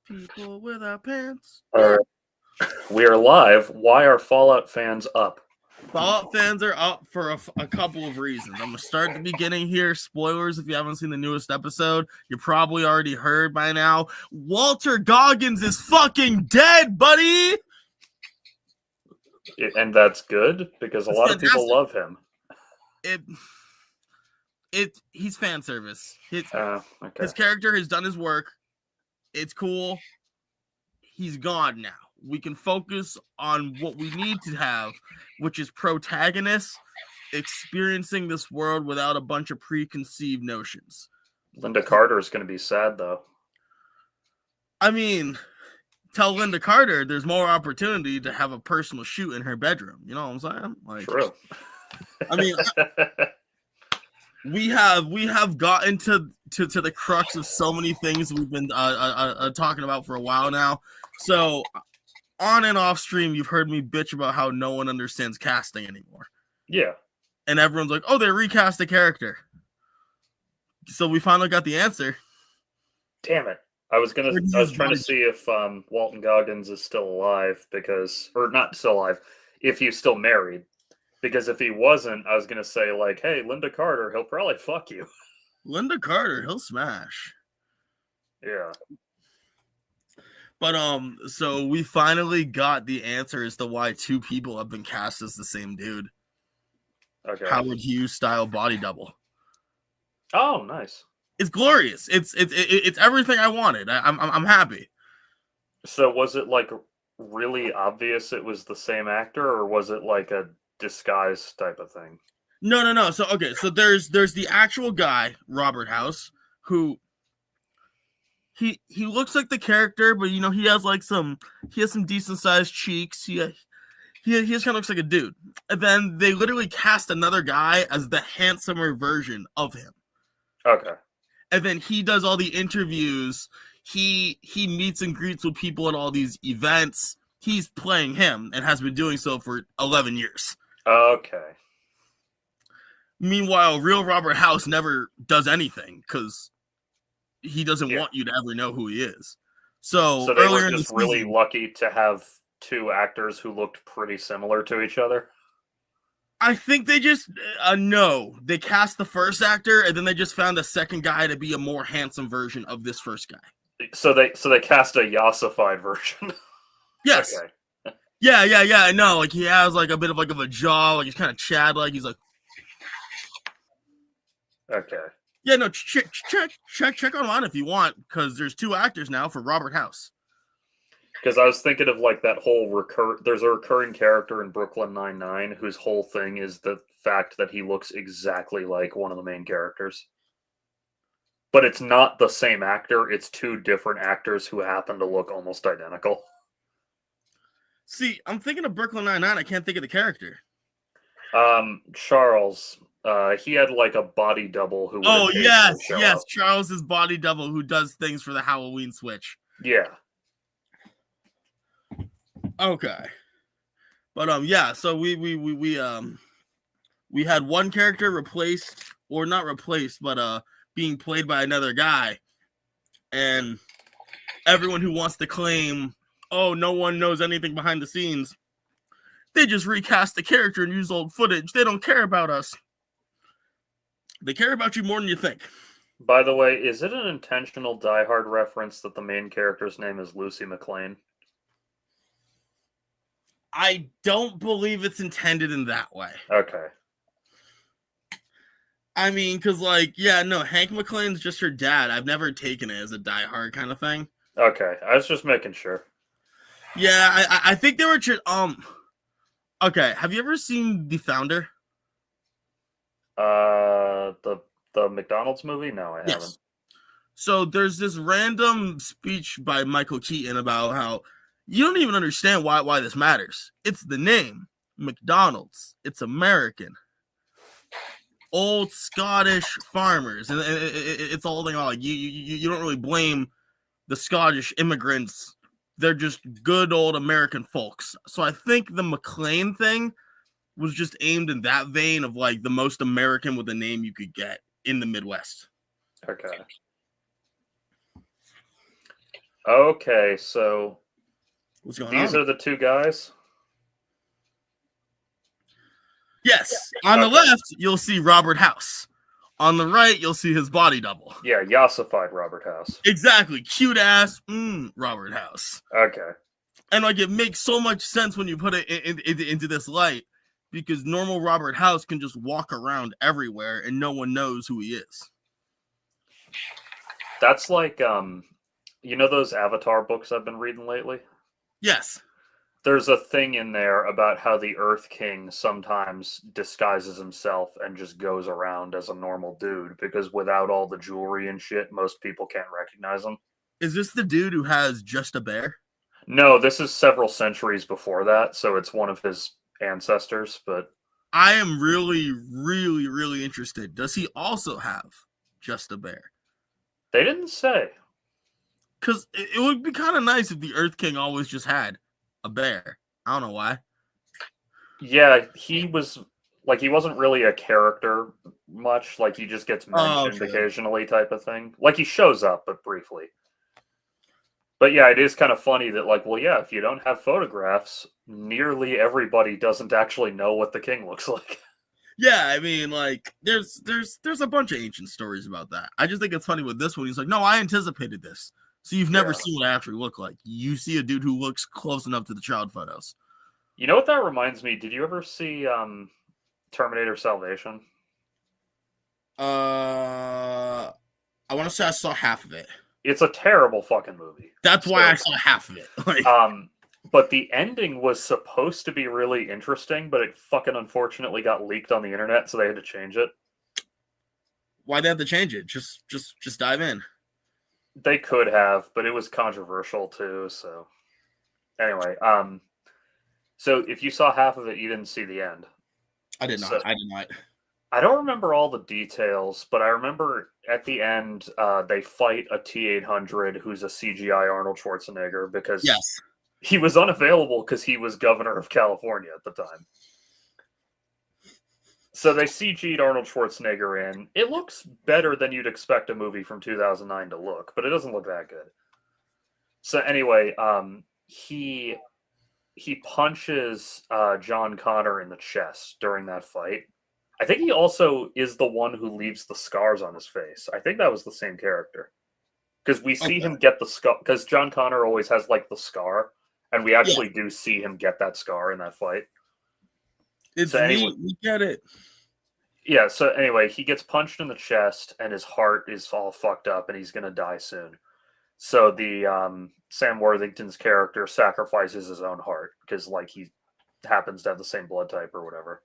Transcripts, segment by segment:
People without pants. All right. We are live. Why are Fallout fans up? Fallout fans are up for a couple of reasons. I'm going to start at the beginning here. Spoilers if you haven't seen the newest episode. You probably already heard by now. Walter Goggins is fucking dead, buddy! And that's good, because a lot of people love him. He's fan service. His okay. character has done his work. It's cool. He's gone now. We can focus on what we need to have, which is protagonists experiencing this world without a bunch of preconceived notions. Linda Carter is going to be sad, though. I mean, tell Linda Carter there's more opportunity to have a personal shoot in her bedroom. You know what I'm saying? Like, true. I mean, we have gotten to the crux of so many things we've been talking about for a while now. So on and off stream, you've heard me bitch about how no one understands casting anymore. Yeah. And everyone's like, oh, they recast the character. So we finally got the answer. Damn it. I was trying to see if Walton Goggins is still alive, or not still alive, if he's still married. Because if he wasn't, I was going to say, like, hey, Linda Carter, he'll probably fuck you. Linda Carter, he'll smash. Yeah. But, so we finally got the answer as to why two people have been cast as the same dude. Okay. Howard Hughes style body double. Oh, nice. It's glorious. It's everything I wanted. I'm happy. So was it, like, really obvious it was the same actor, or was it, like, a disguise type of thing? No. So, okay, so there's the actual guy, Robert House, who... He looks like the character, but you know he has some decent sized cheeks. He just kind of looks like a dude. And then they literally cast another guy as the handsomer version of him. Okay. And then he does all the interviews. He meets and greets with people at all these events. He's playing him and has been doing so for 11 years. Okay. Meanwhile, real Robert House never does anything because he doesn't want you to ever know who he is. So they were just really lucky to have two actors who looked pretty similar to each other. I think they just they cast the first actor and then they just found a second guy to be a more handsome version of this first guy. So they cast a yassified version. Yes. Okay. Yeah. No, like he has like a bit of like of a jaw, like he's kind of Chad, like he's like. Okay. Yeah, no, check online if you want, because there's two actors now for Robert House. Because I was thinking of like that whole there's a recurring character in Brooklyn Nine-Nine whose whole thing is the fact that he looks exactly like one of the main characters. But it's not the same actor, it's two different actors who happen to look almost identical. See, I'm thinking of Brooklyn Nine-Nine, I can't think of the character. Charles. He had like a body double who. Oh yes, Charles's body double who does things for the Halloween switch. Yeah. Okay. But yeah, so we had one character replaced, or not replaced, but being played by another guy, and everyone who wants to claim, oh, no one knows anything behind the scenes, they just recast the character and use old footage. They don't care about us. They care about you more than you think. By the way, is it an intentional Die Hard reference that the main character's name is Lucy McLean? I don't believe it's intended in that way. Okay. I mean, because, like, yeah, no, Hank McLean's just her dad. I've never taken it as a Die Hard kind of thing. Okay, I was just making sure. Yeah, I think they were... Okay, have you ever seen The Founder? The McDonald's movie? No, I haven't. So there's this random speech by Michael Keaton about how you don't even understand why this matters. It's the name, McDonald's. It's American. Old Scottish farmers, and it's all thing like you don't really blame the Scottish immigrants. They're just good old American folks. So I think the McLean thing was just aimed in that vein of like the most American with a name you could get in the Midwest. Okay. Okay, so What's going these on? are the two guys. Yes. On the Okay. left, you'll see Robert House. On the right, you'll see his body double. Yeah, yassified Robert House. Exactly. Cute ass Robert House. Okay. And like it makes so much sense when you put it into this light because normal Robert House can just walk around everywhere and no one knows who he is. That's like you know those Avatar books I've been reading lately? Yes. There's a thing in there about how the Earth King sometimes disguises himself and just goes around as a normal dude because without all the jewelry and shit, most people can't recognize him. Is this the dude who has just a bear? No, this is several centuries before that, so it's one of his ancestors, but I am really, really, really interested. Does he also have just a bear? they didn't say. Because it would be kind of nice if the Earth King always just had a bear. I don't know why. Yeah, he was like he wasn't really a character much, like he just gets Oh, mentioned okay. occasionally type of thing. Like he shows up but briefly. But yeah, it is kind of funny that like, well yeah, if you don't have photographs, nearly everybody doesn't actually know what the king looks like. Yeah, I mean, like, there's a bunch of ancient stories about that. I just think it's funny with this one. He's like, no, I anticipated this. So you've never Yeah. seen what I actually look like. You see a dude who looks close enough to the child photos. You know what that reminds me? Did you ever see Terminator Salvation? I want to say I saw half of it. It's a terrible fucking movie. That's why So I saw half of it. Like, but the ending was supposed to be really interesting, but it fucking unfortunately got leaked on the internet, so they had to change it. why they have to change it? Just dive in. They could have, but it was controversial too. So anyway, so if you saw half of it, you didn't see the end. I did not. So I did not. I don't remember all the details, but I remember at the end they fight a T-800 who's a CGI Arnold Schwarzenegger because Yes. he was unavailable because he was governor of California at the time. So they CG'd Arnold Schwarzenegger in. It looks better than you'd expect a movie from 2009 to look, but it doesn't look that good. So anyway, he punches John Connor in the chest during that fight. I think he also is the one who leaves the scars on his face. I think that was the same character because we see Okay. him get the scar because John Connor always has like the scar, and we actually do see him get that scar in that fight. It's So anyway, neat. We get it. yeah. So anyway, he gets punched in the chest, and his heart is all fucked up, and he's gonna die soon. So the Sam Worthington's character sacrifices his own heart because like he happens to have the same blood type or whatever.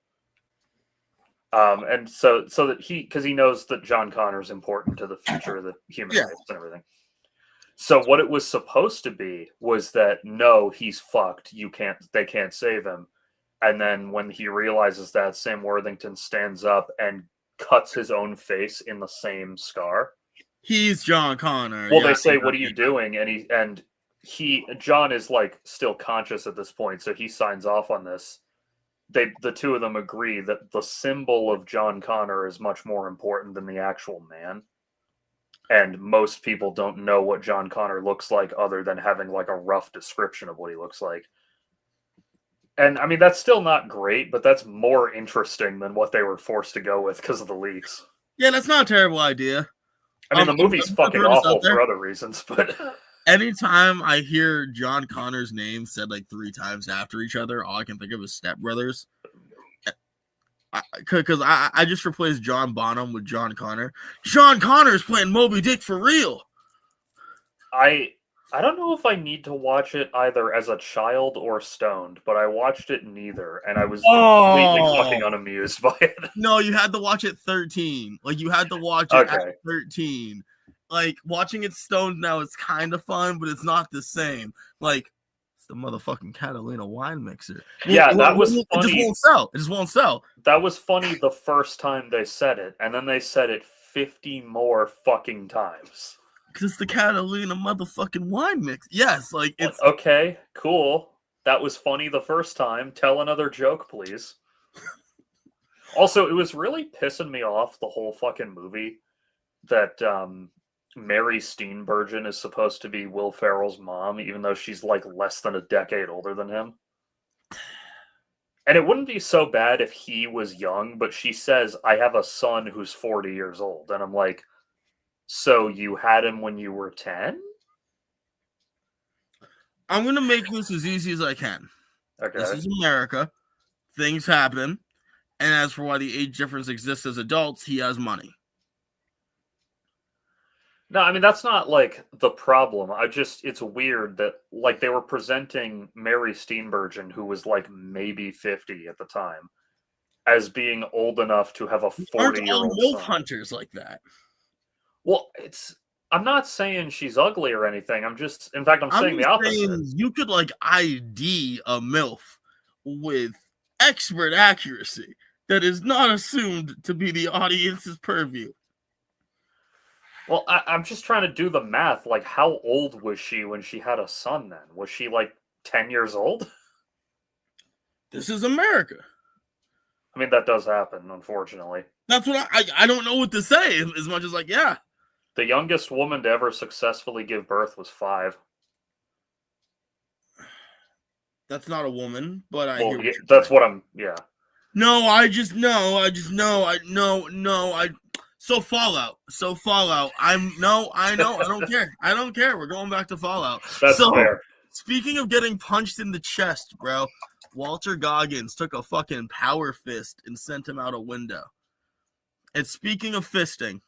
And so that because he knows that John Connor is important to the future of the human Yeah. race and everything. So what it was supposed to be was that no, he's fucked. They can't save him. And then when he realizes that, Sam Worthington stands up and cuts his own face in the same scar. He's John Connor. Well, Yeah, they say, yeah, "What are you yeah. doing?" And John is like still conscious at this point, so he signs off on this. The two of them agree that the symbol of John Connor is much more important than the actual man. And most people don't know what John Connor looks like other than having like a rough description of what he looks like. And I mean that's still not great, but that's more interesting than what they were forced to go with because of the leaks. Yeah, that's not a terrible idea. I mean the I'm movie's gonna fucking throw this out awful there. for other reasons, but Anytime I hear John Connor's name said like 3 times after each other, all I can think of is Step Brothers. Because I just replaced John Bonham with John Connor. John Connor's playing Moby Dick for real. I don't know if I need to watch it either as a child or stoned, but I watched it neither, and I was completely fucking unamused by it. No, you had to watch it 13. Like you had to watch it Okay. at 13. Like watching it stoned now is kind of fun, but it's not the same. Like it's the motherfucking Catalina wine mixer. Yeah, that was It just funny. won't sell. It just won't sell. That was funny the first time they said it, and then they said it 50 more fucking times. Because it's the Catalina motherfucking wine mix. Yes, like it's Okay, cool. That was funny the first time. Tell another joke, please. Also, it was really pissing me off the whole fucking movie that Mary Steenburgen is supposed to be Will Ferrell's mom, even though she's like less than a decade older than him. And it wouldn't be so bad if he was young, but she says, I have a son who's 40 years old. And I'm like, so you had him when you were 10? I'm going to make this as easy as I can. Okay. This is America. Things happen. And as for why the age difference exists as adults, he has money. No, I mean, that's not like the problem. It's weird that like they were presenting Mary Steenburgen, who was like maybe 50 at the time, as being old enough to have a 40-year-old wolf son. Hunters like that. Well, I'm not saying she's ugly or anything. I'm saying the opposite. You could like ID a MILF with expert accuracy that is not assumed to be the audience's purview. Well, I'm just trying to do the math. Like, how old was she when she had a son then? Was she like 10 years old? This is America. I mean, that does happen, unfortunately. That's what I don't know what to say, as much as like, yeah. The youngest woman to ever successfully give birth was 5. That's not a woman, but I well, hear that's what I'm, yeah. No, I just know. So Fallout. I know. I don't care. I don't care. We're going back to Fallout. That's fair. Speaking of getting punched in the chest, bro, Walter Goggins took a fucking power fist and sent him out a window. And speaking of fisting,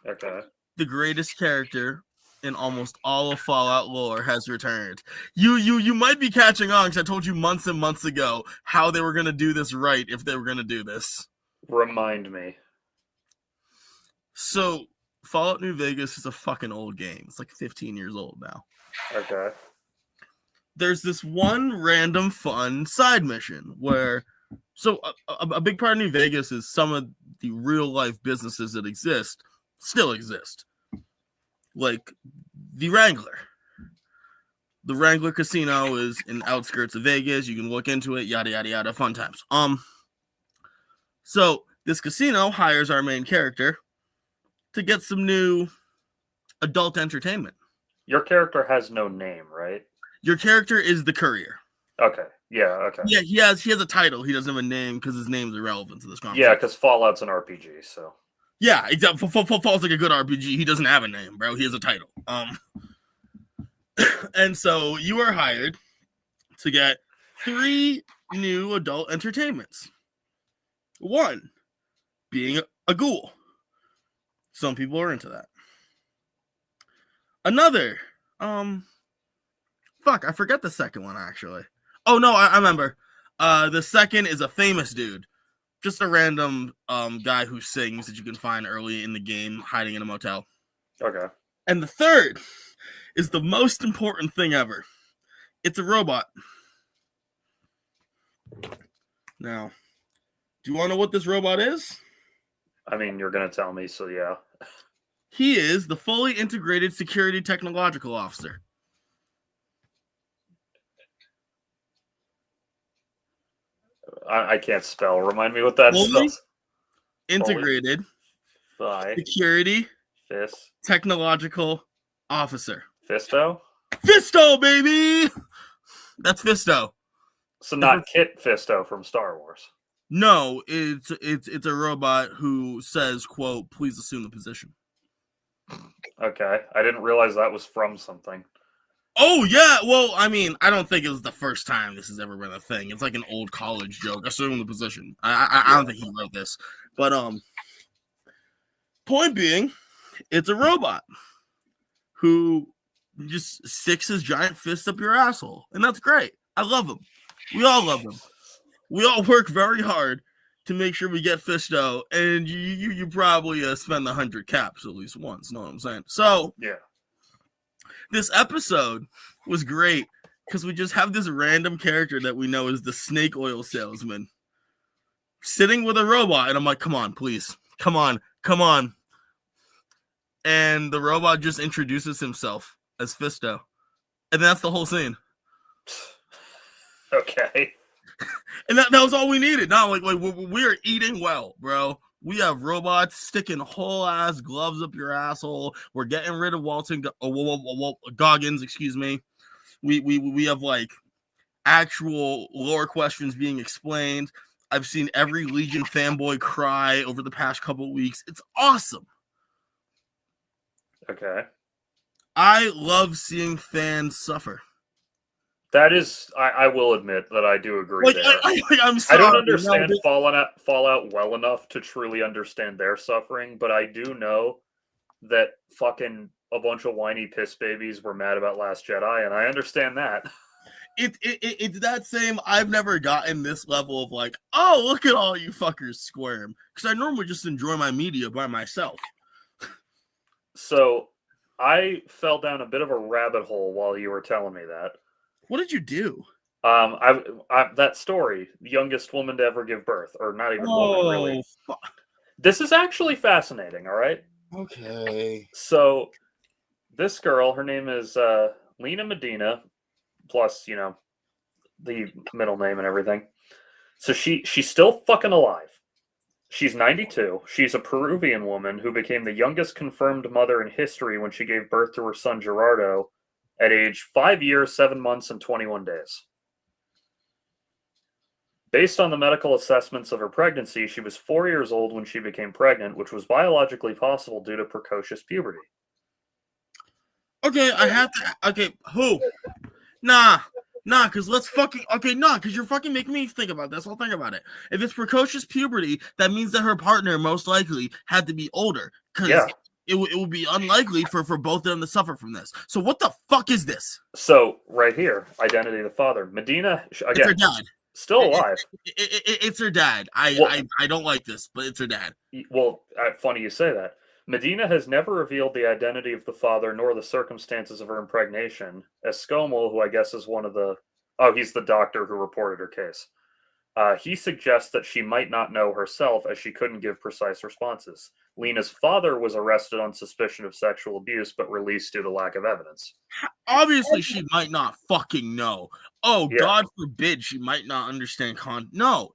okay, the greatest character in almost all of Fallout lore has returned. You might be catching on because I told you months and months ago how they were going to do this right if they were going to do this. Remind me. So, Fallout New Vegas is a fucking old game. It's like 15 years old now. Okay. There's this one random fun side mission where... So, a big part of New Vegas is some of the real-life businesses that still exist. Like, the Wrangler. The Wrangler Casino is in outskirts of Vegas. You can look into it, yada, yada, yada. Fun times. So, this casino hires our main character to get some new adult entertainment. Your character has no name, right? Your character is the courier. Okay. Yeah, okay. Yeah, he has a title. He doesn't have a name because his name's irrelevant to this conversation. Yeah, because Fallout's an RPG, so. Yeah, exactly. Fallout's like a good RPG. He doesn't have a name, bro. He has a title. And so you are hired to get 3 new adult entertainments. 1, being a ghoul. Some people are into that. Another, fuck, I forget the second one, actually. Oh, no, I remember. The second is a famous dude. Just a random guy who sings that you can find early in the game, hiding in a motel. Okay. And the third is the most important thing ever. It's a robot. Now, do you want to know what this robot is? I mean, you're going to tell me, so yeah. He is the fully integrated security technological officer. I can't spell. Remind me what that spells. Integrated security technological officer. Fisto? Fisto, baby! That's Fisto. So not Kit Fisto from Star Wars. No, it's a robot who says, quote, please assume the position. Okay. I didn't realize that was from something. Oh, yeah. Well, I mean, I don't think it was the first time this has ever been a thing. It's like an old college joke. Assume the position. I don't think he wrote this. But, point being, it's a robot who just sticks his giant fist up your asshole. And that's great. I love him. We all love him. We all work very hard to make sure we get Fisto, and you probably spend the 100 caps at least once. Know what I'm saying? So, yeah. This episode was great because we just have this random character that we know is the snake oil salesman sitting with a robot, and I'm like, come on, please. Come on. And the robot just introduces himself as Fisto. And that's the whole scene. Okay. And that was all we needed. No, like we are eating well, bro. We have robots sticking whole ass gloves up your asshole. We're getting rid of Goggins, excuse me. We have like actual lore questions being explained. I've seen every Legion fanboy cry over the past couple of weeks. It's awesome. Okay. I love seeing fans suffer. That is, I will admit that I do agree Like, there. I'm I sorry. don't understand Fallout well enough to truly understand their suffering, but I do know that fucking a bunch of whiny piss babies were mad about Last Jedi, and I understand that. It's that same. I've never gotten this level of like, oh, look at all you fuckers squirm, because I normally just enjoy my media by myself. So I fell down a bit of a rabbit hole while you were telling me that. What did you do? That story, the youngest woman to ever give birth, or not even woman, really. This is actually fascinating. All right. Okay. So this girl, her name is Lena Medina, plus the middle name and everything. So she's still fucking alive. She's 92. She's a Peruvian woman who became the youngest confirmed mother in history when she gave birth to her son Gerardo at age 5 years, 7 months, and 21 days. Based on the medical assessments of her pregnancy, she was 4 years old when she became pregnant, which was biologically possible due to precocious puberty. Okay, I have to. Okay, who? Nah, because let's fucking. Okay, because you're fucking making me think about this. I'll think about it. If it's precocious puberty, that means that her partner most likely had to be older. Because it would be unlikely for both of them to suffer from this. So what the fuck is this? So, right here, identity of the father. Medina, again, it's her dad. Still alive. It's her dad. I don't like this, but it's her dad. Well, funny you say that. Medina has never revealed the identity of the father nor the circumstances of her impregnation. Escomel, who I guess is one of the... Oh, he's the doctor who reported her case. He suggests that she might not know herself as she couldn't give precise responses. Lena's father was arrested on suspicion of sexual abuse but released due to lack of evidence. Obviously, she might not fucking know. Oh, yeah. God forbid she might not understand No.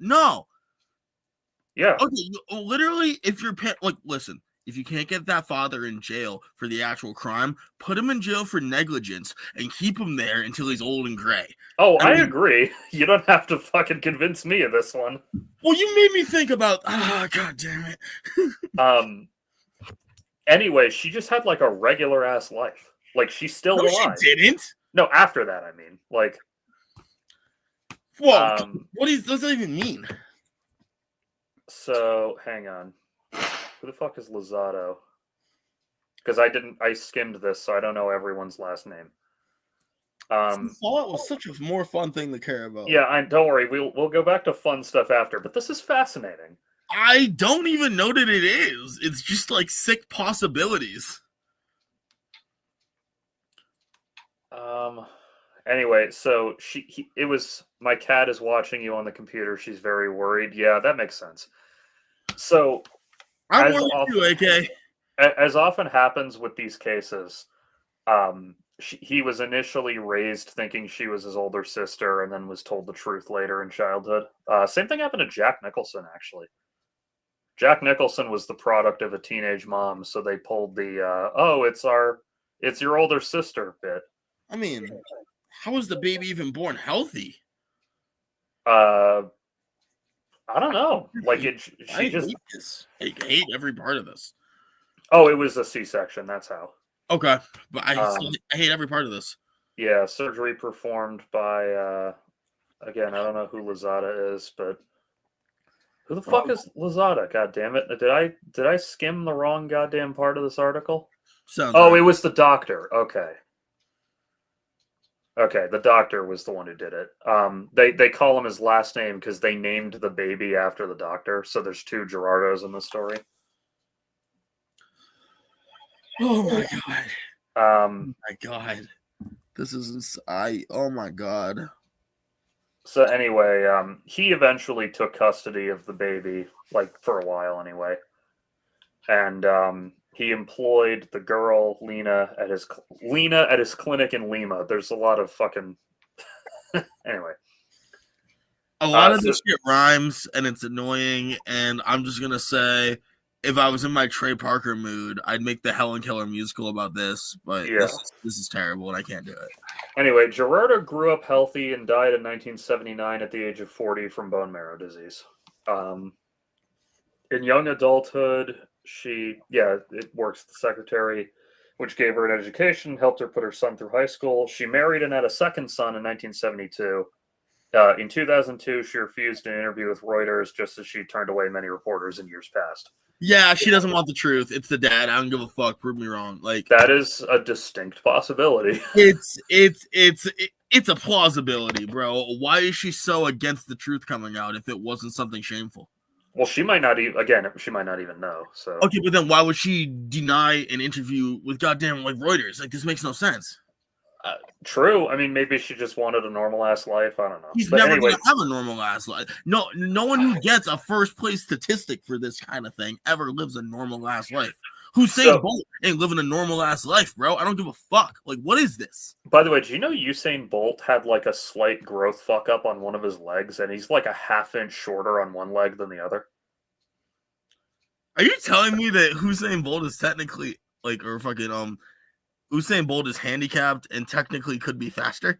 Yeah. Okay, literally, if you're listen, if you can't get that father in jail for the actual crime, put him in jail for negligence and keep him there until he's old and gray. Oh, I agree. You don't have to fucking convince me of this one. Well, you made me think about... God damn it. Anyway, she just had like a regular ass life. Like, she's still alive. She didn't. No, after that, I mean, like. Whoa! What does that even mean? So, hang on. Who the fuck is Lozado? Because I skimmed this, so I don't know everyone's last name. Fallout was such a more fun thing to care about. Yeah, don't worry. We'll go back to fun stuff after, but this is fascinating. I don't even know that it is. It's just like sick possibilities. Anyway, so it was, my cat is watching you on the computer. She's very worried. Yeah, that makes sense. So, I'm worried too, AK. As often happens with these cases, he was initially raised thinking she was his older sister and then was told the truth later in childhood. Same thing happened to Jack Nicholson, actually. Jack Nicholson was the product of a teenage mom, so they pulled the, it's your older sister bit. I mean, how was the baby even born healthy? I don't know. Like, I hate every part of this. Oh, it was a C-section. That's how. Okay, but I hate every part of this. Yeah, surgery performed by, again, I don't know who Lozada is, but who the fuck is Lozada? God damn it! Did I skim the wrong goddamn part of this article? It was the doctor. Okay, the doctor was the one who did it. They call him his last name because they named the baby after the doctor. So there's 2 Gerardos in the story. Oh my god. Oh my god. This is oh my god. So anyway, he eventually took custody of the baby, like for a while anyway. And he employed the girl Lena at his clinic in Lima. There's a lot of fucking anyway. A lot of this shit rhymes, and it's annoying, and I'm just gonna say, if I was in my Trey Parker mood, I'd make the Helen Keller musical about this, but Yeah. this is terrible, and I can't do it. Anyway, Gerardo grew up healthy and died in 1979 at the age of 40 from bone marrow disease. In young adulthood, it works as the secretary, which gave her an education, helped her put her son through high school. She married and had a second son in 1972. In 2002, she refused an interview with Reuters just as she turned away many reporters in years past. Yeah, she doesn't want the truth. It's the dad. I don't give a fuck. Prove me wrong. Like, that is a distinct possibility. It's a plausibility, bro. Why is she so against the truth coming out if it wasn't something shameful? Well, she might not even. Again, she might not even know. So okay, but then why would she deny an interview with goddamn like Reuters? Like, this makes no sense. True. I mean, maybe she just wanted a normal ass life. I don't know. He's never gonna have a normal ass life. No one who gets a first place statistic for this kind of thing ever lives a normal ass life. Usain Bolt ain't living a normal ass life, bro. I don't give a fuck. Like, what is this? By the way, do you know Usain Bolt had like a slight growth fuck up on one of his legs, and he's like a half-inch shorter on one leg than the other? Are you telling me that Usain Bolt is technically Usain Bolt is handicapped and technically could be faster?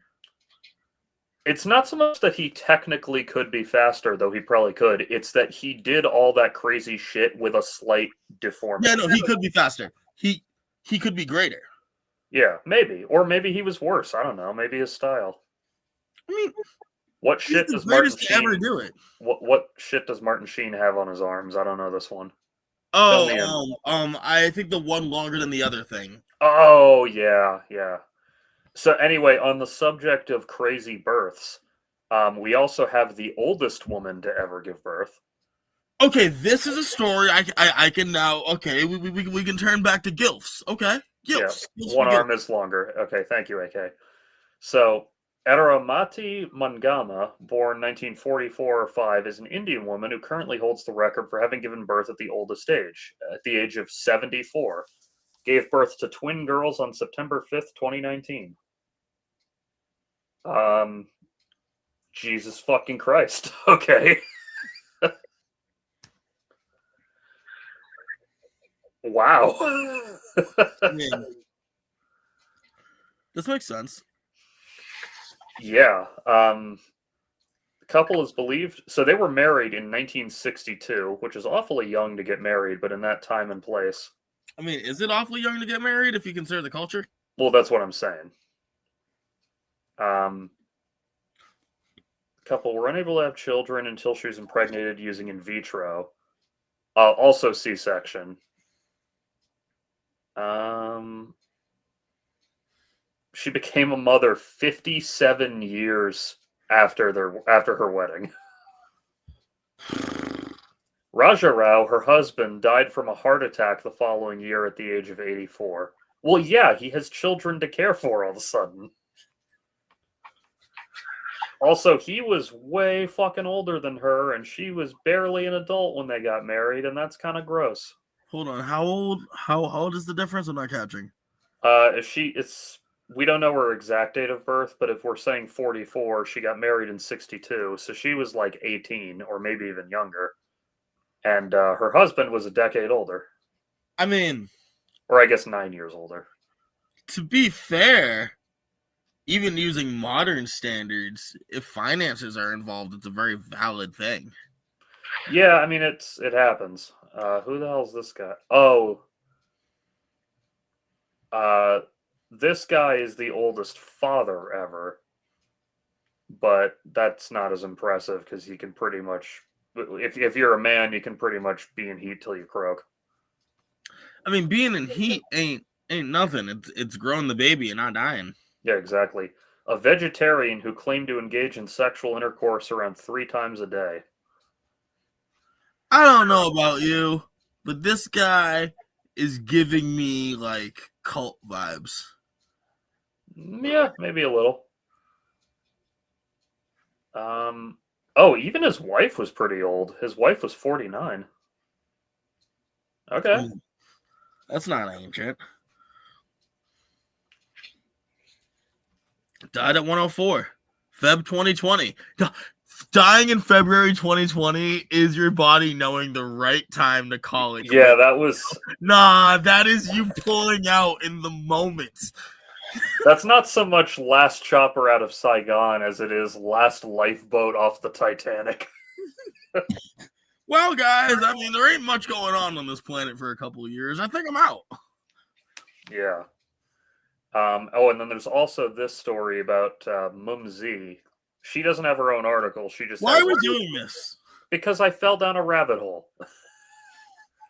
It's not so much that he technically could be faster, though he probably could. It's that he did all that crazy shit with a slight deformity. Yeah, no, he could be faster. He could be greater. Yeah, maybe. Or maybe he was worse. I don't know. Maybe his style. I mean, what shit does Martin Sheen ever do it? What shit does Martin Sheen have on his arms? I don't know this one. I think the one longer than the other thing. Oh, yeah. So anyway, on the subject of crazy births, we also have the oldest woman to ever give birth. Okay, this is a story I can now. Okay, we can turn back to gilfs. Okay, gilfs. Yeah, one arm is longer. Okay, thank you, AK. So Eramati Mangama, born 1944 or 5, is an Indian woman who currently holds the record for having given birth at the oldest age, at the age of 74. Gave birth to twin girls on September 5th, 2019. Jesus fucking Christ. Okay. Wow. This makes sense. Yeah. The couple is believed. So they were married in 1962, which is awfully young to get married, but in that time and place. I mean, is it awfully young to get married if you consider the culture? Well, that's what I'm saying. Couple were unable to have children until she was impregnated using in vitro. Also C-section. She became a mother 57 years after her wedding. Raja Rao, her husband, died from a heart attack the following year at the age of 84. Well, yeah, he has children to care for all of a sudden. Also, he was way fucking older than her, and she was barely an adult when they got married, and that's kind of gross. Hold on, how old is the difference? I'm not catching. We don't know her exact date of birth, but if we're saying 44, she got married in 62, so she was like 18 or maybe even younger, and her husband was a decade older. I mean, or I guess 9 years older. To be fair, even using modern standards, if finances are involved, it's a very valid thing. Yeah, I mean, it happens. Who the hell is this guy? Oh. This guy is the oldest father ever. But that's not as impressive because he can pretty much... If you're a man, you can pretty much be in heat till you croak. I mean, being in heat ain't nothing. It's growing the baby and not dying. Yeah, exactly. A vegetarian who claimed to engage in sexual intercourse around 3 times a day. I don't know about you, but this guy is giving me like cult vibes. Yeah, maybe a little. Oh, even his wife was pretty old. His wife was 49. Okay. That's not ancient. Died at 104. Feb 2020. Dying in February 2020 is your body knowing the right time to call it. Yeah, that was... Nah, that is you pulling out in the moment. That's not so much Last Chopper out of Saigon as it is Last Lifeboat off the Titanic. Well, guys, I mean, there ain't much going on this planet for a couple of years. I think I'm out. Yeah. Oh, and then there's also this story about Mumsy. She doesn't have her own article. She just... Why are we doing this? Because I fell down a rabbit hole.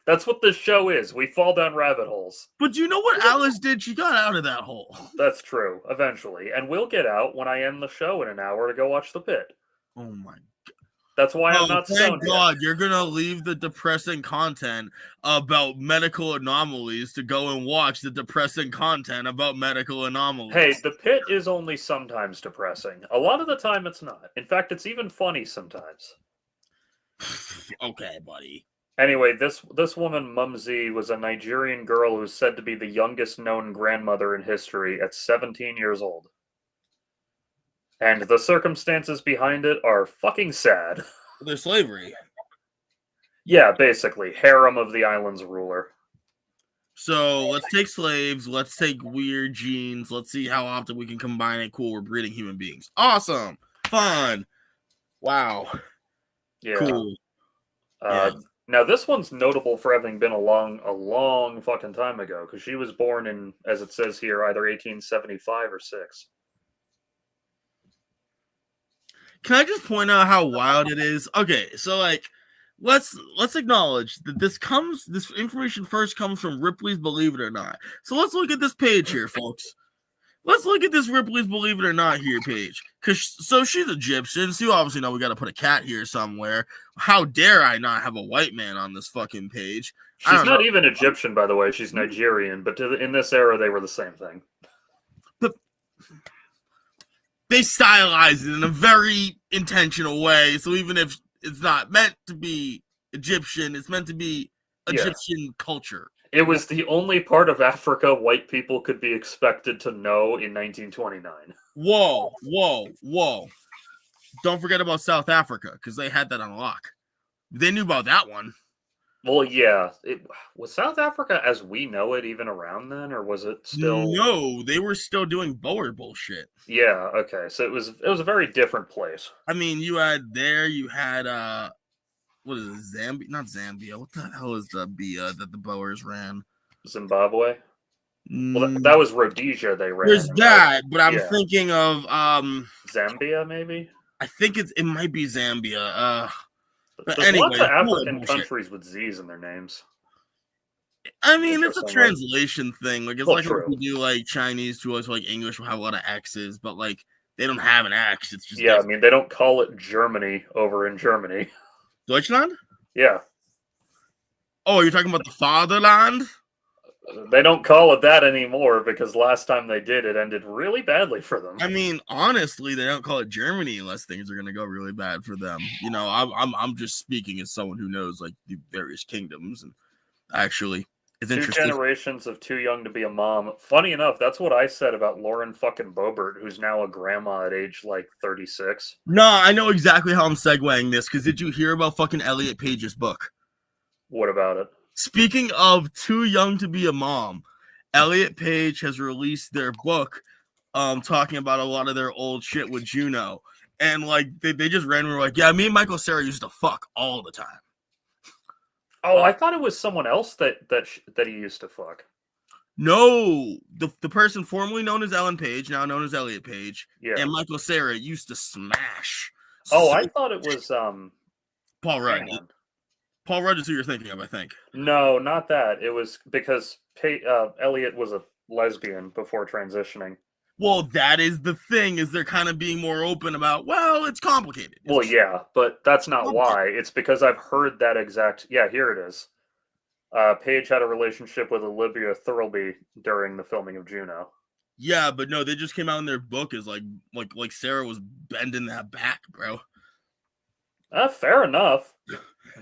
That's what this show is. We fall down rabbit holes. But you know what Alice did? She got out of that hole. That's true, eventually. And we'll get out when I end the show in an hour to go watch The Pit. Oh my God. That's why I'm not stoned Thank God, you're going to leave the depressing content about medical anomalies to go and watch the depressing content about medical anomalies. Hey, The Pit is only sometimes depressing. A lot of the time it's not. In fact, it's even funny sometimes. Okay, buddy. Anyway, this woman, Mumsy, was a Nigerian girl who's said to be the youngest known grandmother in history at 17 years old. And the circumstances behind it are fucking sad. There's slavery. Yeah, basically. Harem of the island's ruler. So let's take slaves. Let's take weird genes. Let's see how often we can combine it. Cool, we're breeding human beings. Awesome. Fun. Wow. Yeah. Cool. Now, this one's notable for having been a long fucking time ago, because she was born in, as it says here, either 1875 or 6. Can I just point out how wild it is? Okay, so like, let's acknowledge that this information first comes from Ripley's Believe It or Not. So let's look at this page here, folks. Let's look at this Ripley's Believe It or Not here page. So she's Egyptian, so you obviously know we got to put a cat here somewhere. How dare I not have a white man on this fucking page? She's not even Egyptian, by the way. She's Nigerian, but in this era, they were the same thing. But they stylized it in a very intentional way. So even if it's not meant to be Egyptian, it's meant to be Egyptian culture. It was the only part of Africa white people could be expected to know in 1929. Whoa. Don't forget about South Africa, because they had that on lock. They knew about that one. Well, yeah. Was South Africa as we know it even around then, or was it still... No, they were still doing Boer bullshit. Yeah, okay. So it was a very different place. I mean, you had what is it, Zambia? Not Zambia. What the hell is the BIA that the Boers ran? Zimbabwe? Well, that was Rhodesia they ran. There's that, but I'm thinking of Zambia, maybe? I think it might be Zambia. But there's anyway, lots of African countries with Z's in their names. I mean, it's a translation thing. Like, it's like true. if you do like Chinese to us, like English will have a lot of X's, but like they don't have an X. It's just I mean, they don't call it Germany over in Germany. Deutschland? Yeah. Oh, you're talking about the fatherland? They don't call it that anymore because last time they did, it ended really badly for them. I mean, honestly, they don't call it Germany unless things are going to go really bad for them. You know, I'm just speaking as someone who knows like the various kingdoms, and actually, it's interesting. 2 generations of too young to be a mom. Funny enough, that's what I said about Lauren fucking Boebert, who's now a grandma at age like 36. No, I know exactly how I'm segueing this, because did you hear about fucking Elliot Page's book? What about it? Speaking of too young to be a mom, Elliot Page has released their book talking about a lot of their old shit with Juno. And like they just randomly were like, yeah, me and Michael Cera used to fuck all the time. Oh, I thought it was someone else that he used to fuck. No, the person formerly known as Ellen Page, now known as Elliot Page, yeah, and Michael Cera used to smash. Oh, I thought it was Paul Rudd. Paul Rudd is who you're thinking of, I think. No, not that. It was because Elliot was a lesbian before transitioning. Well, that is the thing, is they're kind of being more open about, well, it's complicated. Well, yeah, but that's not why. It's because I've heard that exact... Yeah, here it is. Page had a relationship with Olivia Thirlby during the filming of Juno. Yeah, but no, they just came out in their book as like Sarah was bending that back, bro. Fair enough.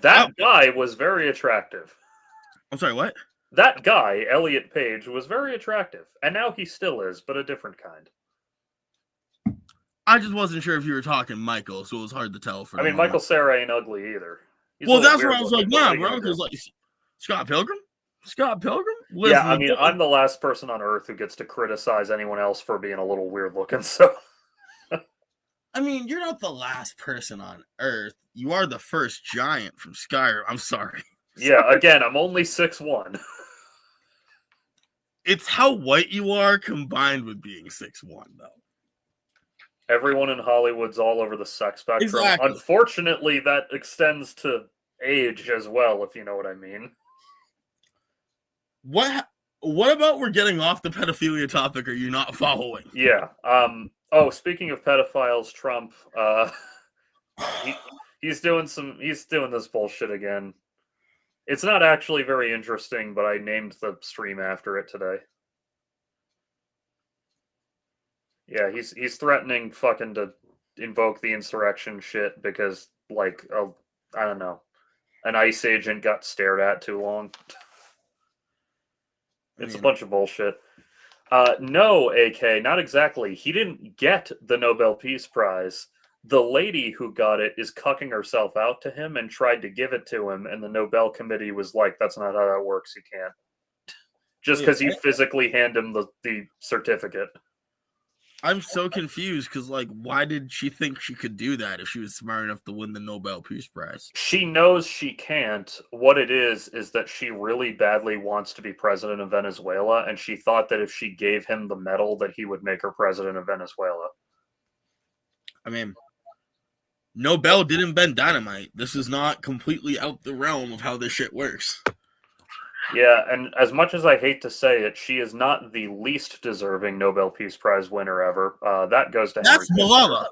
That guy was very attractive. I'm sorry, what? That guy, Elliot Page, was very attractive. And now he still is, but a different kind. I just wasn't sure if you were talking Michael, so it was hard to tell for I the mean, moment. Michael Cera ain't ugly either. He's Well, a little that's where weird I was looking, like, but what nah, are you bro, gonna do? because like Scott Pilgrim, Yeah, Listen, I mean, I'm the last person on Earth who gets to criticize anyone else for being a little weird looking. So, I mean, you're not the last person on Earth. You are the first giant from Skyrim. I'm sorry. yeah, again, I'm only 6'1". It's how white you are combined with being 6'1", though. Everyone in Hollywood's all over the sex spectrum. Exactly. Unfortunately, that extends to age as well, if you know what I mean. What about we're getting off the pedophilia topic? Are you not following? Yeah. Oh, speaking of pedophiles, Trump. He's doing this bullshit again. It's not actually very interesting, but I named the stream after it today. Yeah, he's threatening fucking to invoke the insurrection shit because, like, I don't know, an ICE agent got stared at too long. It's a bunch of bullshit. No, AK, not exactly. He didn't get the Nobel Peace Prize. The lady who got it is cucking herself out to him and tried to give it to him, and the Nobel Committee was like, that's not how that works, you can't. Just because you physically hand him the certificate. I'm so confused because, like, why did she think she could do that if she was smart enough to win the Nobel Peace Prize? She knows she can't. What it is that she really badly wants to be president of Venezuela, and she thought that if she gave him the medal that he would make her president of Venezuela. I mean, Nobel didn't invent dynamite. This is not completely out the realm of how this shit works. Yeah, and as much as I hate to say it, she is not the least deserving Nobel Peace Prize winner ever. That goes to Henry Kissinger. Malala.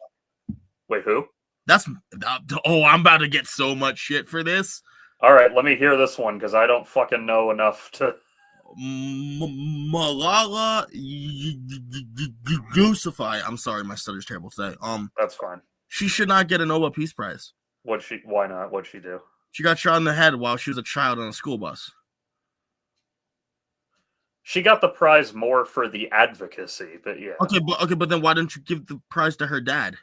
Wait, who? I'm about to get so much shit for this. All right, let me hear this one because I don't fucking know enough to. Malala Yousafzai. I'm sorry, my stutter's terrible today. That's fine. She should not get a Nobel Peace Prize. Why not? What'd she do? She got shot in the head while she was a child on a school bus. She got the prize more for the advocacy, but yeah. Okay, but then why don't you give the prize to her dad?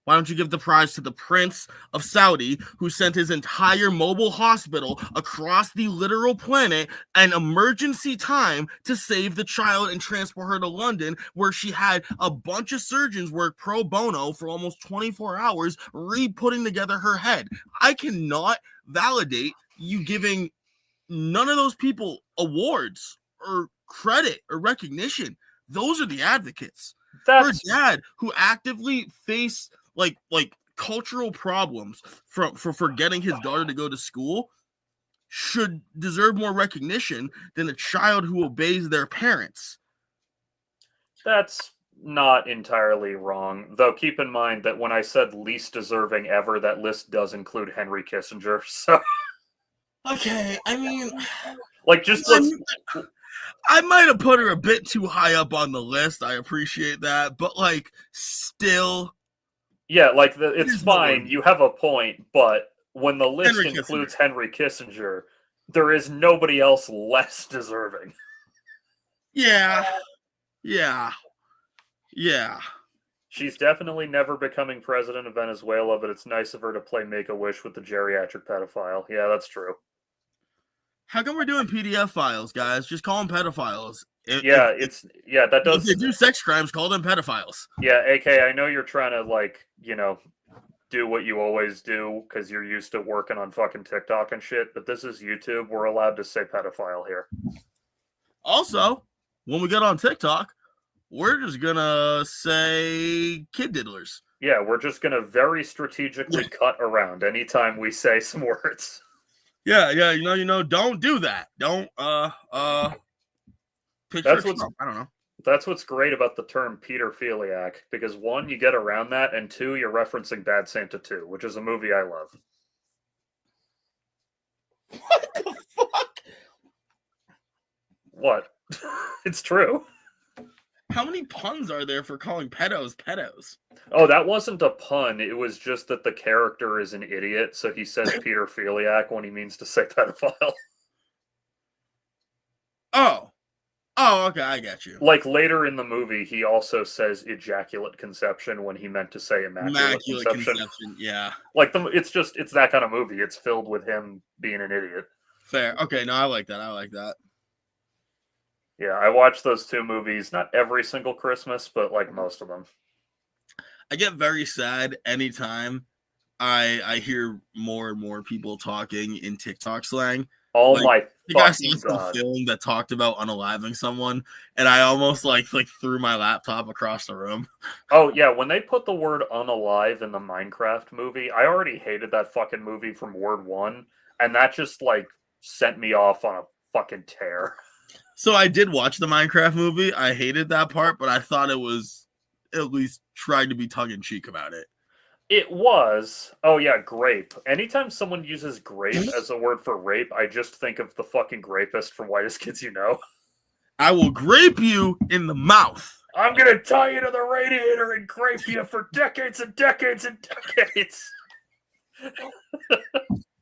Why don't you give the prize to the Prince of Saudi, who sent his entire mobile hospital across the literal planet and emergency time to save the child and transport her to London, where she had a bunch of surgeons work pro bono for almost 24 hours, re-putting together her head. I cannot validate you giving none of those people awards or credit or recognition. Those are the advocates. Her dad, who actively faced like cultural problems for getting his daughter to go to school, should deserve more recognition than a child who obeys their parents. That's not entirely wrong, though. Keep in mind that when I said least deserving ever, that list does include Henry Kissinger. So, okay, I mean, like, just I might have put her a bit too high up on the list. I appreciate that, but like, still, yeah, like it's fine. You have a point, but when the list includes Henry Kissinger, there is nobody else less deserving. Yeah. She's definitely never becoming president of Venezuela, but it's nice of her to play Make-A-Wish with the geriatric pedophile. Yeah, that's true. How come we're doing PDF files, guys? Just call them pedophiles. That does. If they do sex crimes, call them pedophiles. Yeah, AK, I know you're trying to, like, do what you always do because you're used to working on fucking TikTok and shit, but this is YouTube. We're allowed to say pedophile here. Also, when we get on TikTok, we're just gonna say kid diddlers. Yeah, we're just gonna very strategically cut around anytime we say some words. Yeah, don't do that. Don't That's what's Trump. I don't know. That's what's great about the term Peterphiliac, because one, you get around that, and two, you're referencing Bad Santa 2, which is a movie I love. What the fuck? What? It's true. How many puns are there for calling pedos? Oh, that wasn't a pun. It was just that the character is an idiot, so he says Peterphiliac when he means to say pedophile. Oh. Oh, okay, I get you. Like later in the movie, he also says ejaculate conception when he meant to say immaculate Immaculate conception. conception. Yeah. Like it's that kind of movie. It's filled with him being an idiot. Fair. Okay, no, I like that. I like that. Yeah, I watch those two movies not every single Christmas, but like most of them. I get very sad anytime I hear more and more people talking in TikTok slang. Oh like, my I think I fucking saw god! some film that talked about unaliving someone, and I almost like threw my laptop across the room. Oh yeah, when they put the word unalive in the Minecraft movie, I already hated that fucking movie from word one, and that just like sent me off on a fucking tear. So I did watch the Minecraft movie. I hated that part, but I thought it was at least trying to be tongue in cheek about it. It was. Oh yeah, grape. Anytime someone uses grape as a word for rape, I just think of the fucking grapist from Whitest Kids You Know. I will grape you in the mouth. I'm gonna tie you to the radiator and grape you for decades and decades and decades.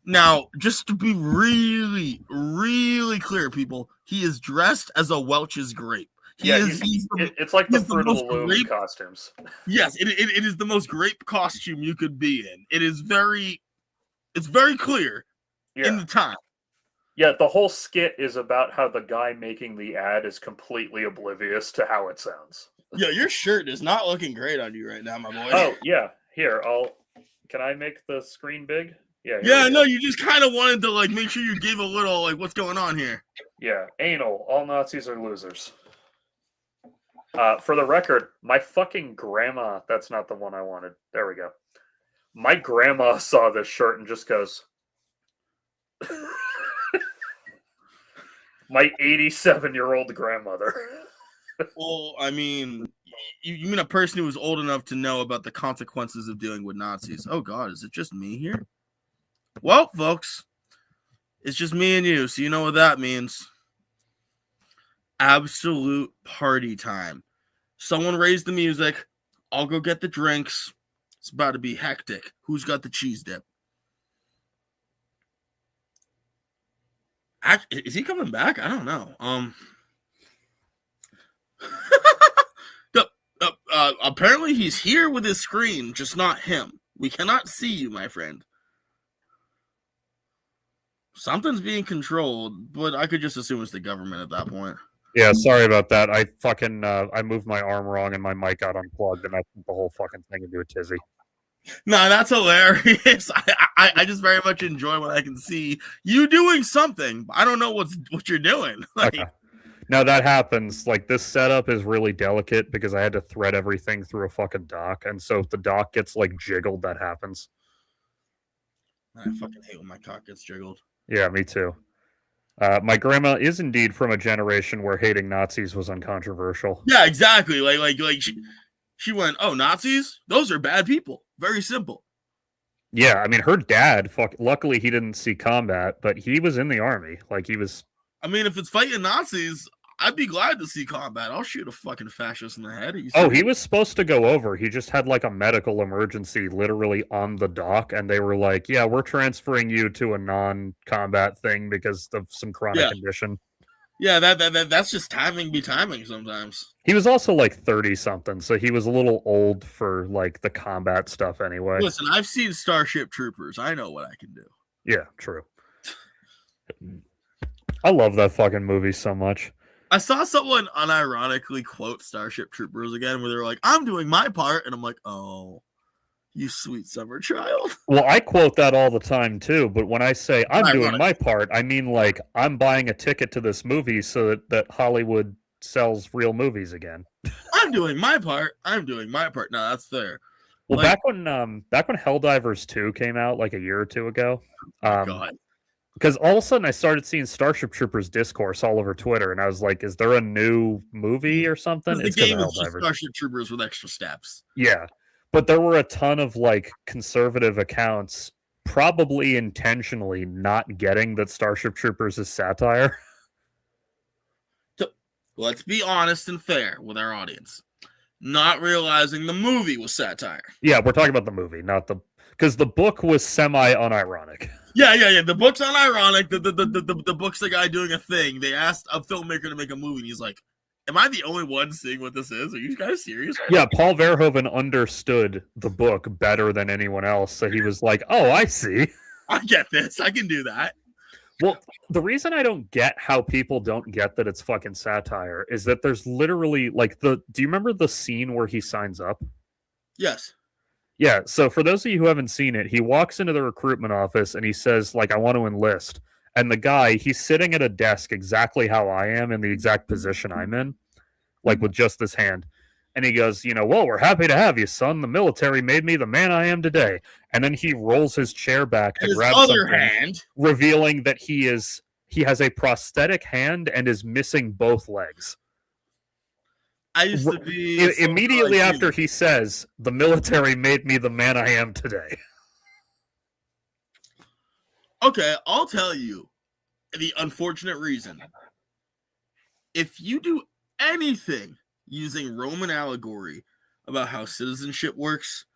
Now, just to be really, really clear, people, he is dressed as a Welch's grape. It's like the Fruit of the Loom costumes. Yes, it is the most grape costume you could be in. It's very clear in the time. Yeah, the whole skit is about how the guy making the ad is completely oblivious to how it sounds. Yeah, your shirt is not looking great on you right now, my boy. Oh, yeah. Here, can I make the screen big? Yeah, no, you just kind of wanted to like make sure you gave a little like what's going on here. Yeah, anal. All Nazis are losers. For the record, my fucking grandma, that's not the one I wanted. There we go. My grandma saw this shirt and just goes, my 87-year-old grandmother. Well, I mean, you mean a person who was old enough to know about the consequences of dealing with Nazis. Oh, God, is it just me here? Well, folks, it's just me and you, so you know what that means. Absolute party time. Someone raise the music. I'll go get the drinks. It's about to be hectic. Who's got the cheese dip? Is he coming back? I don't know. Apparently he's here with his screen, just not him. We cannot see you, my friend. Something's being controlled, but I could just assume it's the government at that point. Yeah, sorry about that. I fucking I moved my arm wrong and my mic got unplugged and I put the whole fucking thing into a tizzy. No, that's hilarious. I just very much enjoy when I can see you doing something. I don't know what you're doing. Like, okay. Now that happens. Like this setup is really delicate because I had to thread everything through a fucking dock, and so if the dock gets like jiggled, that happens. I fucking hate when my cock gets jiggled. Yeah, me too. My grandma is indeed from a generation where hating Nazis was uncontroversial. Yeah, exactly. Like she went, oh, Nazis? Those are bad people. Very simple. Yeah, I mean, her dad, luckily he didn't see combat, but he was in the army. Like, he was... I mean, if it's fighting Nazis, I'd be glad to see combat. I'll shoot a fucking fascist in the head. Oh, he was supposed to go over. He just had, like, a medical emergency literally on the dock, and they were like, yeah, we're transferring you to a non-combat thing because of some chronic condition. Yeah, that's just timing sometimes. He was also like 30-something, so he was a little old for like the combat stuff anyway. Listen, I've seen Starship Troopers. I know what I can do. Yeah, true. I love that fucking movie so much. I saw someone unironically quote Starship Troopers again where they're like, I'm doing my part, and I'm like, oh, you sweet summer child. Well, I quote that all the time too, but when I say I'm doing my part, I mean like I'm buying a ticket to this movie so that Hollywood sells real movies again. I'm doing my part. No, that's fair. Well, like, back when Helldivers 2 came out like a year or two ago, God. Because all of a sudden I started seeing Starship Troopers discourse all over Twitter, and I was like, is there a new movie or something? The game is just Starship Troopers with extra steps. Yeah. But there were a ton of like conservative accounts probably intentionally not getting that Starship Troopers is satire. So, let's be honest and fair with our audience. Not realizing the movie was satire. Yeah, we're talking about the movie, not the... because the book was semi-unironic. Yeah. The book's unironic. The book's the guy doing a thing. They asked a filmmaker to make a movie, and he's like, "Am I the only one seeing what this is? Are you guys serious?" Yeah, Paul Verhoeven understood the book better than anyone else, so he was like, "Oh, I see. I get this. I can do that." Well, the reason I don't get how people don't get that it's fucking satire is that there's literally like do you remember the scene where he signs up? Yes. Yeah, so for those of you who haven't seen it, he walks into the recruitment office and he says, like, I want to enlist. And the guy, he's sitting at a desk exactly how I am in the exact position I'm in, like with just this hand. And he goes, well, we're happy to have you, son. The military made me the man I am today. And then he rolls his chair back to grab other something, hand, revealing that he has a prosthetic hand and is missing both legs. I used to be immediately after he says, the military made me the man I am today. Okay, I'll tell you the unfortunate reason. If you do anything using Roman allegory about how citizenship works,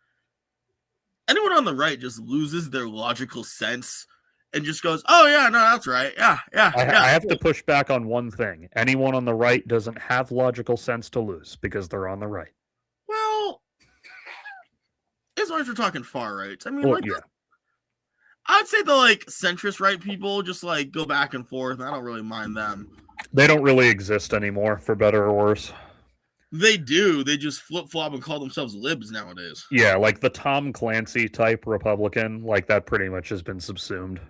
anyone on the right just loses their logical sense and just goes, "Oh yeah, no, that's right. Yeah." I have to push back on one thing. Anyone on the right doesn't have logical sense to lose because they're on the right. Well, as long as we're talking far right, I mean, yeah. I'd say the centrist right people just go back and forth. I don't really mind them. They don't really exist anymore, for better or worse. They do. They just flip-flop and call themselves libs nowadays. Yeah, like the Tom Clancy type Republican, that pretty much has been subsumed.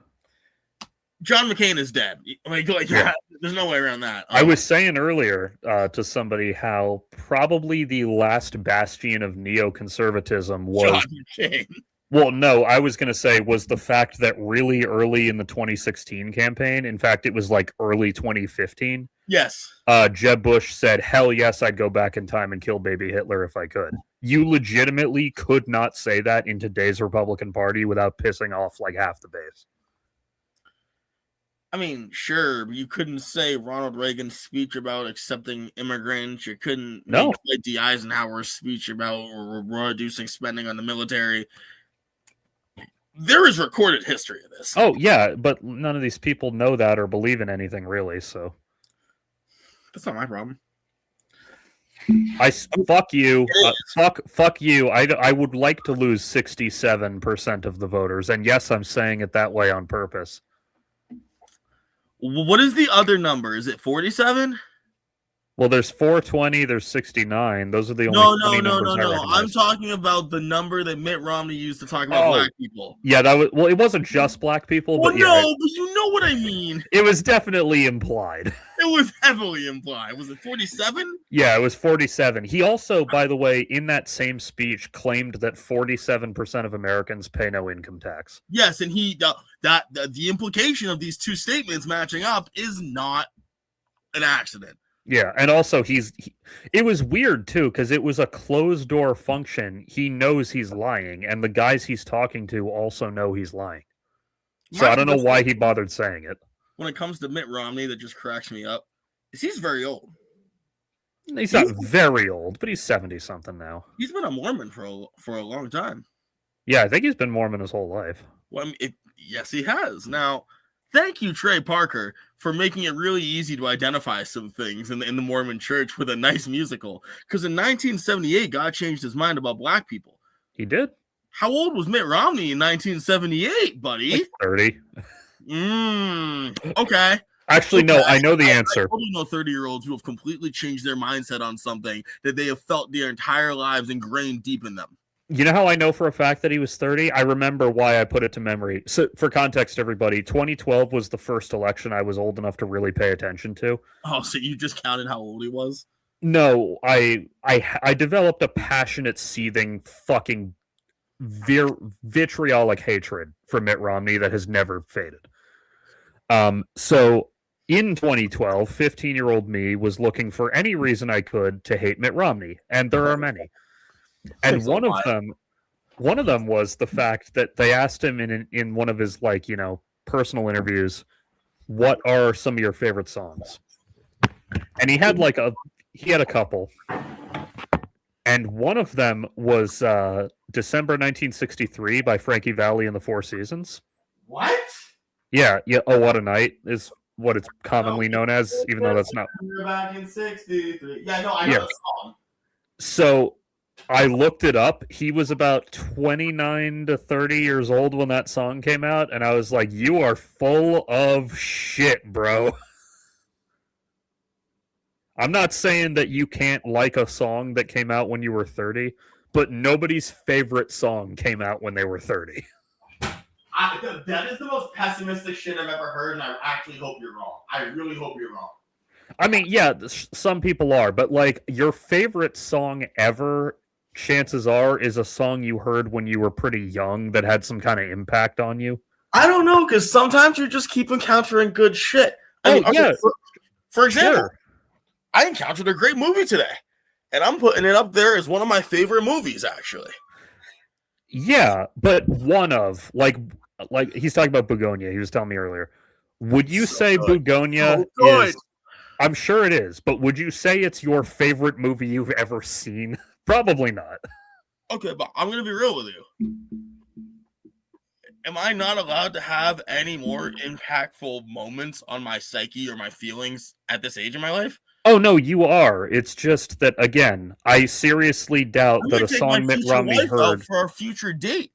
John McCain is dead. Yeah. There's no way around that. I was saying earlier to somebody how probably the last bastion of neoconservatism was John McCain. Well, no, I was going to say was the fact that really early in the 2016 campaign, in fact, it was early 2015. Yes. Jeb Bush said, hell yes, I'd go back in time and kill baby Hitler if I could. You legitimately could not say that in today's Republican Party without pissing off half the base. I mean, sure, but you couldn't say Ronald Reagan's speech about accepting immigrants. You couldn't make D. Eisenhower's speech about reducing spending on the military. There is recorded history of this. Oh, yeah, but none of these people know that or believe in anything, really, so. That's not my problem. Fuck you. Fuck you. I would like to lose 67% of the voters, and yes, I'm saying it that way on purpose. What is the other number? Is it 47? Well, there's 420, there's 69. Those are the only numbers I recognize. I'm talking about the number that Mitt Romney used to talk about black people. Yeah, it wasn't just black people, but but you know what I mean. It was definitely implied. It was heavily implied. Was it 47? Yeah, it was 47. He also, by the way, in that same speech, claimed that 47% of Americans pay no income tax. Yes, and the implication of these two statements matching up is not an accident. Yeah, and also it was weird too because it was a closed door function. He knows he's lying, and the guys he's talking to also know he's lying. So I don't know why he bothered saying it. When it comes to Mitt Romney, that just cracks me up. He's very old. He's not very old, but he's 70-something now. He's been a Mormon for a long time. Yeah, I think he's been Mormon his whole life. Well, yes, he has. Now, thank you, Trey Parker, for making it really easy to identify some things in the Mormon church with a nice musical. Because in 1978, God changed his mind about black people. He did? How old was Mitt Romney in 1978, buddy? 30. Okay. Actually, no, I know the answer. I only know 30-year-olds who have completely changed their mindset on something that they have felt their entire lives ingrained deep in them. You know how I know for a fact that he was 30? I remember why I put it to memory. So, for context, everybody, 2012 was the first election I was old enough to really pay attention to. Oh, so you just counted how old he was? No, I developed a passionate, seething, fucking vitriolic hatred for Mitt Romney that has never faded. So in 2012, 15-year-old me was looking for any reason I could to hate Mitt Romney, and there are many. And one of them was the fact that they asked him in one of his personal interviews, what are some of your favorite songs? And he had a couple. And one of them was December 1963 by Frankie Valli and the Four Seasons. What? Yeah. Oh, What a Night is what it's commonly Oh, known as, even though that's not. We're back in 63. Yeah, no, I know Yeah. the song. So I looked it up. He was about 29 to 30 years old when that song came out, and I was like, you are full of shit, bro. I'm not saying that you can't like a song that came out when you were 30, but nobody's favorite song came out when they were 30. That is the most pessimistic shit I've ever heard, and I actually hope you're wrong. I really hope you're wrong. I mean, yeah, some people are, but like your favorite song ever, chances are, is a song you heard when you were pretty young that had some kind of impact on you. I don't know, because sometimes you just keep encountering good shit. I mean, yeah. For example, Sure. I encountered a great movie today, and I'm putting it up there as one of my favorite movies, actually. Yeah, but one of like he's talking about Begonia. He was telling me earlier. Would you say good. Begonia So good. is? I'm sure it is, but would you say it's your favorite movie you've ever seen? Probably not. Okay, but I'm gonna be real with you. Am I not allowed to have any more impactful moments on my psyche or my feelings at this age in my life? Oh no, you are. It's just that again, I seriously doubt I'm that gonna a take song my Mitt future Romney wife out heard. for our future date,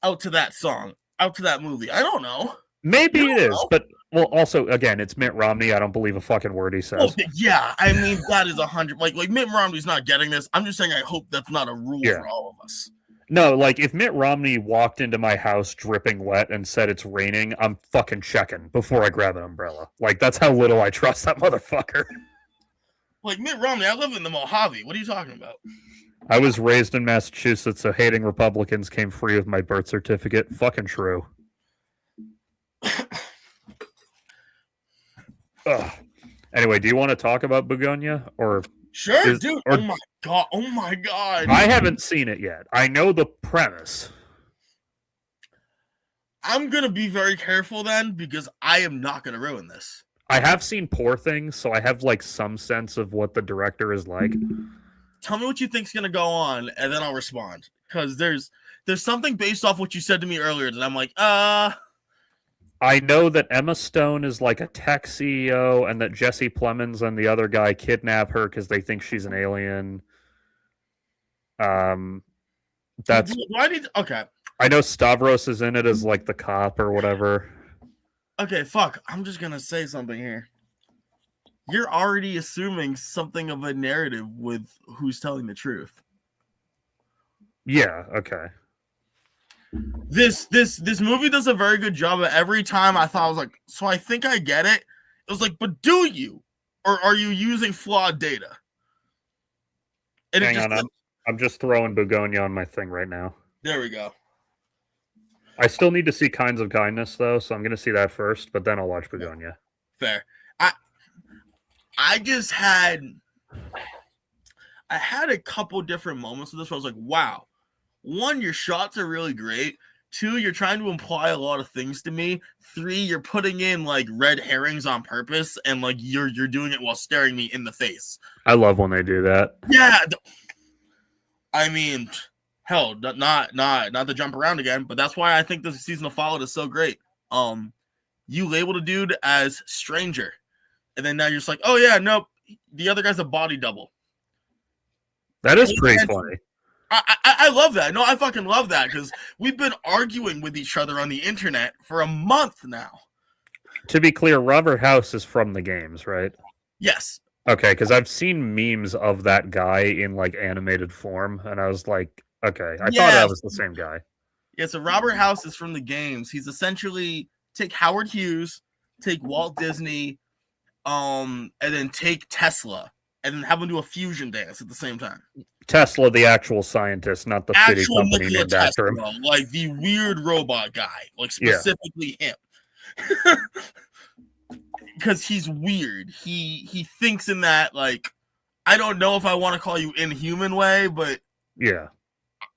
out to that song, out to that movie. I don't know. Maybe You it don't is, know. but well, also again, it's Mitt Romney. I don't believe a fucking word he says. Oh yeah, I mean that is 100. Like Mitt Romney's not getting this. I'm just saying I hope that's not a rule Yeah. for all of us. No, like if Mitt Romney walked into my house dripping wet and said it's raining, I'm fucking checking before I grab an umbrella. Like that's how little I trust that motherfucker. Like Mitt Romney, I live in the Mojave. What are you talking about? I was raised in Massachusetts, so hating Republicans came free with my birth certificate. Fucking true. Ugh. Anyway, do you want to talk about Begonia or? Sure, dude. Oh my god. Oh my god. I haven't seen it yet. I know the premise. I'm gonna be very careful then because I am not gonna ruin this. I have seen Poor Things, so I have like some sense of what the director is like. Tell me what you think's gonna go on, and then I'll respond. Because there's something based off what you said to me earlier that I'm like, I know that Emma Stone is like a tech CEO, and that Jesse Plemons and the other guy kidnap her because they think she's an alien. That's. Do I need to, okay. I know Stavros is in it as like the cop or whatever. Okay, fuck. I'm just gonna say something here. You're already assuming something of a narrative with who's telling the truth. Yeah. Okay. This movie does a very good job of every time I thought I was like, so I think I get it. It was like, but do you? Or are you using flawed data? And Hang on, I'm just throwing Begonia on my thing right now. There we go. I still need to see Kinds of Kindness though, so I'm gonna see that first, but then I'll watch Begonia. Fair. I just had a couple different moments of this where I was like, wow. One, your shots are really great. Two, you're trying to imply a lot of things to me. Three, you're putting in like red herrings on purpose, and like you're doing it while staring me in the face. I love when they do that. Yeah, I mean, hell, not to jump around again, but that's why I think this season of Fallout is so great. You labeled a dude as stranger, and then now you're just like, oh yeah, nope, the other guy's a body double. That is pretty funny. I love that. No, I fucking love that because we've been arguing with each other on the internet for a month now. To be clear, Robert House is from the games, right? Yes. Okay, because I've seen memes of that guy in like animated form, and I was like, okay, I thought that was the same guy. Yeah, so Robert House is from the games. He's essentially take Howard Hughes, take Walt Disney, and then take Tesla, and then have them do a fusion dance at the same time. Tesla, the actual scientist, not the shitty company named after him. Like the weird robot guy, like specifically him. Because he's weird. He thinks in that, like, I don't know if I want to call you inhuman way, but yeah,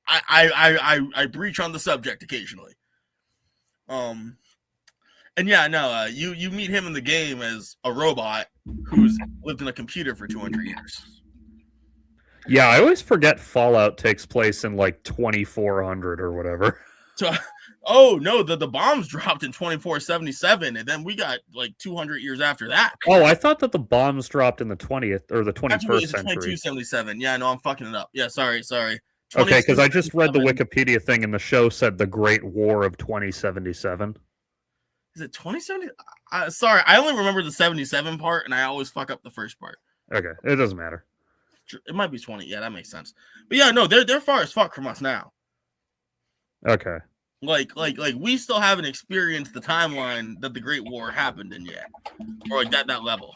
I breach on the subject occasionally. And yeah, no, you meet him in the game as a robot who's lived in a computer for 200 years. Yeah, I always forget Fallout takes place in like 2400 or whatever. So, oh no, the bombs dropped in 2477, and then we got like 200 years after that. Oh, I thought that the bombs dropped in the 20th or the 21st Actually, it's century. 2277. Yeah, no, I'm fucking it up. Yeah, sorry. Okay, because I just read the 2277. Wikipedia thing and the show said the Great War of 2077. Is it 2070? Sorry, I only remember the 77 part, and I always fuck up the first part. Okay, it doesn't matter. It might be 20. Yeah, that makes sense. But yeah, no, they're far as fuck from us now. Okay. Like we still haven't experienced the timeline that the Great War happened in yet, or like that level.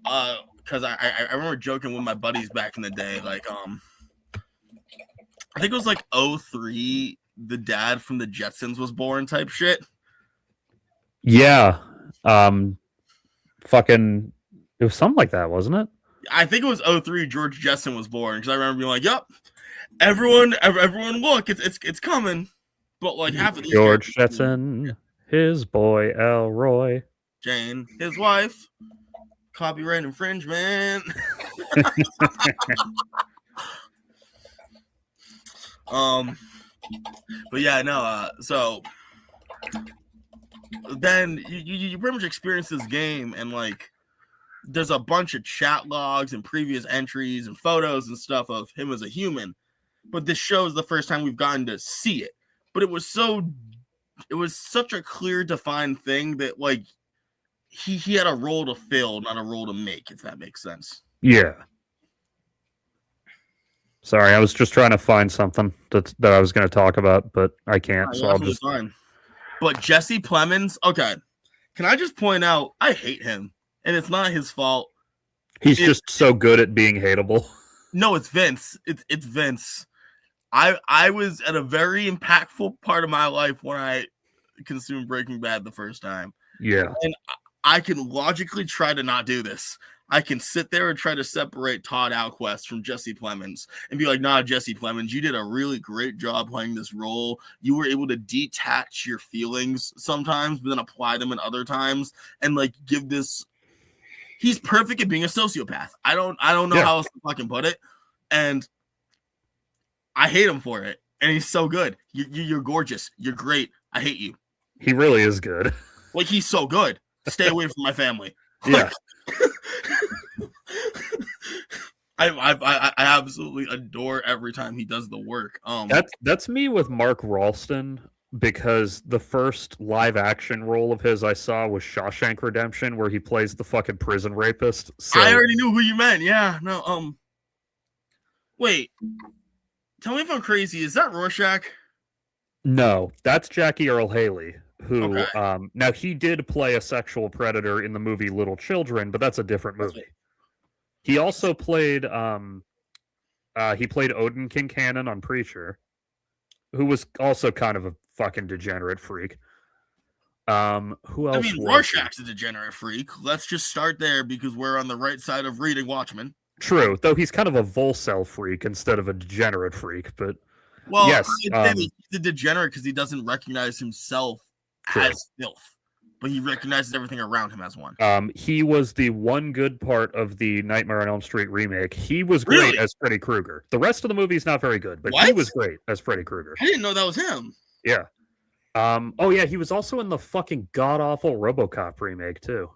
Because I remember joking with my buddies back in the day, like I think it was like 03, the dad from the Jetsons was born type shit. Yeah. Fucking, it was something like that, wasn't it? I think it was 03, George Jetson was born, because I remember being like, "Yep, everyone, look, it's coming." But like half of these George Jetson, his boy Elroy, Jane, his wife, copyright infringement. But yeah, no. So then you pretty much experience this game, and like there's a bunch of chat logs and previous entries and photos and stuff of him as a human. But this show is the first time we've gotten to see it. But it was such a clear, defined thing that like he had a role to fill, not a role to make, if that makes sense. Yeah. Sorry, I was just trying to find something that I was going to talk about, but I can't. So I'll just. Fine. But Jesse Plemons, okay. Can I just point out, I hate him, and it's not his fault. He's just so good at being hateable. No, it's Vince. It's Vince. I was at a very impactful part of my life when I consumed Breaking Bad the first time. Yeah. And I can logically try to not do this. I can sit there and try to separate Todd Alquist from Jesse Plemons and be like, nah, Jesse Plemons, you did a really great job playing this role. You were able to detach your feelings sometimes, but then apply them in other times and like give this. He's perfect at being a sociopath. I don't know how else to fucking put it. And I hate him for it. And he's so good. You're gorgeous. You're great. I hate you. He really is good. Like, he's so good. Stay away from my family. Yeah. I absolutely adore every time he does the work. That's me with Mark Ralston, because the first live action role of his I saw was Shawshank Redemption, where he plays the fucking prison rapist. So I already knew who you meant. Yeah, no. Wait, tell me if I'm crazy. Is that Rorschach? No, that's Jackie Earl Haley, who Okay. now he did play a sexual predator in the movie Little Children, but that's a different movie. He also played Odin Kincannon on Preacher, who was also kind of a fucking degenerate freak. Who else? I mean, Rorschach's a degenerate freak. Let's just start there because we're on the right side of reading Watchmen. True, though he's kind of a Volcel freak instead of a degenerate freak, but well, yes, he's a degenerate because he doesn't recognize himself as filth, but he recognizes everything around him as one. He was the one good part of the Nightmare on Elm Street remake. He was great as Freddy Krueger. The rest of the movie is not very good, but he was great as Freddy Krueger. I didn't know that was him. Yeah. Oh yeah, he was also in the fucking god-awful RoboCop remake too.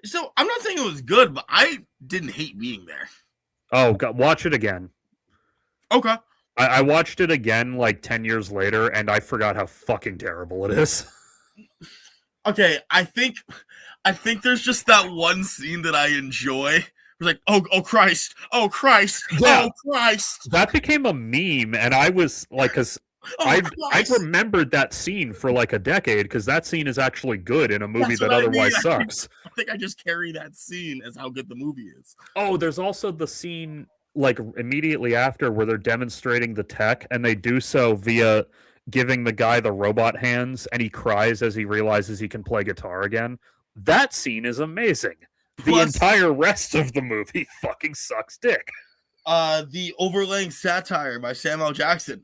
So I'm not saying it was good, but I didn't hate being there. Oh, God, watch it again. Okay. I watched it again like 10 years later, and I forgot how fucking terrible it is. Okay, I think there's just that one scene that I enjoy. It's like, oh Christ, oh Christ, yeah. Oh Christ. That became a meme, and I was like, because I remembered that scene for like a decade, because that scene is actually good in a movie that otherwise sucks. I think I just carry that scene as how good the movie is. Oh, there's also the scene like immediately after where they're demonstrating the tech, and they do so via giving the guy the robot hands, and he cries as he realizes he can play guitar again. That scene is amazing. The entire rest of the movie fucking sucks dick. The overlaying satire by Samuel Jackson.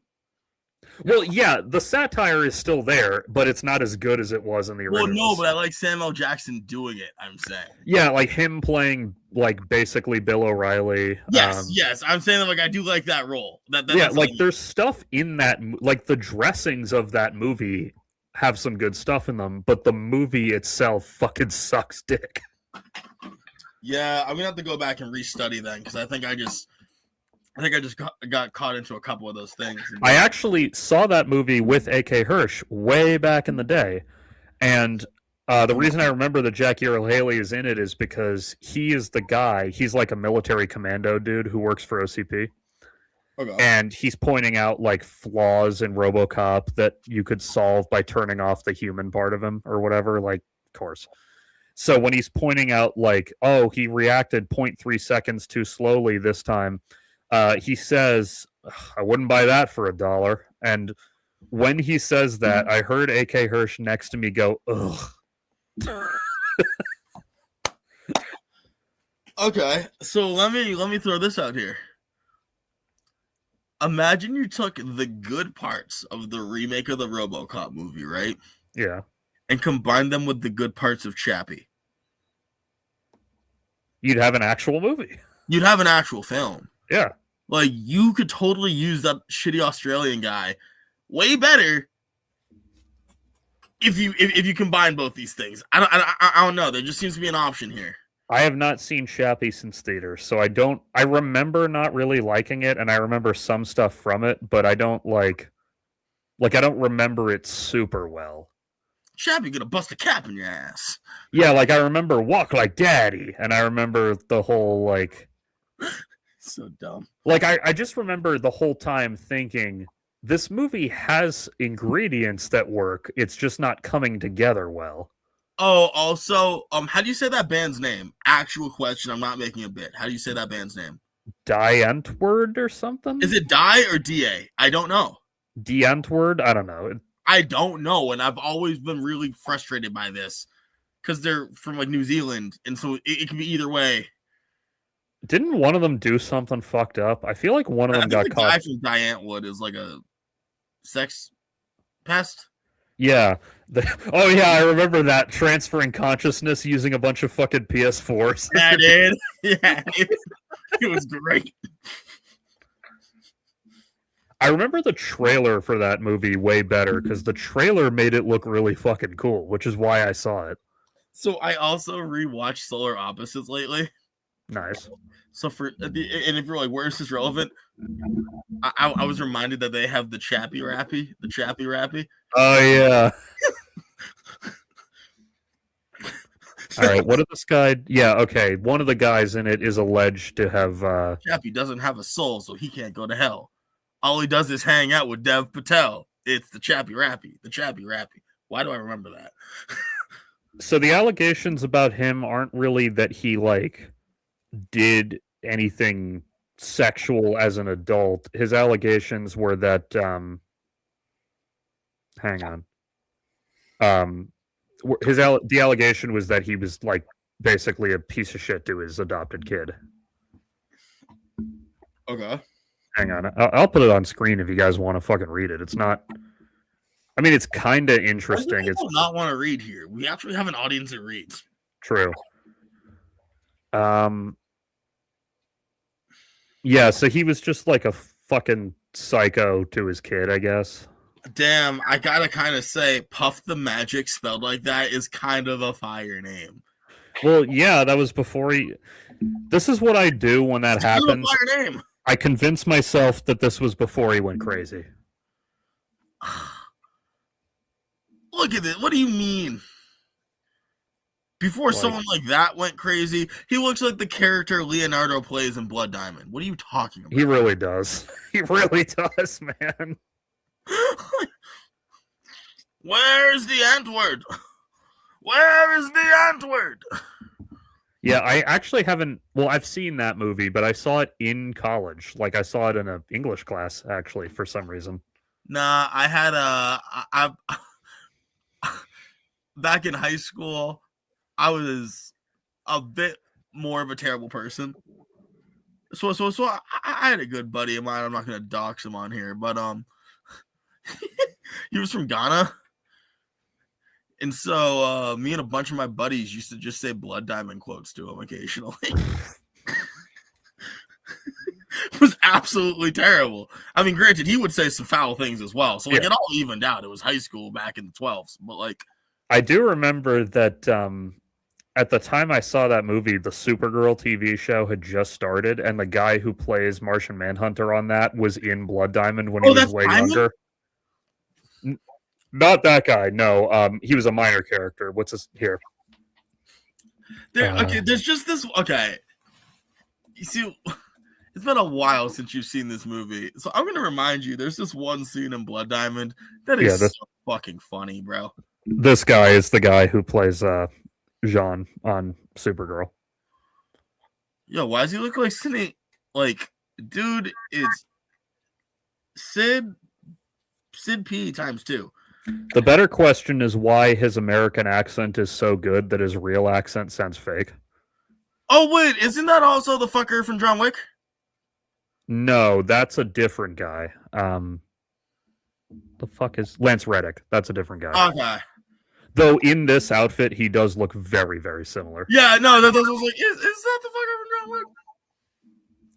Well, yeah, the satire is still there, but it's not as good as it was in the Well, original. no, but I like Samuel Jackson doing it. I'm saying. Yeah, like him playing like basically Bill O'Reilly. Yes. I'm saying that like I do like that role. Yeah, That's like there's stuff in that, like the dressings of that movie have some good stuff in them, but the movie itself fucking sucks dick. Yeah, I'm gonna have to go back and restudy that because I think I just got caught into a couple of those things. I actually saw that movie with A.K. Hirsch way back in the day, and the reason I remember that Jackie Earle Haley is in it is because he is the guy. He's like a military commando dude who works for OCP. Okay. And he's pointing out like flaws in RoboCop that you could solve by turning off the human part of him or whatever. Like, of course. So when he's pointing out like, oh, he reacted 0.3 seconds too slowly this time, he says, I wouldn't buy that for $1. And when he says that, I heard A.K. Hirsch next to me go, ugh. Okay, so let me throw this out here. Imagine you took the good parts of the remake of the RoboCop movie, right? Yeah. And combined them with the good parts of Chappie. You'd have an actual movie. You'd have an actual film. Yeah. Like you could totally use that shitty Australian guy way better if you combine both these things. I don't know. There just seems to be an option here. I have not seen Chappie since theater, so I remember not really liking it, and I remember some stuff from it, but I don't I don't remember it super well. Chappie gonna bust a cap in your ass. Yeah, like I remember Walk Like Daddy, and I remember the whole like so dumb. Like I just remember the whole time thinking this movie has ingredients that work, it's just not coming together well. Oh, also, how do you say that band's name? Actual question. I'm not making a bit. How do you say that band's name? Dientword or something? Is it Die or DA? I don't know. Dientword? I don't know. I don't know, and I've always been really frustrated by this because they're from like New Zealand, and so it can be either way. Didn't one of them do something fucked up? I feel like one of them got caught. The guy from Diantwood is like a sex pest. Yeah. Oh yeah, I remember that, transferring consciousness using a bunch of fucking PS4s. Yeah, dude. Yeah, it was great. I remember the trailer for that movie way better because the trailer made it look really fucking cool, which is why I saw it. So I also rewatched Solar Opposites lately. Nice. So and if you're like, where is this relevant? I was reminded that they have the Chappie Rappy. Oh yeah. All right, what did this guy? Yeah, okay. One of the guys in it is alleged to have. Chappie doesn't have a soul, so he can't go to hell. All he does is hang out with Dev Patel. It's the Chappie Rappy. The Chappie Rappy. Why do I remember that? So the allegations about him aren't really that he like did anything sexual as an adult. His allegations were that hang on. The allegation was that he was like basically a piece of shit to his adopted kid. Okay. Hang on. I'll put it on screen if you guys want to fucking read it. It's not. I mean, it's kind of interesting. It's not want to read here. We actually have an audience that reads. True. Yeah, so he was just like a fucking psycho to his kid, I guess. Damn, I gotta kind of say, Puff the Magic spelled like that is kind of a fire name. Well, yeah, that was before he. This is what I do when that happens. A fire name. I convince myself that this was before he went crazy. Look at this. What do you mean? Before someone like that went crazy, he looks like the character Leonardo plays in Blood Diamond. What are you talking about? He really does. He really does, man. Where's the Antword? Where is the Antword? Yeah, I actually haven't. Well, I've seen that movie, but I saw it in college. Like I saw it in an English class, actually, for some reason. Nah, I had I back in high school, I was a bit more of a terrible person. So I had a good buddy of mine. I'm not gonna dox him on here, but He was from Ghana. And so me and a bunch of my buddies used to just say Blood Diamond quotes to him occasionally. It was absolutely terrible. I mean, granted, he would say some foul things as well. So like it all evened out. It was high school back in the 12s. But like I do remember that at the time I saw that movie, the Supergirl TV show had just started, and the guy who plays Martian Manhunter on that was in Blood Diamond when he was way younger. Not that guy, no. He was a minor character. What's his here? Okay, there's just this. Okay, you see, it's been a while since you've seen this movie, so I'm gonna remind you. There's this one scene in Blood Diamond that is so fucking funny, bro. This guy is the guy who plays Jean on Supergirl. Yo, why does he look like Sidney? Like, dude, it's Sid P times 2. The better question is why his American accent is so good that his real accent sounds fake. Oh, wait, isn't that also the fucker from John Wick? No, that's a different guy. The fuck is Lance Reddick? That's a different guy. Okay. Though in this outfit, he does look very, very similar. Yeah, no, that was like, is that the fucker from John Wick?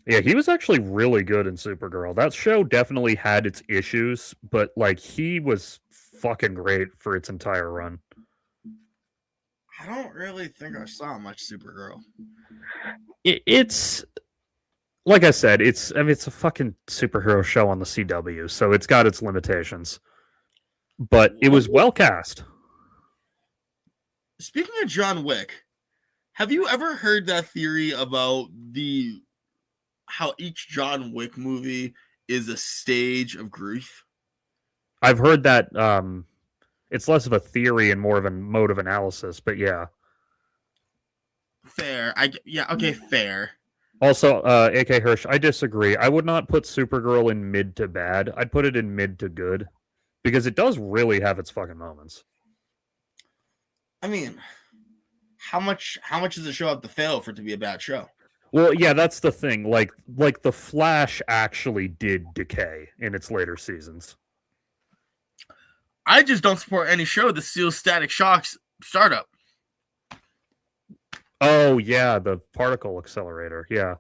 Yeah, he was actually really good in Supergirl. That show definitely had its issues, but like he was fucking great for its entire run. I don't really think I saw much Supergirl. It's like I said, it's a fucking superhero show on the CW, so it's got its limitations. But it was well cast. Speaking of John Wick, have you ever heard that theory about how each John Wick movie is a stage of grief? I've heard that it's less of a theory and more of a mode of analysis, but yeah. Fair. Okay, fair. Also, AK Hirsch, I disagree. I would not put Supergirl in mid to bad. I'd put it in mid to good because it does really have its fucking moments. I mean, how much does a show have to fail for it to be a bad show? Well, yeah, that's the thing. Like The Flash actually did decay in its later seasons. I just don't support any show that steals Static Shock's startup. Oh, yeah, the particle accelerator, yeah.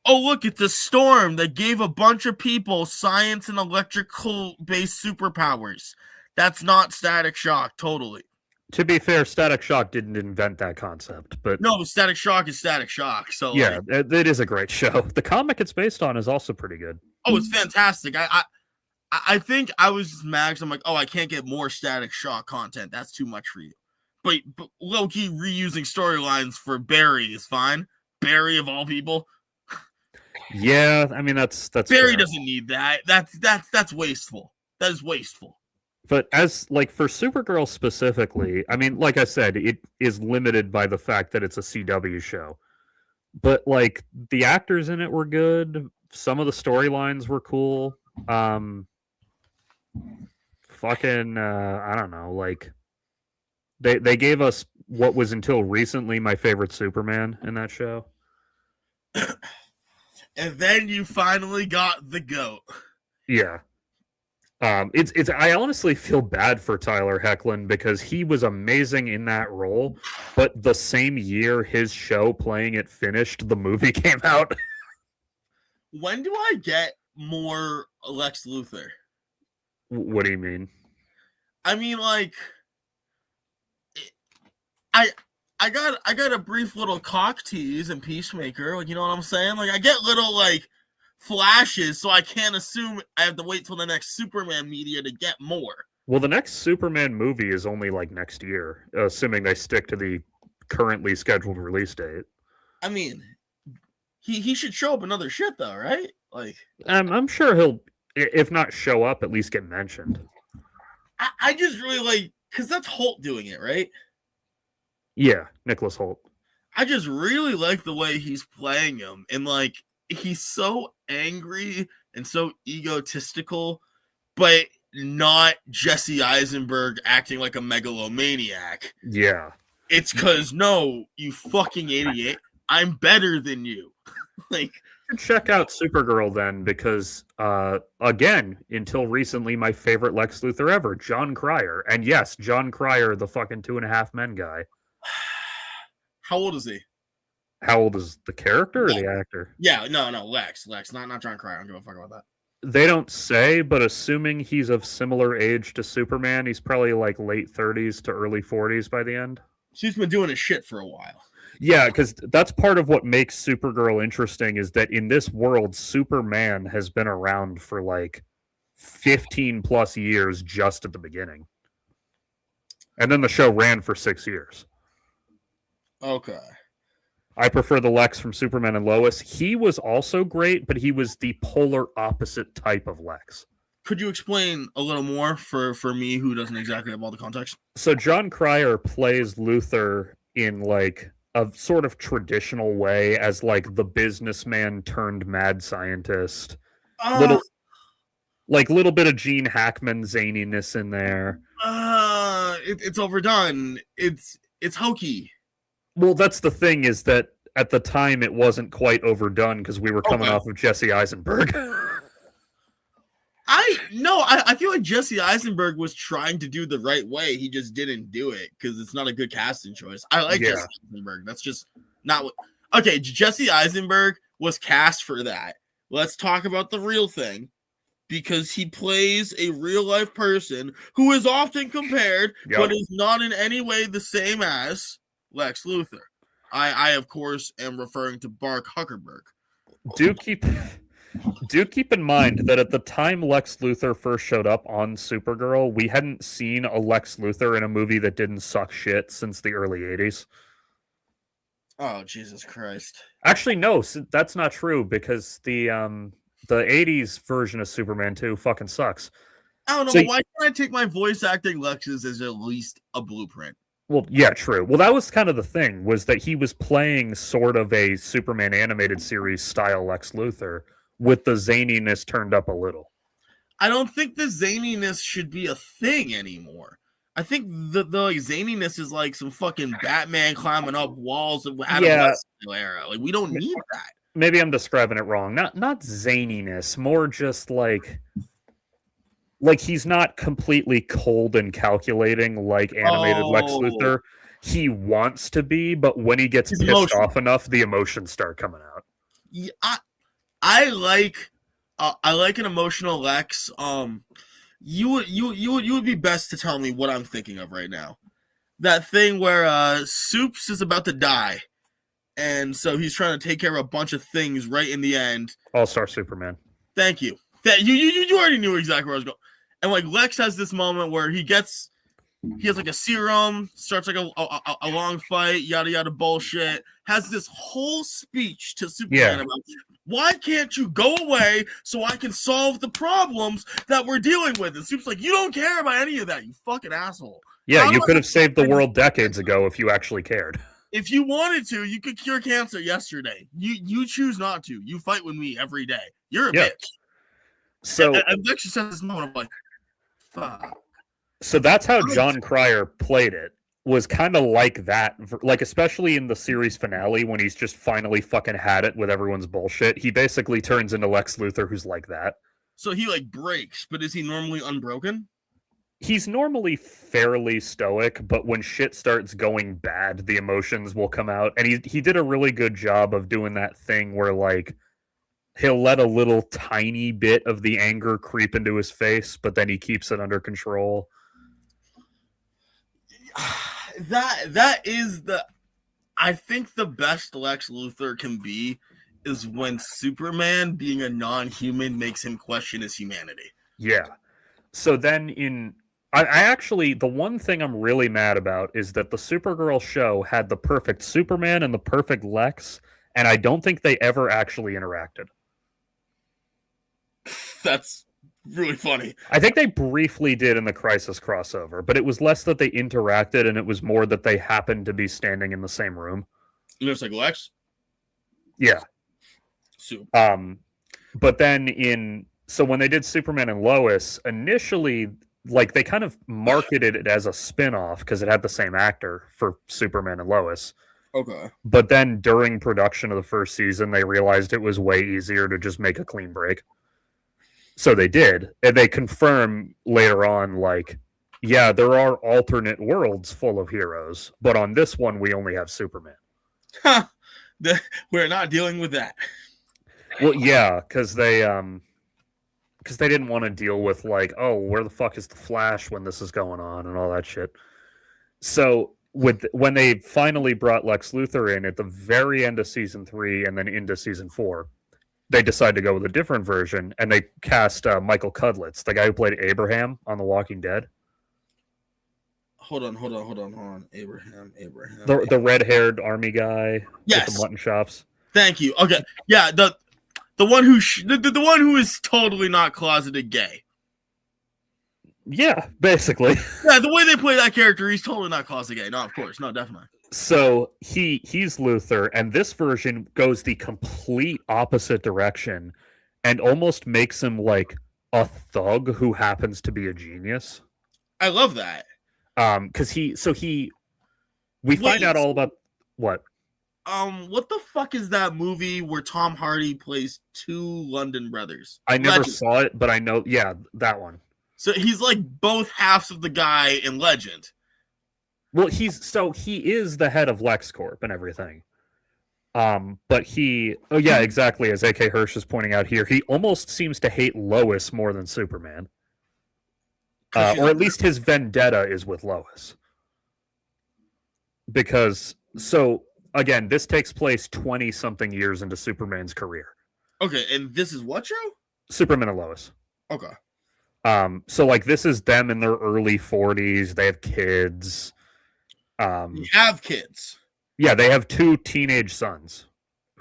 Oh, look, it's a storm that gave a bunch of people science and electrical-based superpowers. That's not Static Shock, totally. To be fair, Static Shock didn't invent that concept, but... No, Static Shock is Static Shock, so... Yeah, it is a great show. The comic it's based on is also pretty good. Oh, it's fantastic. I think I was just mad because I'm like, oh, I can't get more Static Shock content. That's too much for you. But low-key reusing storylines for Barry is fine. Barry, of all people. Yeah, I mean, that's Barry fair. doesn't need that. That's wasteful. That is wasteful. But as, like, for Supergirl specifically, I mean, like I said, it is limited by the fact that it's a CW show. But, like, the actors in it were good. Some of the storylines were cool. I don't know, like, they gave us what was until recently my favorite Superman in that show. And then you finally got the GOAT. Yeah. I honestly feel bad for Tyler Hoechlin because he was amazing in that role, but the same year his show Playing It finished, the movie came out. When do I get more Lex Luthor? What do you mean? I mean, like, I got a brief little cock tease in Peacemaker, like, you know what I'm saying? Like, I get little, like, flashes, so I can't assume I have to wait till the next Superman media to get more. Well, the next Superman movie is only, like, next year, assuming they stick to the currently scheduled release date. I mean, he should show up in other shit, though, right? Like, I'm sure he'll, if not show up, at least get mentioned. I just really like, because that's Holt doing it, right? Yeah, Nicholas Holt. I just really like the way he's playing him. And, like, he's so angry and so egotistical, but not Jesse Eisenberg acting like a megalomaniac. Yeah. It's because, no, you fucking idiot, I'm better than you. Like, should check out Supergirl then, because again, until recently, my favorite Lex Luthor ever, John Cryer. And yes, John Cryer, the fucking 2.5 Men guy. How old is he? How old is the character or the actor? Yeah, no, Lex, not John Cryer. I don't give a fuck about that. They don't say, but assuming he's of similar age to Superman, he's probably like late 30s to early 40s by the end. She's been doing his shit for a while. Yeah, because that's part of what makes Supergirl interesting, is that in this world, Superman has been around for like 15 plus years just at the beginning. And then the show ran for 6 years. Okay. I prefer the Lex from Superman and Lois. He was also great, but he was the polar opposite type of Lex. Could you explain a little more for me who doesn't exactly have all the context? So John Cryer plays Luthor in like a sort of traditional way as like the businessman turned mad scientist. Little bit of Gene Hackman zaniness in there. It's overdone. It's hokey. Well, that's the thing, is that at the time it wasn't quite overdone because we were coming off of Jesse Eisenberg. I feel like Jesse Eisenberg was trying to do the right way. He just didn't do it because it's not a good casting choice. I like Jesse Eisenberg. That's just not what. Okay, Jesse Eisenberg was cast for that. Let's talk about the real thing, because he plays a real life person who is often compared, but is not in any way the same as Lex Luthor. I of course am referring to Bark Huckerberg. Do keep in mind that at the time Lex Luthor first showed up on Supergirl, we hadn't seen a Lex Luthor in a movie that didn't suck shit since the early 80s. Oh, Jesus Christ. Actually, no, that's not true, because the 80s version of Superman 2 fucking sucks. I don't know, but why can't I take my voice acting Lex's as at least a blueprint? Well, yeah, true. Well, that was kind of the thing, was that he was playing sort of a Superman animated series style Lex Luthor, with the zaniness turned up a little. I don't think the zaniness should be a thing anymore. I think the zaniness is like some fucking Batman climbing up walls of Adam era. Like, we don't need that. Maybe I'm describing it wrong. Not zaniness, more just like he's not completely cold and calculating like animated Lex Luthor. He wants to be, but when he gets pissed off enough, the emotions start coming out. Yeah, I like an emotional Lex. You would be best to tell me what I'm thinking of right now. That thing where Soups is about to die, and so he's trying to take care of a bunch of things right in the end. All-Star Superman. Thank you. You already knew exactly where I was going. And like Lex has this moment where he has like a serum, starts like a long fight, yada yada bullshit. Has this whole speech to Superman about, why can't you go away so I can solve the problems that we're dealing with? And Soup's like, you don't care about any of that, you fucking asshole. Yeah, you could have saved the world decades ago if you actually cared. If you wanted to, you could cure cancer yesterday. You choose not to. You fight with me every day. You're a bitch. So and Lex just has this moment of like, fuck. So that's how John Cryer played it. Was kind of like that, like especially in the series finale when he's just finally fucking had it with everyone's bullshit. He basically turns into Lex Luthor, who's like that. So he like breaks, but is he normally unbroken? He's normally fairly stoic, but when shit starts going bad, the emotions will come out. And he did a really good job of doing that thing where like he'll let a little tiny bit of the anger creep into his face, but then he keeps it under control. That is I think the best Lex Luthor can be is when Superman, being a non-human, makes him question his humanity. Yeah. So then I actually, the one thing I'm really mad about is that the Supergirl show had the perfect Superman and the perfect Lex, and I don't think they ever actually interacted. That's really funny. I think they briefly did in the Crisis crossover, but it was less that they interacted and it was more that they happened to be standing in the same room. And it's like Lex? Yeah. Soup. But then so when they did Superman and Lois, initially, like they kind of marketed it as a spin-off because it had the same actor for Superman and Lois. Okay. But then during production of the first season, they realized it was way easier to just make a clean break. So they did. And they confirm later on, like, yeah, there are alternate worlds full of heroes, but on this one, we only have Superman. Huh. We're not dealing with that. Well, yeah, because they didn't want to deal with, like, oh, where the fuck is the Flash when this is going on and all that shit. So when they finally brought Lex Luthor in at the very end of season 3 and then into season 4, they decided to go with a different version, and they cast Michael Cudlitz, the guy who played Abraham on The Walking Dead. Hold on. Abraham. The red-haired army guy Yes. with the mutton chops. Thank you. Okay. Yeah, the one who the one who is totally not closeted gay. Yeah, basically. Yeah, the way they play that character, he's totally not closeted gay. No, of course, no, definitely. So he's Luthor, and this version goes the complete opposite direction and almost makes him like a thug who happens to be a genius. I love that. Because we find out all about what? What the fuck is that movie where Tom Hardy plays two London brothers? I never saw it, but I know, yeah, that one. So he's like both halves of the guy in Legend. Well, he is the head of LexCorp and everything. But exactly, as A.K. Hirsch is pointing out here, he almost seems to hate Lois more than Superman. Or at least his vendetta is with Lois. Because, so, again, this takes place 20-something years into Superman's career. Okay, and this is what show? Superman and Lois. Okay. So, like, this is them in their early 40s. They have kids. You have kids. Yeah, they have 2 teenage sons.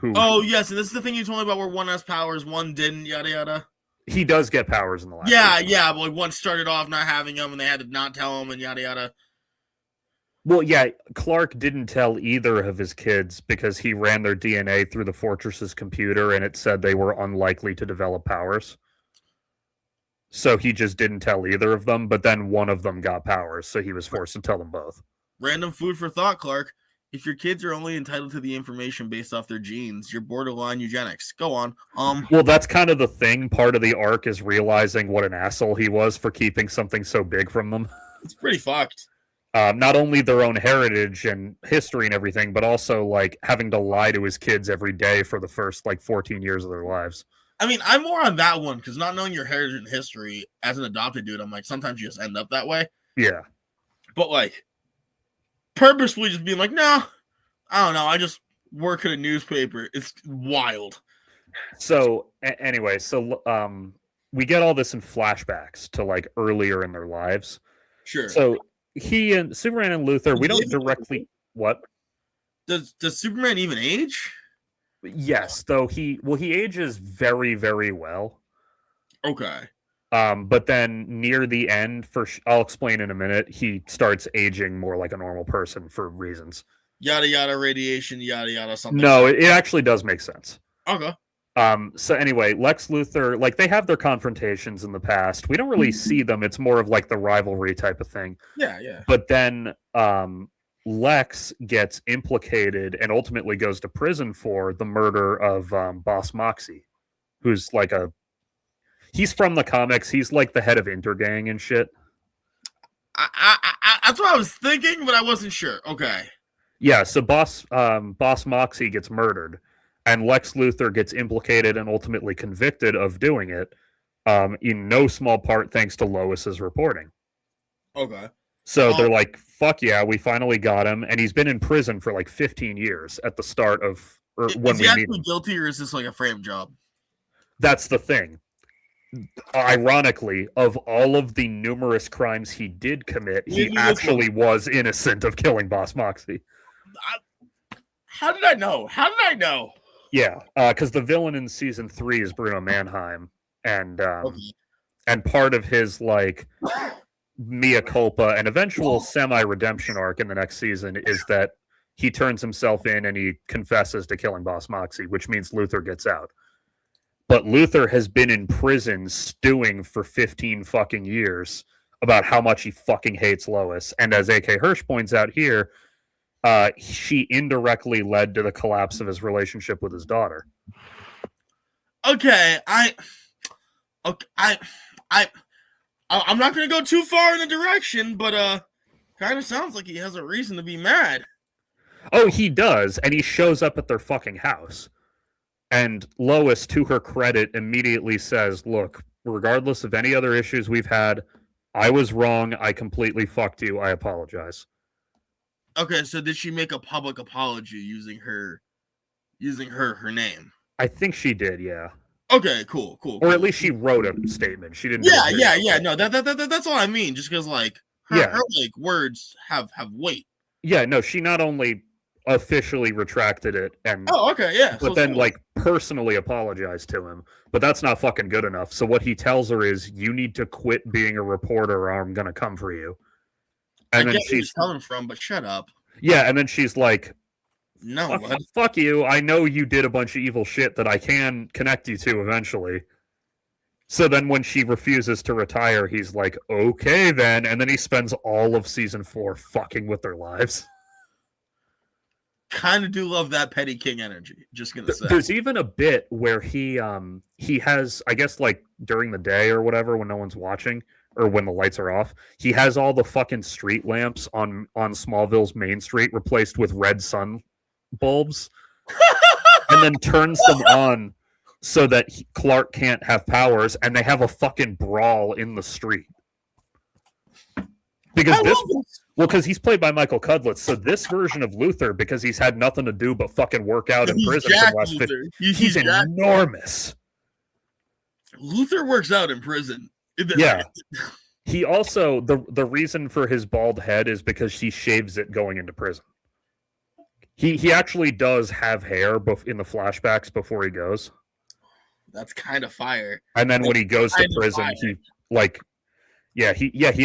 Oh, yes, and this is the thing you told me about where one has powers, one didn't, yada, yada. He does get powers in the last season. Yeah, but like one started off not having them, and they had to not tell him, and yada, yada. Well, yeah, Clark didn't tell either of his kids because he ran their DNA through the Fortress's computer, and it said they were unlikely to develop powers. So he just didn't tell either of them, but then one of them got powers, so he was forced to tell them both. Random food for thought, Clark. If your kids are only entitled to the information based off their genes, you're borderline eugenics. Go on. Well, that's kind of the thing. Part of the arc is realizing what an asshole he was for keeping something so big from them. It's pretty fucked. Not only their own heritage and history and everything, but also like having to lie to his kids every day for the first like 14 years of their lives. I mean, I'm more on that one because not knowing your heritage and history as an adopted dude, I'm like, sometimes you just end up that way. Yeah. But like, purposefully just being like, no, I don't know. I just work at a newspaper. It's wild. So anyway, we get all this in flashbacks to like earlier in their lives. Sure. So he and Superman and Luthor, we don't directly what? Does Superman even age? Yes, though he ages very, very well. Okay. But then near the end, I'll explain in a minute, he starts aging more like a normal person for reasons. Yada yada, radiation, yada yada, something. No, it actually does make sense. Okay. So anyway, Lex Luthor, like they have their confrontations in the past. We don't really see them. It's more of like the rivalry type of thing. Yeah, yeah. But then Lex gets implicated and ultimately goes to prison for the murder of Boss Moxie, who's like he's from the comics. He's like the head of Intergang and shit. That's what I was thinking, but I wasn't sure. Okay. Yeah, so Boss Moxie gets murdered, and Lex Luthor gets implicated and ultimately convicted of doing it, in no small part thanks to Lois's reporting. Okay. So they're like, fuck yeah, we finally got him, and he's been in prison for like 15 years at the start of when we meet him. Is he actually guilty, or is this like a frame job? That's the thing. Ironically, of all of the numerous crimes he did commit, he actually was innocent of killing Boss Moxie. How did I know? Yeah, because the villain in season 3 is Bruno Mannheim, and part of his like mea culpa and eventual semi-redemption arc in the next season is that he turns himself in and he confesses to killing Boss Moxie, which means Luthor gets out. But Luthor has been in prison stewing for 15 fucking years about how much he fucking hates Lois. And as A.K. Hirsch points out here, she indirectly led to the collapse of his relationship with his daughter. Okay, I'm not gonna go too far in the direction, but kind of sounds like he has a reason to be mad. Oh, he does, and he shows up at their fucking house. And Lois, to her credit, immediately says, look, regardless of any other issues we've had, I was wrong. I completely fucked you. I apologize. Okay, so did she make a public apology using her name? I think she did, yeah. Okay, cool. Or at least she wrote a statement. She didn't. Yeah. No, that's all I mean. Just because like her like words have weight. Yeah, no, she not only officially retracted it and but so then like personally apologized to him. But that's not fucking good enough. So what he tells her is, you need to quit being a reporter or I'm gonna come for you. And I then get where he's coming from, but shut up. Yeah, and then she's like, no, fuck you. I know you did a bunch of evil shit that I can connect you to eventually. So then when she refuses to retire, he's like, okay then. And then he spends all of season 4 fucking with their lives. Kind of do love that petty king energy. Just gonna say. There's even a bit where he has, I guess, like during the day or whatever, when no one's watching or when the lights are off, he has all the fucking street lamps on Smallville's main street replaced with red sun bulbs, and then turns them on so that Clark can't have powers, and they have a fucking brawl in the street. Because he's played by Michael Cudlitz, so this version of Luthor, because he's had nothing to do but fucking work out in prison for the last 50, he's enormous. Luthor works out in prison. Yeah. He also, the reason for his bald head is because he shaves it going into prison. He actually does have hair in the flashbacks before he goes. That's kind of fire. And then when he goes to prison, he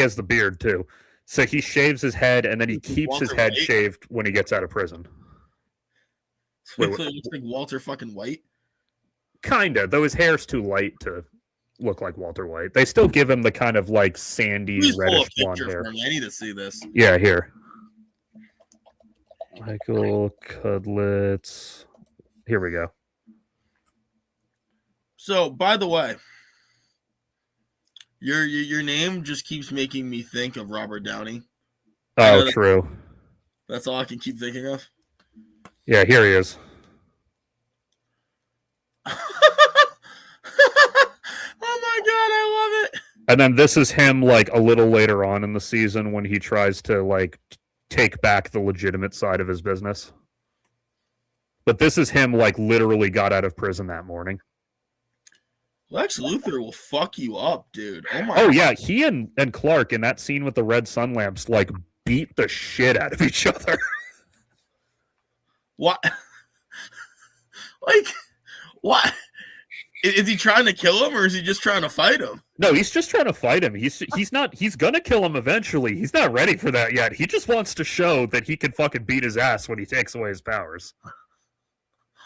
has the beard too. So he shaves his head, and then he keeps his head shaved when he gets out of prison. So he looks like Walter fucking White? Kinda, though his hair's too light to look like Walter White. They still give him the kind of like sandy, reddish blonde hair. I need to see this. Yeah, here. Michael Cudlitz. Here we go. So, by the way, your name just keeps making me think of Robert Downey. Oh, true. That's all I can keep thinking of. Yeah, here he is. Oh my god, I love it. And then this is him like a little later on in the season when he tries to like take back the legitimate side of his business. But this is him like literally got out of prison that morning. Lex Luthor will fuck you up, dude. Oh my. Oh yeah, he and Clark in that scene with the red sun lamps like beat the shit out of each other. What? Like, what? Is he trying to kill him, or is he just trying to fight him? No, he's just trying to fight him. He's gonna kill him eventually. He's not ready for that yet. He just wants to show that he can fucking beat his ass when he takes away his powers.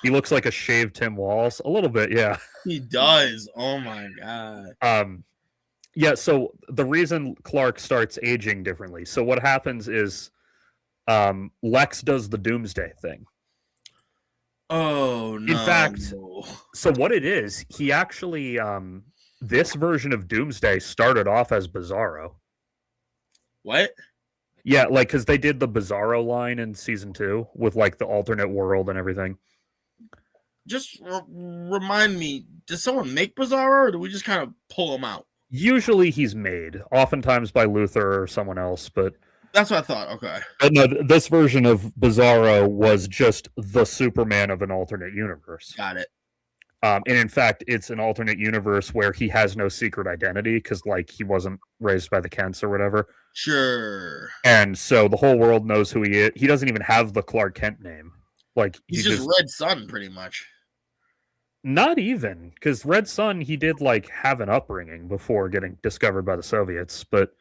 He looks like a shaved Tim Walz. A little bit, yeah. He does. Oh my god. Yeah, so the reason Clark starts aging differently. So what happens is Lex does the Doomsday thing. Oh no. In fact, so what it is, he actually this version of Doomsday started off as Bizarro. What? Yeah, like because they did the Bizarro line in season 2 with like the alternate world and everything. Just remind me, did someone make Bizarro, or do we just kind of pull him out? Usually he's made, oftentimes by Luthor or someone else, but that's what I thought. Okay. But no, this version of Bizarro was just the Superman of an alternate universe. Got it. And in fact, it's an alternate universe where he has no secret identity because, like, he wasn't raised by the Kents or whatever. Sure. And so the whole world knows who he is. He doesn't even have the Clark Kent name. Like he's just Red Sun, pretty much. Not even, because Red Sun, he did like have an upbringing before getting discovered by the Soviets, but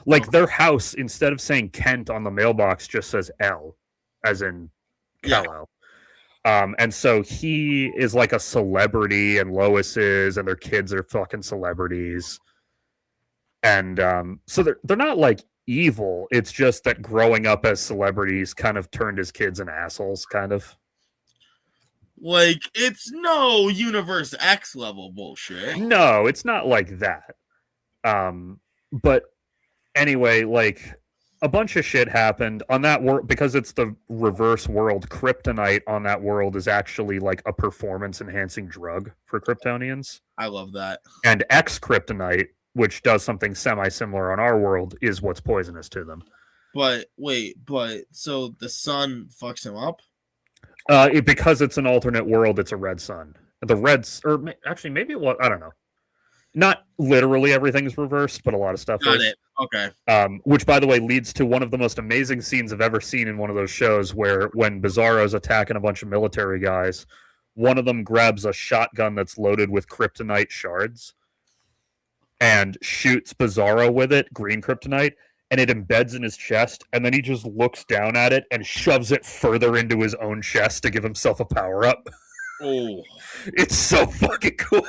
like their house, instead of saying Kent on the mailbox, just says L, as in Kal-El. And so he is like a celebrity, and Lois is, and their kids are fucking celebrities. And so they're not like evil. It's just that growing up as celebrities kind of turned his kids into assholes, kind of. Like, it's no Universe X level bullshit. No, it's not like that. But anyway, like, a bunch of shit happened on that world because it's the reverse world. Kryptonite on that world is actually like a performance enhancing drug for Kryptonians. I love that. And X Kryptonite, which does something semi similar on our world, is what's poisonous to them. But wait, so the sun fucks him up? Because it's an alternate world, it's a red sun. The reds, or actually, maybe I don't know. Not literally everything's reversed, but a lot of stuff Got is. it. Okay. Which, by the way, leads to one of the most amazing scenes I've ever seen in one of those shows where when Bizarro's attacking a bunch of military guys, one of them grabs a shotgun that's loaded with kryptonite shards and shoots Bizarro with it, green kryptonite, and it embeds in his chest, and then he just looks down at it and shoves it further into his own chest to give himself a power-up. Oh. It's so fucking cool.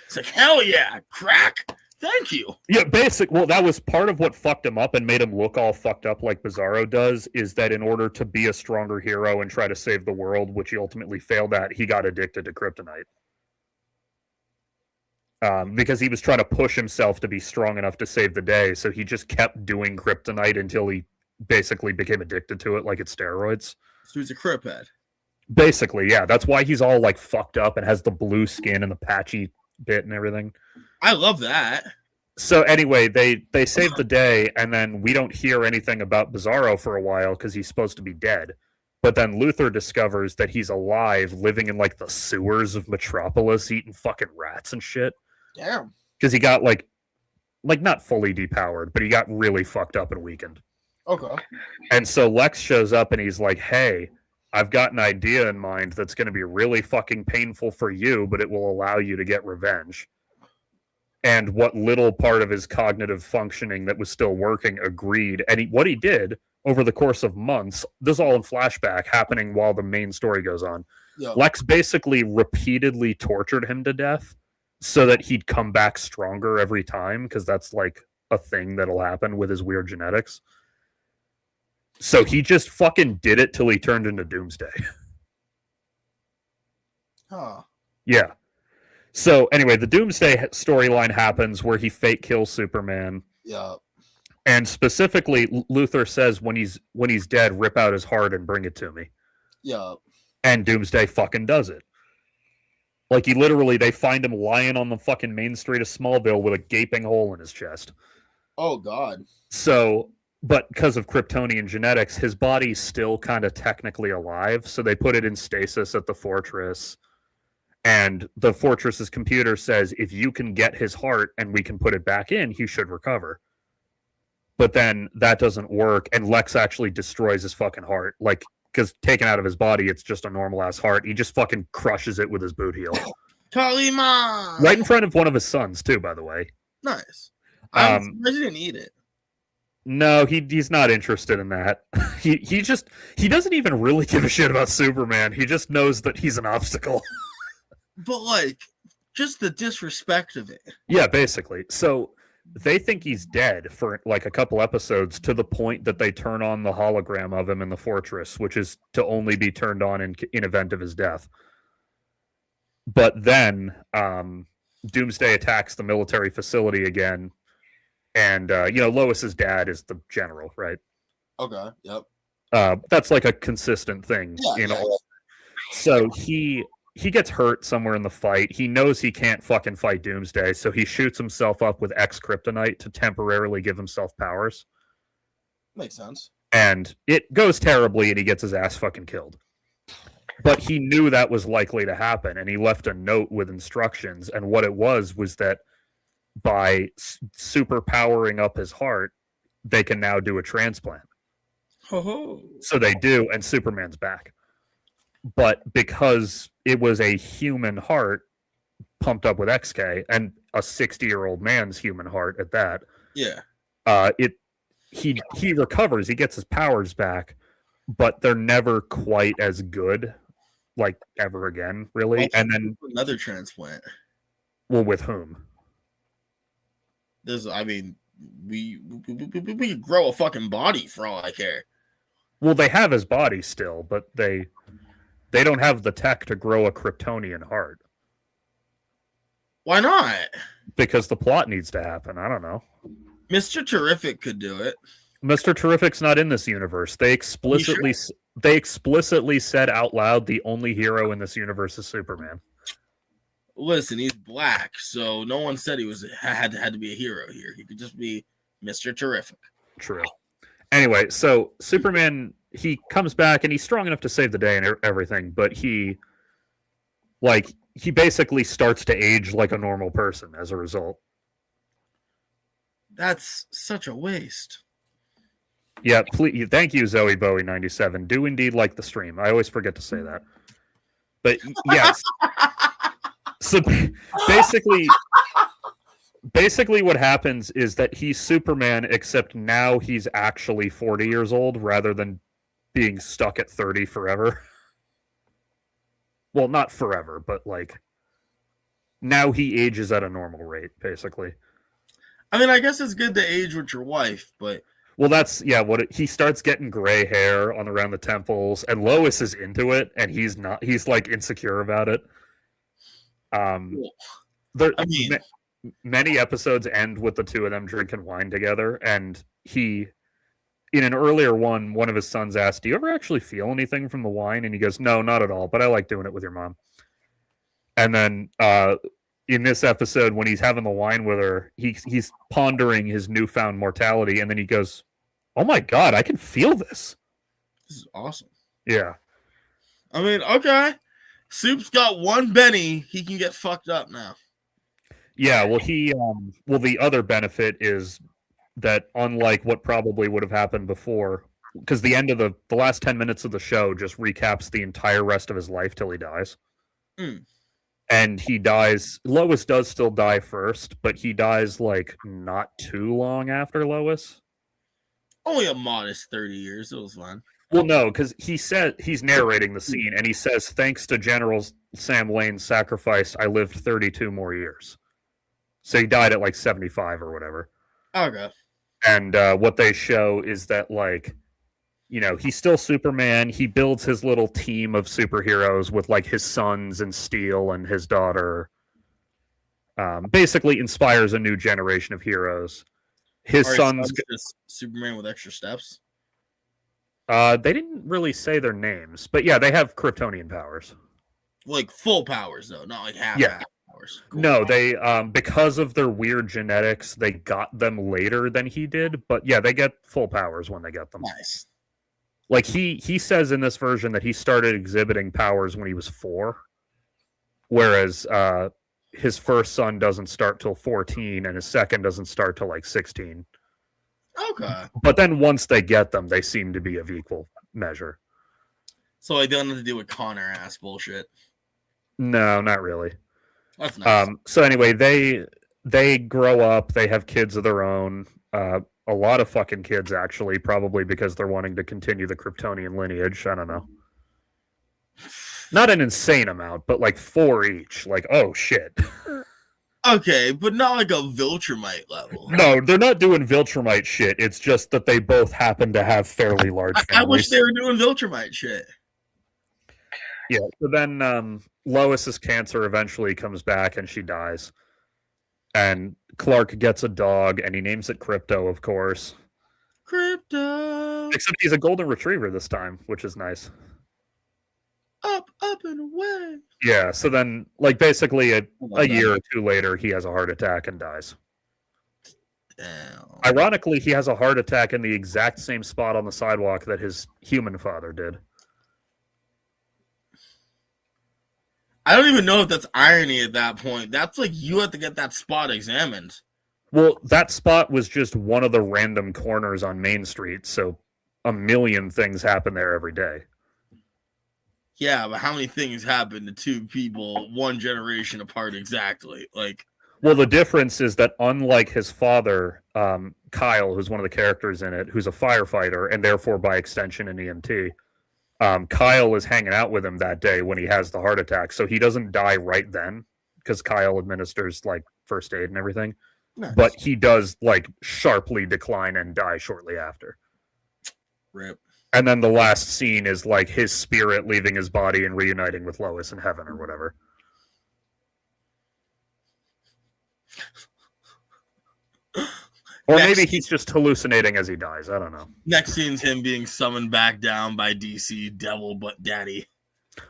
It's like, hell yeah, crack. Thank you. Yeah, well, that was part of what fucked him up and made him look all fucked up like Bizarro does, is that in order to be a stronger hero and try to save the world, which he ultimately failed at, he got addicted to kryptonite. Because he was trying to push himself to be strong enough to save the day, so he just kept doing kryptonite until he basically became addicted to it like it's steroids. So he's a Kryp head. Basically, yeah. That's why he's all like fucked up and has the blue skin and the patchy bit and everything. I love that. So anyway, they save the day, and then we don't hear anything about Bizarro for a while because he's supposed to be dead. But then Luthor discovers that he's alive, living in like the sewers of Metropolis, eating fucking rats and shit. Damn. Because he got like not fully depowered, but he got really fucked up and weakened. Okay. And so Lex shows up and he's like, hey, I've got an idea in mind that's going to be really fucking painful for you, but it will allow you to get revenge. And what little part of his cognitive functioning that was still working agreed. And what he did over the course of months, this is all in flashback happening while the main story goes on. Yeah. Lex basically repeatedly tortured him to death so that he'd come back stronger every time, because that's like a thing that'll happen with his weird genetics. So he just fucking did it till he turned into Doomsday. Huh. Yeah. So anyway, the Doomsday storyline happens where he fake kills Superman. Yeah. And specifically, Luthor says when he's dead, rip out his heart and bring it to me. Yeah. And Doomsday fucking does it. Like, they find him lying on the fucking main street of Smallville with a gaping hole in his chest. Oh, God. So, but because of Kryptonian genetics, his body's still kind of technically alive. So they put it in stasis at the fortress. And the fortress's computer says, if you can get his heart and we can put it back in, he should recover. But then that doesn't work. And Lex actually destroys his fucking heart. Like, because taken out of his body, it's just a normal ass heart. He just fucking crushes it with his boot heel. Kalima! Right in front of one of his sons, too, by the way. Nice. I'm surprised he didn't eat it. No, he's not interested in that. He doesn't even really give a shit about Superman. He just knows that he's an obstacle. But, like, just the disrespect of it. Yeah, basically. So they think he's dead for like a couple episodes, to the point that they turn on the hologram of him in the fortress, which is to only be turned on in event of his death. But then Doomsday attacks the military facility again, and Lois's dad is the general, right? Okay. Yep. That's like a consistent thing, So he gets hurt somewhere in the fight. He knows he can't fucking fight Doomsday, so he shoots himself up with X Kryptonite to temporarily give himself powers. Makes sense. And it goes terribly, and he gets his ass fucking killed. But he knew that was likely to happen, and he left a note with instructions. And what it was that by super powering up his heart, they can now do a transplant. Ho-ho. So they do, and Superman's back. But because it was a human heart pumped up with XK, and a 60-year-old man's human heart at that, he recovers, he gets his powers back, but they're never quite as good, like, ever again, really. And then another transplant. Well, with whom? we could grow a fucking body for all I care. Well, they have his body still, but they don't have the tech to grow a Kryptonian heart. Why not? Because the plot needs to happen. I don't know. Mr. Terrific could do it. Mr. Terrific's not in this universe. They explicitly said out loud the only hero in this universe is Superman. Listen, he's black, so no one said he had to be a hero here. He could just be Mr. Terrific. True. Anyway, so Superman, he comes back and he's strong enough to save the day and everything, but he basically starts to age like a normal person as a result. That's such a waste. Yeah, please, thank you, Zoe Bowie 97. Do indeed like the stream. I always forget to say that. But yes. So basically what happens is that he's Superman, except now he's actually 40 years old rather than being stuck at 30 forever. Well, not forever, but like now he ages at a normal rate, basically. I mean, I guess it's good to age with your wife, but well, that's he starts getting gray hair on around the temples, and Lois is into it, and he's not. He's like insecure about it. Many episodes end with the two of them drinking wine together, and in an earlier one of his sons asked, "Do you ever actually feel anything from the wine?" And he goes, "No, not at all, but I like doing it with your mom." And then in this episode, when he's having the wine with her, he's pondering his newfound mortality, and then he goes, "Oh my God, I can feel this. This is awesome." Yeah. I mean, okay. Soup's got one Benny. He can get fucked up now. Yeah, well, the other benefit is that unlike what probably would have happened before, because the end of the last 10 minutes of the show just recaps the entire rest of his life till he dies. Mm. And he dies. Lois does still die first, but he dies like not too long after Lois. Only a modest 30 years. It was fine. Well, no, because he said he's narrating the scene, and he says, "Thanks to General Sam Lane's sacrifice, I lived 32 more years." So he died at like 75 or whatever. Okay. And what they show is that, like, you know, he's still Superman. He builds his little team of superheroes with like his sons and Steel and his daughter. Basically inspires a new generation of heroes. His sons just Superman with extra steps. They didn't really say their names, but yeah, they have Kryptonian powers. Like full powers, though, not like half powers. Cool. No, they because of their weird genetics, they got them later than he did. But yeah, they get full powers when they get them. Nice. Like he says in this version that he started exhibiting powers when he was 4, whereas his first son doesn't start till 14, and his second doesn't start till like 16. Okay. But then once they get them, they seem to be of equal measure. So I don't have to do with Connor ass bullshit. No, not really. That's nice. So anyway, they grow up, they have kids of their own. A lot of fucking kids, actually, probably because they're wanting to continue the Kryptonian lineage. I don't know. Not an insane amount, but like 4 each. Like, oh shit. Okay, but not like a Viltrumite level. No, they're not doing Viltrumite shit. It's just that they both happen to have fairly large families. I wish they were doing Viltrumite shit. Yeah, so then Lois's cancer eventually comes back and she dies. And Clark gets a dog and he names it Crypto, of course. Crypto! Except he's a golden retriever this time, which is nice. Up and away. Yeah, so then, like, basically a year or two later, he has a heart attack and dies. Damn. Ironically, he has a heart attack in the exact same spot on the sidewalk that his human father did. I don't even know if that's irony at that point. That's like you have to get that spot examined. Well, that spot was just one of the random corners on Main Street, so a million things happen there every day. Yeah, but how many things happen to two people one generation apart exactly? Like, well, the difference is that unlike his father, Kyle, who's one of the characters in it, who's a firefighter and therefore by extension an EMT, Kyle is hanging out with him that day when he has the heart attack, so he doesn't die right then because Kyle administers like first aid and everything. Nice. but he does like sharply decline and die shortly after. Rip. And then the last scene is like his spirit leaving his body and reuniting with Lois in heaven or whatever. Or maybe he's just hallucinating as he dies. I don't know. Next scene's him being summoned back down by DC Devil Butt Daddy.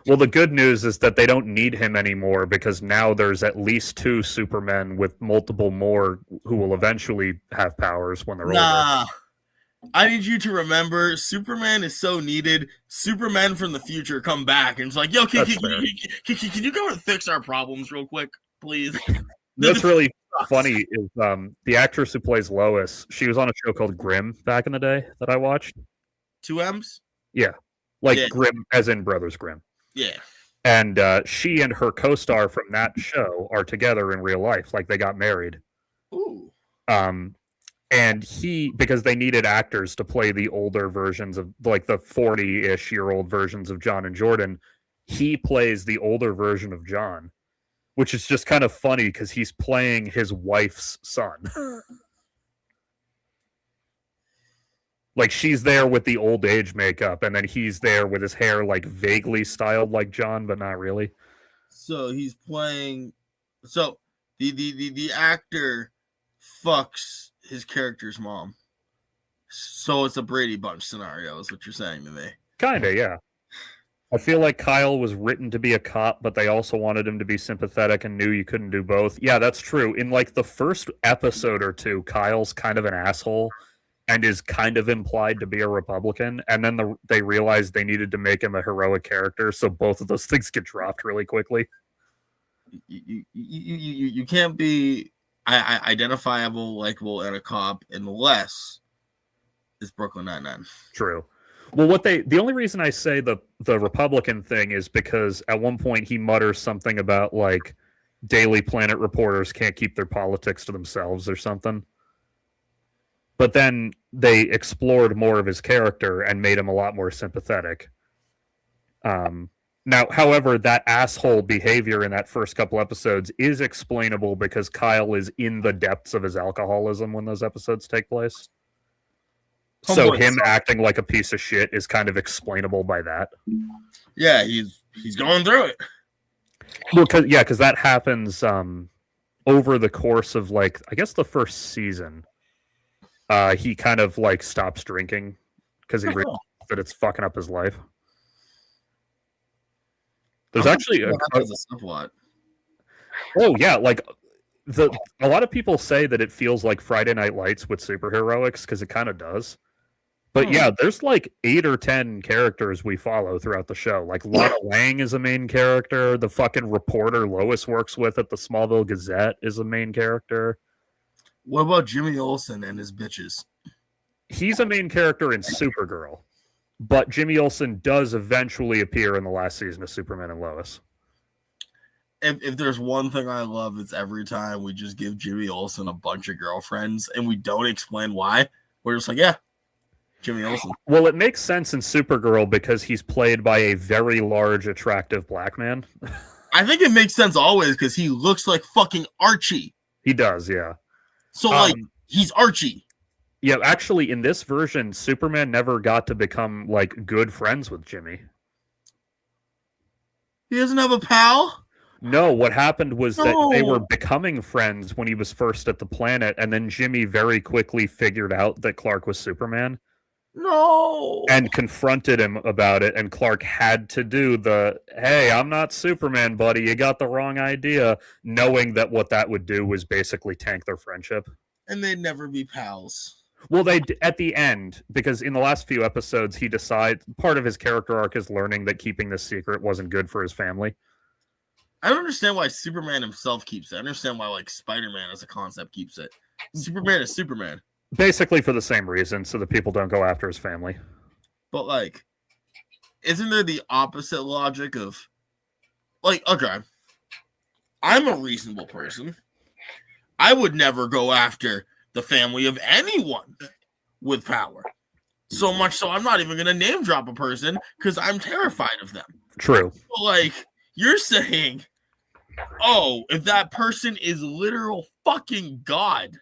Well, the good news is that they don't need him anymore because now there's at least 2 Supermen with multiple more who will eventually have powers when they're older. I need you to remember, Superman is so needed. Supermen from the future come back and it's like, yo, can you go and fix our problems real quick, please? That's really funny is the actress who plays Lois, she was on a show called Grimm back in the day that I watched. 2 M's? Yeah. Grimm as in Brothers Grimm. Yeah. And she and her co-star from that show are together in real life. Like they got married. Ooh. And because they needed actors to play the older versions of like the 40-ish year old versions of John and Jordan, he plays the older version of John. Which is just kind of funny because he's playing his wife's son. Like she's there with the old age makeup, and then he's there with his hair like vaguely styled like John, but not really. So he's playing. So the actor fucks his character's mom. So it's a Brady Bunch scenario, is what you're saying to me. Kinda, yeah. I feel like Kyle was written to be a cop, but they also wanted him to be sympathetic and knew you couldn't do both. Yeah, that's true. In like the first episode or two, Kyle's kind of an asshole and is kind of implied to be a Republican. And then they realized they needed to make him a heroic character, so both of those things get dropped really quickly. You can't be identifiable, likable, and a cop unless it's Brooklyn Nine-Nine. True. Well, the only reason I say the Republican thing is because at one point he mutters something about like Daily Planet reporters can't keep their politics to themselves or something. But then they explored more of his character and made him a lot more sympathetic. Now, however, that asshole behavior in that first couple episodes is explainable because Kyle is in the depths of his alcoholism when those episodes take place. So him acting like a piece of shit is kind of explainable by that. Yeah, he's going through it. Well, because that happens over the course of like I guess the first season. He kind of like stops drinking because he realized that it's fucking up his life. There's actually a subplot. Oh yeah, like a lot of people say that it feels like Friday Night Lights with superheroics because it kind of does. But yeah, there's like 8 or 10 characters we follow throughout the show. Like Lana Lang is a main character. The fucking reporter Lois works with at the Smallville Gazette is a main character. What about Jimmy Olsen and his bitches? He's a main character in Supergirl. But Jimmy Olsen does eventually appear in the last season of Superman and Lois. If there's one thing I love, it's every time we just give Jimmy Olsen a bunch of girlfriends and we don't explain why. We're just like, yeah, Jimmy Olsen. Well, it makes sense in Supergirl because he's played by a very large, attractive black man. I think it makes sense always because he looks like fucking Archie. He does, yeah. So, like, he's Archie. Yeah, actually, in this version, Superman never got to become, like, good friends with Jimmy. He doesn't have a pal? No, what happened was that they were becoming friends when he was first at the planet, and then Jimmy very quickly figured out that Clark was Superman. No. And confronted him about it, and Clark had to do the, hey, I'm not Superman, buddy, you got the wrong idea, knowing that what that would do was basically tank their friendship. And they'd never be pals. Well, they at the end, because in the last few episodes, he decides, part of his character arc is learning that keeping this secret wasn't good for his family. I don't understand why Superman himself keeps it. I understand why, like, Spider-Man as a concept keeps it. Superman is Superman. Basically for the same reason, so that people don't go after his family. But, like, isn't there the opposite logic of, like, okay, I'm a reasonable person. I would never go after the family of anyone with power. So much so I'm not even going to name drop a person because I'm terrified of them. True. So, like, you're saying Oh, if that person is literal fucking God.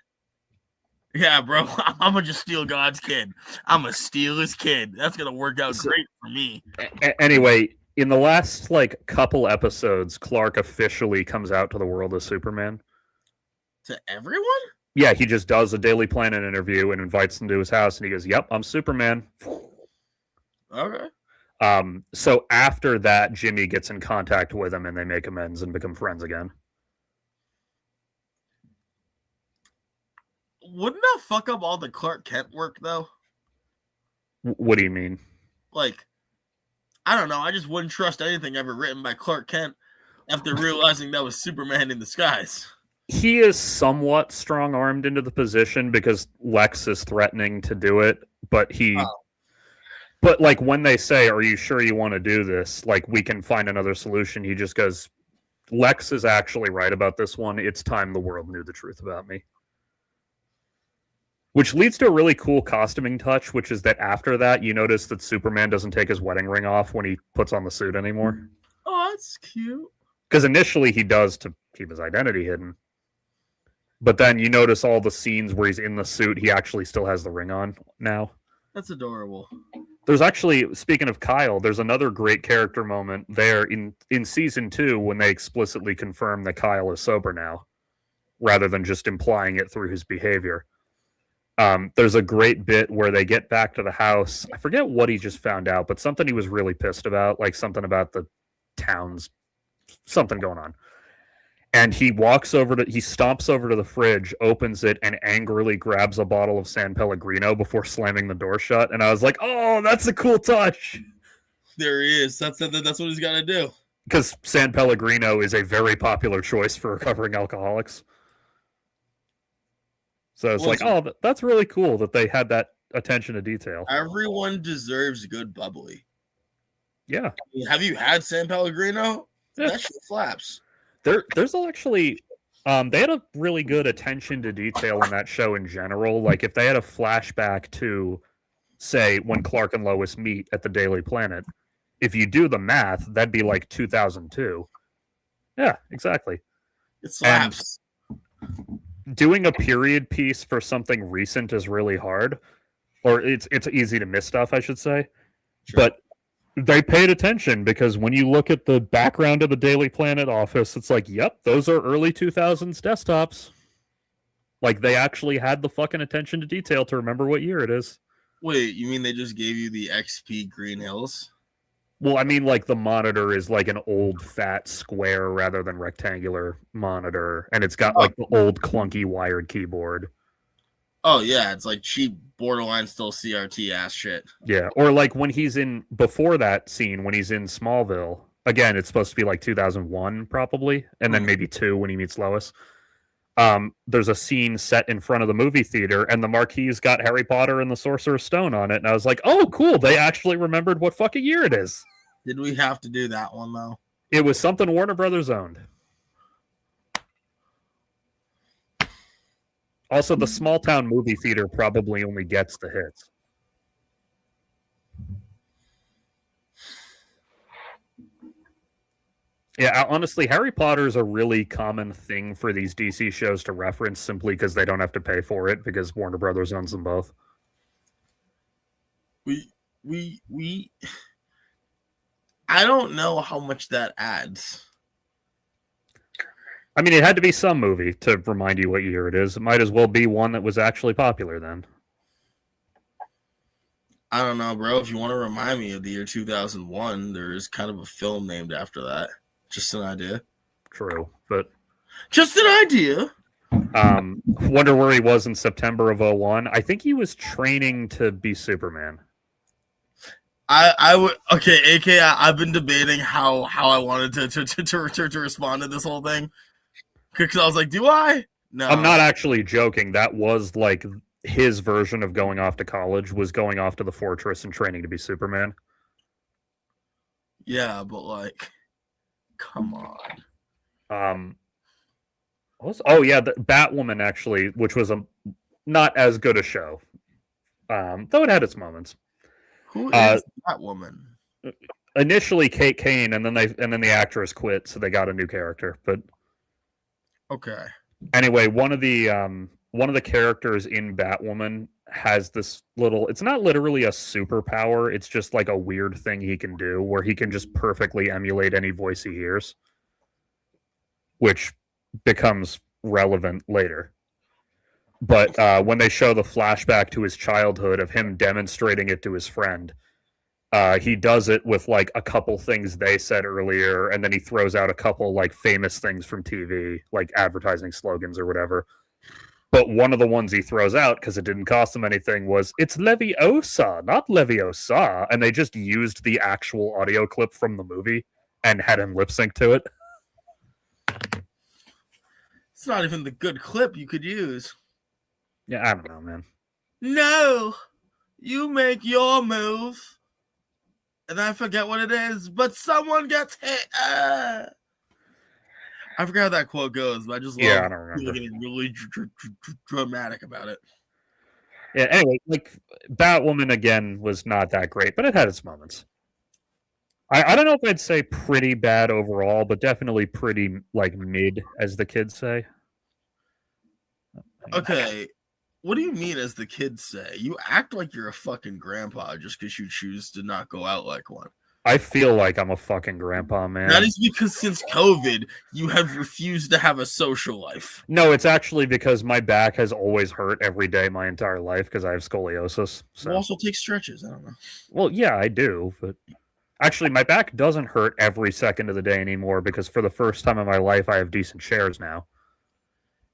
Yeah, bro. I'm gonna just steal God's kid. I'm gonna steal his kid. That's gonna work out great for me. Anyway, in the last couple episodes, Clark officially comes out to the world as Superman. To everyone? Yeah, he just does a Daily Planet interview and invites them to his house, and he goes, "Yep, I'm Superman." Okay. So after that, Jimmy gets in contact with him, and they make amends and become friends again. Wouldn't that fuck up all the Clark Kent work, though? What do you mean? Like, I don't know. I just wouldn't trust anything ever written by Clark Kent after realizing that was Superman in disguise. He is somewhat strong-armed into the position because Lex is threatening to do it, but But when they say, "Are you sure you want to do this?" We can find another solution. He just goes, "Lex is actually right about this one. It's time the world knew the truth about me." Which leads to a really cool costuming touch, which is that after that, you notice that Superman doesn't take his wedding ring off when he puts on the suit anymore. Oh, that's cute. Because initially he does to keep his identity hidden. But then you notice all the scenes where he's in the suit, he actually still has the ring on now. That's adorable. There's actually, speaking of Kyle, there's another great character moment there in season 2 when they explicitly confirm that Kyle is sober now, rather than just implying it through his behavior. There's a great bit where they get back to the house. I forget what he just found out, but something he was really pissed about, something about the town's something going on. And he stomps over to the fridge, opens it, and angrily grabs a bottle of San Pellegrino before slamming the door shut. And I was like, "Oh, that's a cool touch." There he is. That's what he's got to do. Because San Pellegrino is a very popular choice for recovering alcoholics. So it's that's really cool that they had that attention to detail. Everyone deserves good bubbly. Yeah. Have you had San Pellegrino? Yeah. That shit flaps. There's actually, they had a really good attention to detail in that show in general. If they had a flashback to, say, when Clark and Lois meet at the Daily Planet, if you do the math, that'd be 2002. Yeah, exactly. It slaps. And doing a period piece for something recent is really hard, or it's easy to miss stuff, I should say. Sure. But they paid attention because when you look at the background of the Daily Planet office, it's yep, those are early 2000s desktops. They actually had the fucking attention to detail to remember what year it is. Wait, you mean they just gave you the XP Green Hills? Well, I mean, the monitor is an old fat square rather than rectangular monitor, and it's got the old clunky wired keyboard. Oh yeah, it's cheap, borderline still CRT ass shit. Yeah, or when he's before that scene when he's in Smallville. Again, it's supposed to be 2001 probably, and then maybe 2 when he meets Lois. There's a scene set in front of the movie theater, and the marquee's got Harry Potter and the Sorcerer's Stone on it, and I was like, "Oh, cool! They actually remembered what fucking year it is." Did we have to do that one though? It was something Warner Brothers owned. Also, the small town movie theater probably only gets the hits. Yeah, honestly, Harry Potter is a really common thing for these DC shows to reference simply because they don't have to pay for it because Warner Brothers owns them both. I don't know how much that adds. I mean, it had to be some movie to remind you what year it is. It might as well be one that was actually popular then. I don't know, bro. If you want to remind me of the year 2001, there is kind of a film named after that. Just an idea. True, but... Just an idea. Wonder where he was in September of 2001. I think he was training to be Superman. I would AK. I've been debating how I wanted to respond to this whole thing because I was like, do I? No, I'm not actually joking. That was his version of going off to college was going off to the fortress and training to be Superman. Yeah, but come on. Oh yeah, the Batwoman actually, which was not as good a show, though it had its moments. Who is that woman? initially Kate Kane, and then the actress quit, so they got a new character. But Okay. anyway, one of the characters in Batwoman has this little. It's not literally a superpower. It's just like a weird thing he can do, where he can just perfectly emulate any voice he hears, which becomes relevant later. But when they show the flashback to his childhood of him demonstrating it to his friend, he does it with like a couple things they said earlier, and then he throws out a couple like famous things from TV, like advertising slogans or whatever. But one of the ones he throws out, because it didn't cost them anything, was "It's Leviosa, not Leviosa," and they just used the actual audio clip from the movie and had him lip sync to it. It's not even the good clip you could use. Yeah, I don't know, man. No, you make your move, and I forget what it is, but someone gets hit. I forgot how that quote goes, but I just love I don't remember. getting really dramatic about it. Yeah, anyway, like Batwoman again was not that great, but it had its moments. I don't know if I'd say pretty bad overall, but definitely pretty like mid, as the kids say. Okay, what do you mean, as the kids say? You act like you're a fucking grandpa just because you choose to not go out like one. I feel like I'm a fucking grandpa, man. That is because since COVID, you have refused to have a social life. No, it's actually because my back has always hurt every day my entire life because I have scoliosis. So. You also take stretches. I don't know. Well, yeah, I do, but actually, my back doesn't hurt every second of the day anymore because for the first time in my life, I have decent chairs now.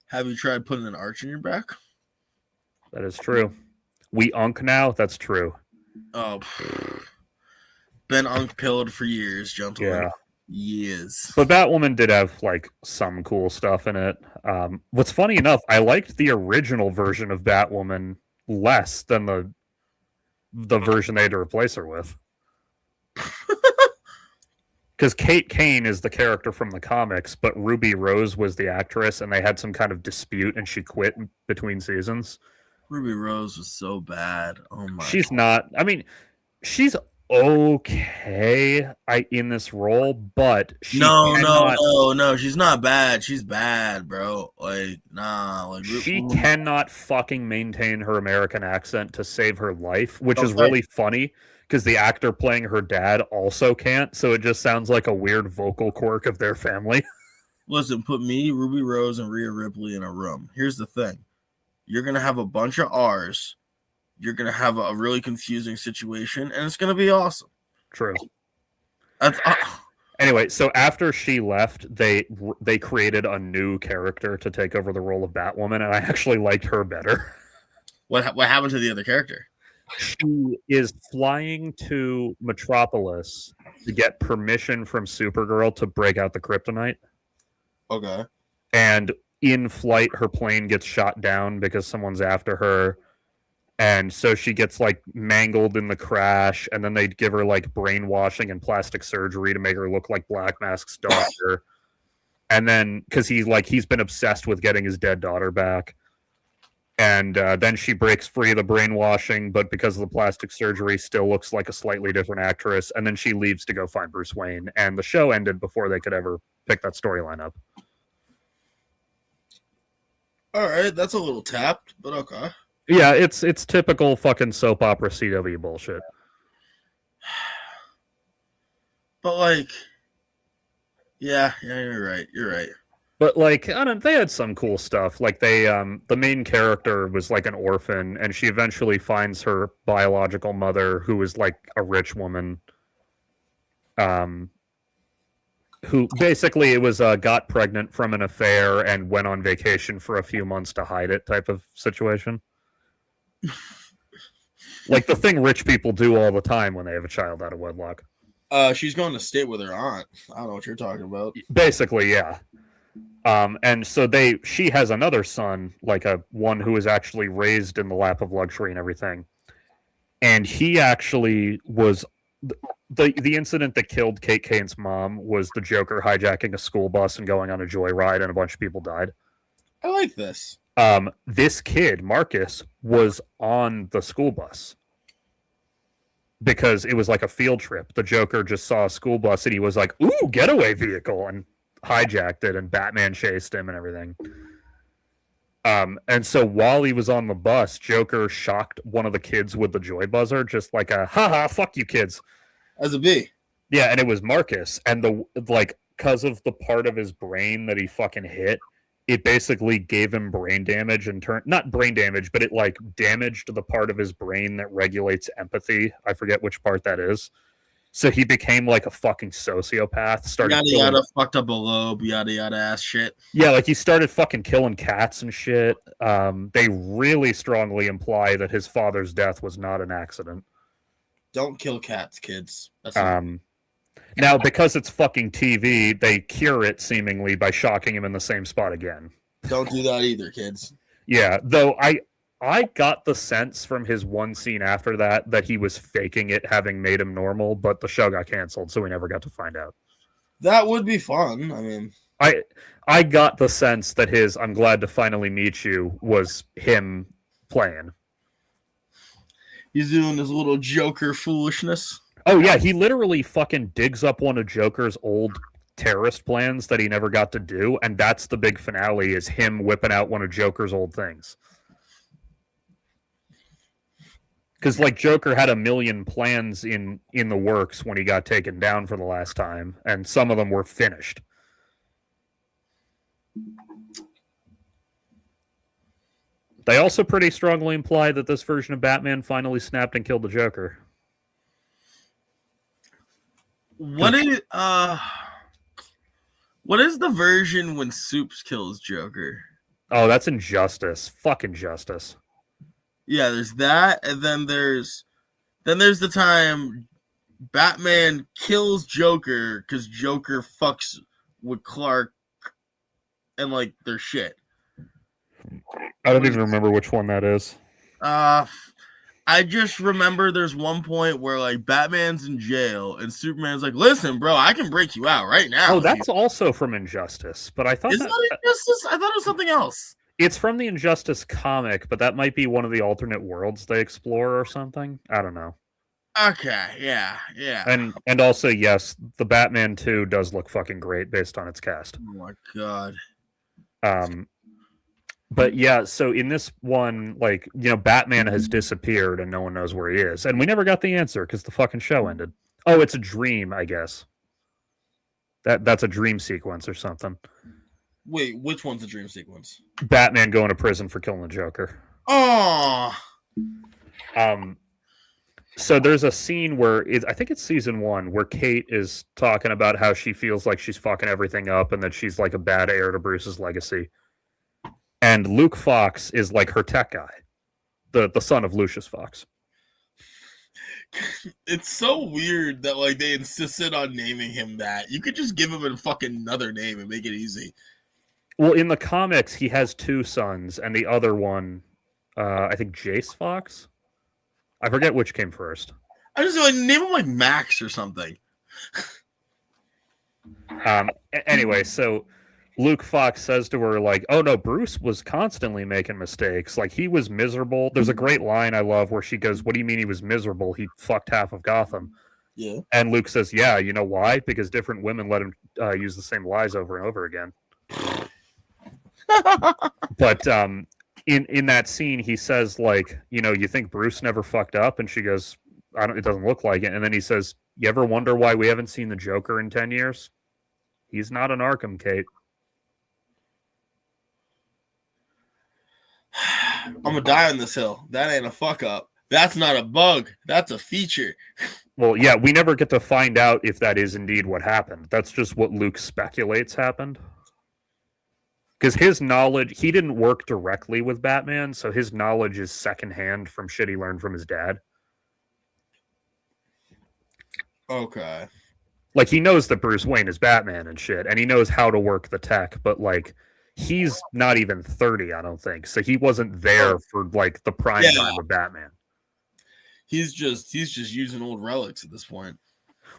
Have you tried putting an arch in your back? That is true. We unk now? That's true. Oh, been unk-pilled for years, gentlemen. Yeah. Years. But Batwoman did have, like, some cool stuff in it. What's funny enough, I liked the original version of Batwoman less than the version they had to replace her with. Because Kate Kane is the character from the comics, but Ruby Rose was the actress, and they had some kind of dispute, and she quit between seasons. Ruby Rose was so bad. Oh my! She's not. I mean, she's okay in this role, but she no. She's not bad. She's bad, bro. Like, nah. Like, she cannot fucking maintain her American accent to save her life, which is really funny. Because the actor playing her dad also can't, so it just sounds like a weird vocal quirk of their family. Listen, put me, Ruby Rose, and Rhea Ripley in a room. Here's the thing. You're going to have a bunch of R's. You're going to have a really confusing situation, and it's going to be awesome. True. That's Anyway, so after she left, they created a new character to take over the role of Batwoman, and I actually liked her better. What happened to the other character? She is flying to Metropolis to get permission from Supergirl to break out the kryptonite. Okay. And in flight, her plane gets shot down because someone's after her. And so she gets like mangled in the crash. And then they give her like brainwashing and plastic surgery to make her look like Black Mask's daughter. And then because he's been obsessed with getting his dead daughter back. And then she breaks free of the brainwashing, but because of the plastic surgery, still looks like a slightly different actress. And then she leaves to go find Bruce Wayne. And the show ended before they could ever pick that storyline up. All right, that's a little tapped, but okay. Yeah, it's typical fucking soap opera CW bullshit. But like, yeah, you're right. But like, I don't. They had some cool stuff. Like the main character was like an orphan, and she eventually finds her biological mother, who was like a rich woman. Who basically got pregnant from an affair and went on vacation for a few months to hide it, type of situation. Like the thing rich people do all the time when they have a child out of wedlock. She's going to stay with her aunt. I don't know what you're talking about. Basically, yeah. And so she has another son, like one who is actually raised in the lap of luxury and everything. And he actually was the incident that killed Kate Kane's mom was the Joker hijacking a school bus and going on a joyride, and a bunch of people died. I like this. This kid, Marcus, was on the school bus. because it was like a field trip. The Joker just saw a school bus and he was like, "Ooh, getaway vehicle," and hijacked it, and Batman chased him and everything. And so while he was on the bus, Joker shocked one of the kids with the joy buzzer, just like a haha, fuck you kids. As a B. Yeah, and it was Marcus. And because of the part of his brain that he fucking hit, it basically gave him brain damage and not brain damage, but it like damaged the part of his brain that regulates empathy. I forget which part that is. So he became like a fucking sociopath. Yada yada, fucked up a lobe, yada yada ass shit. Yeah, like he started fucking killing cats and shit. They really strongly imply that his father's death was not an accident. Don't kill cats, kids. Now, because it's fucking TV, they cure it seemingly by shocking him in the same spot again. Don't do that either, kids. Yeah, though I got the sense from his one scene after that he was faking it, having made him normal, but the show got canceled, so we never got to find out. That would be fun. I mean, I got the sense that his "I'm glad to finally meet you" was him playing. He's doing this little Joker foolishness. Oh yeah, he literally fucking digs up one of Joker's old terrorist plans that he never got to do, and that's the big finale, is him whipping out one of Joker's old things. Because like Joker had a million plans in the works when he got taken down for the last time, and some of them were finished. They also pretty strongly imply that this version of Batman finally snapped and killed the Joker. What is the version when Soups kills Joker? Oh, that's Injustice. Fucking Justice. Yeah, there's that, and then there's the time Batman kills Joker because Joker fucks with Clark and like their shit. I don't even remember which one that is. I just remember there's one point where like Batman's in jail and Superman's like, "Listen, bro, I can break you out right now." Oh, that's also from Injustice, but I thought Is that Injustice? I thought it was something else. It's from the Injustice comic, but that might be one of the alternate worlds they explore or something. I don't know. Okay, yeah. And also, yes, the Batman 2 does look fucking great based on its cast. Oh my god. But yeah, so in this one, like, you know, Batman has disappeared and no one knows where he is. And we never got the answer because the fucking show ended. Oh, it's a dream, I guess. That's a dream sequence or something. Wait, which one's a dream sequence? Batman going to prison for killing the Joker. Oh. So there's a scene where I think it's season 1 where Kate is talking about how she feels like she's fucking everything up and that she's like a bad heir to Bruce's legacy. And Luke Fox is like her tech guy, the son of Lucius Fox. It's so weird that like they insisted on naming him that. You could just give him a fucking another name and make it easy. Well, in the comics, he has 2 sons, and the other one, I think Jace Fox. I forget which came first. I just like name him like Max or something. Anyway, so Luke Fox says to her, like, "Oh no, Bruce was constantly making mistakes. Like, he was miserable." There's a great line I love where she goes, "What do you mean he was miserable? He fucked half of Gotham." Yeah. And Luke says, "Yeah, you know why? Because different women let him use the same lies over and over again." But in that scene, he says, like, you know, "You think Bruce never fucked up?" And she goes, "It doesn't look like it." And then he says, "You ever wonder why we haven't seen the Joker in 10 years? He's not an Arkham, Kate." I'm gonna die on this hill. That ain't a fuck up. That's not a bug. That's a feature. Well, yeah, we never get to find out if that is indeed what happened. That's just what Luke speculates happened. Because his knowledge, he didn't work directly with Batman, so his knowledge is secondhand from shit he learned from his dad. Okay. Like, he knows that Bruce Wayne is Batman and shit, and he knows how to work the tech, but, like, he's not even 30, I don't think. So he wasn't there for, like, the prime time of Batman. He's just using old relics at this point.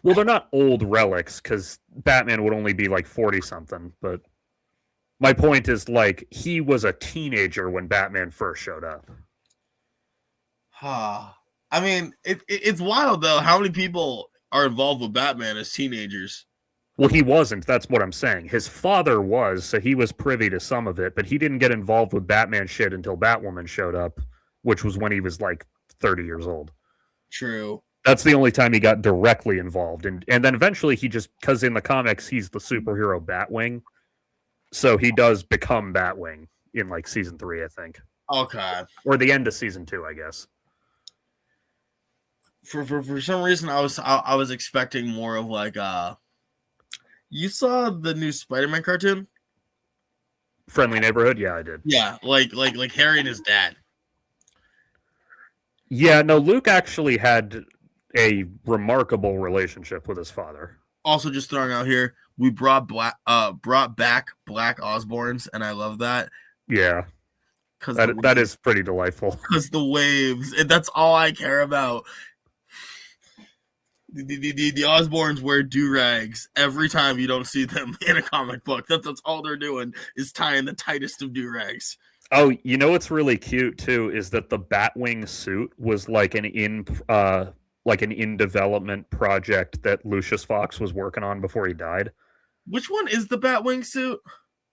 Well, they're not old relics, because Batman would only be, like, 40-something, but my point is, like, he was a teenager when Batman first showed up. I I mean, it's wild though. How many people are involved with Batman as teenagers? Well, he wasn't. That's what I'm saying. His father was, so he was privy to some of it, but he didn't get involved with Batman shit until Batwoman showed up, which was when he was like 30 years old. True. That's the only time he got directly involved. And then eventually he just, because in the comics, he's the superhero Batwing. So he does become Batwing in like season 3, I think. Okay. Or the end of season 2, I guess. For some reason, I was expecting more of like you saw the new Spider-Man cartoon? Friendly Neighborhood? Yeah, I did. Yeah, like Harry and his dad. Yeah, no, Luke actually had a remarkable relationship with his father. Also, just throwing out here, we brought back Black Osborns, and I love that. Yeah, that is pretty delightful. Because the waves, and that's all I care about. The Osborns wear do-rags every time you don't see them in a comic book. That's all they're doing is tying the tightest of do-rags. Oh, you know what's really cute too is that the Batwing suit was like an in development project that Lucius Fox was working on before he died. Which one is the Batwing suit?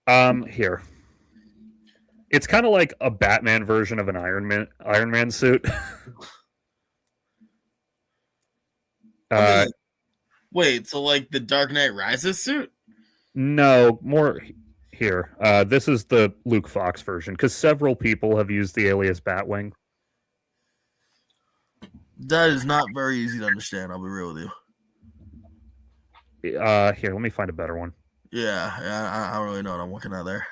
Here. It's kind of like a Batman version of an Iron Man suit. Wait, so like the Dark Knight Rises suit? No, more here. This is the Luke Fox version because several people have used the alias Batwing. That is not very easy to understand. I'll be real with you. Here, let me find a better one. Yeah, I don't really know what I'm looking at there.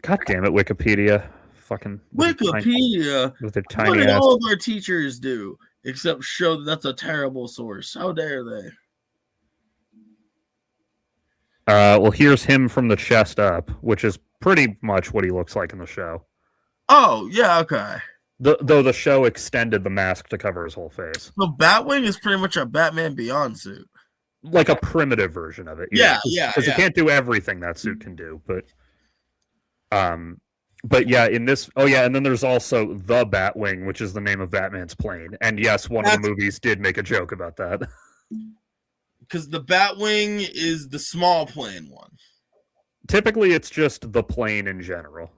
God damn it, Wikipedia. Fucking Wikipedia. With their tiny what did ass. all of our teachers do except show that that's a terrible source? How dare they? Well, here's him from the chest up, which is pretty much what he looks like in the show. Oh, yeah, okay. Though the show extended the mask to cover his whole face. So Batwing is pretty much a Batman Beyond suit. Like a primitive version of it. Yeah. Because it can't do everything that suit can do, but yeah, in this, and then there's also the Batwing, which is the name of Batman's plane. And yes, one of the movies did make a joke about that. Because the Batwing is the small plane one. Typically, it's just the plane in general.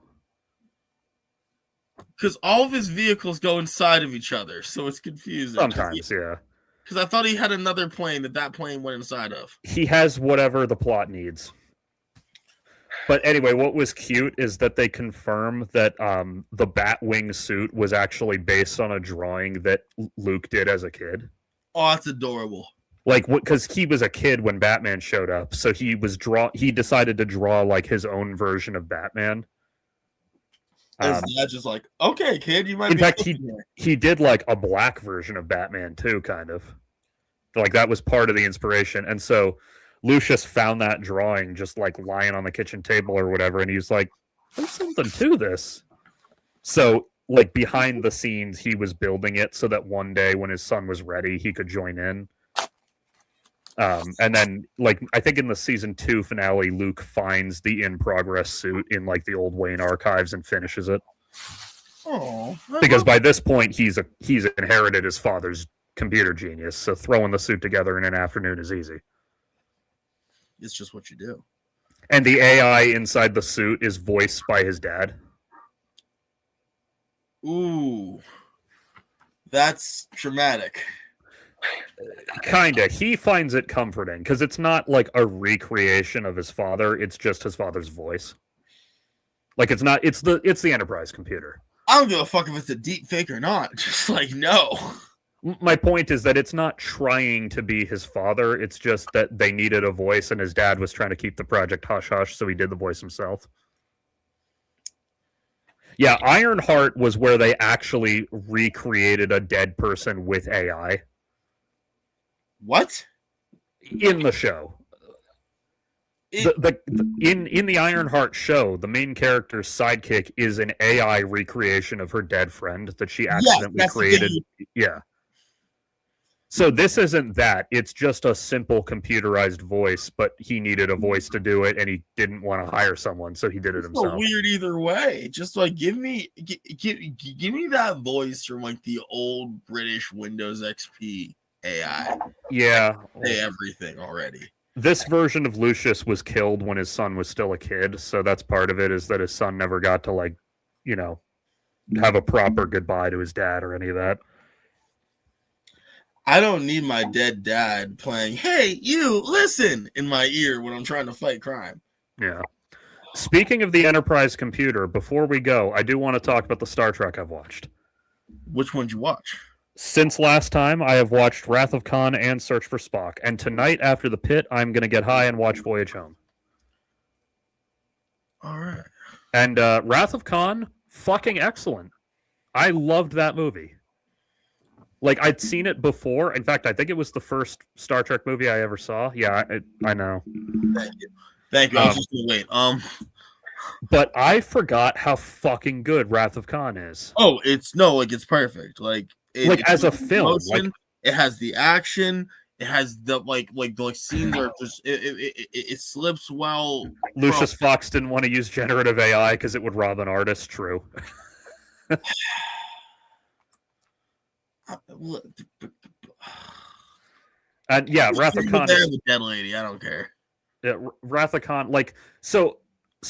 Because all of his vehicles go inside of each other, so it's confusing. Sometimes, yeah. Because I thought he had another plane that plane went inside of. He has whatever the plot needs. But anyway, what was cute is that they confirm that the Batwing suit was actually based on a drawing that Luke did as a kid. Oh, that's adorable. Like, because he was a kid when Batman showed up, so he decided to draw like his own version of Batman. His dad's just like, okay, kid, you might. In fact, he did like a black version of Batman too, kind of. Like that was part of the inspiration, and so Lucius found that drawing just like lying on the kitchen table or whatever, and he's like, "There's something to this." So, like behind the scenes, he was building it so that one day when his son was ready, he could join in. And then, like, I think in the season 2 finale, Luke finds the in-progress suit in like the old Wayne archives and finishes it. Oh, because by this point, he's inherited his father's computer genius, so throwing the suit together in an afternoon is easy. It's just what you do. And the AI inside the suit is voiced by his dad. Ooh, that's dramatic. Kinda. He finds it comforting because it's not like a recreation of his father. It's just his father's voice. Like it's not. It's the Enterprise computer. I don't give a fuck if it's a deep fake or not. Just like no. My point is that it's not trying to be his father. It's just that they needed a voice, and his dad was trying to keep the project hush hush, so he did the voice himself. Yeah, Ironheart was where they actually recreated a dead person with AI. What? In the show. In the Ironheart show, the main character's sidekick is an AI recreation of her dead friend that she accidentally created. Yeah. So this isn't that. It's just a simple computerized voice, but he needed a voice to do it, and he didn't want to hire someone, so he did it It's himself. so weird either way. Just like give me that voice from like the old British Windows XP AI. Yeah. Say everything already. This version of Lucius was killed when his son was still a kid, so that's part of it, is that his son never got to, like, you know, have a proper goodbye to his dad or any of that. I don't need my dead dad playing, "Hey, you, listen," in my ear when I'm trying to fight crime. Yeah. Speaking of the Enterprise computer, before we go, I do want to talk about the Star Trek I've watched. Which one'd you watch? Since last time, I have watched Wrath of Khan and Search for Spock, and tonight, after the pit, I'm going to get high and watch Voyage Home. All right. And Wrath of Khan, fucking excellent. I loved that movie. Like, I'd seen it before. In fact, I think it was the first Star Trek movie I ever saw. Yeah, I know. Thank you. I was just gonna wait. But I forgot how fucking good Wrath of Khan is. Oh, it's perfect. Like as a film, emotion, it has the action. It has the like the scenes are just it slips well. Lucius Fox didn't want to use generative AI because it would rob an artist. True. And yeah, Wrath of Khan. The dead lady. I don't care. Yeah, Wrath of Khan, like so.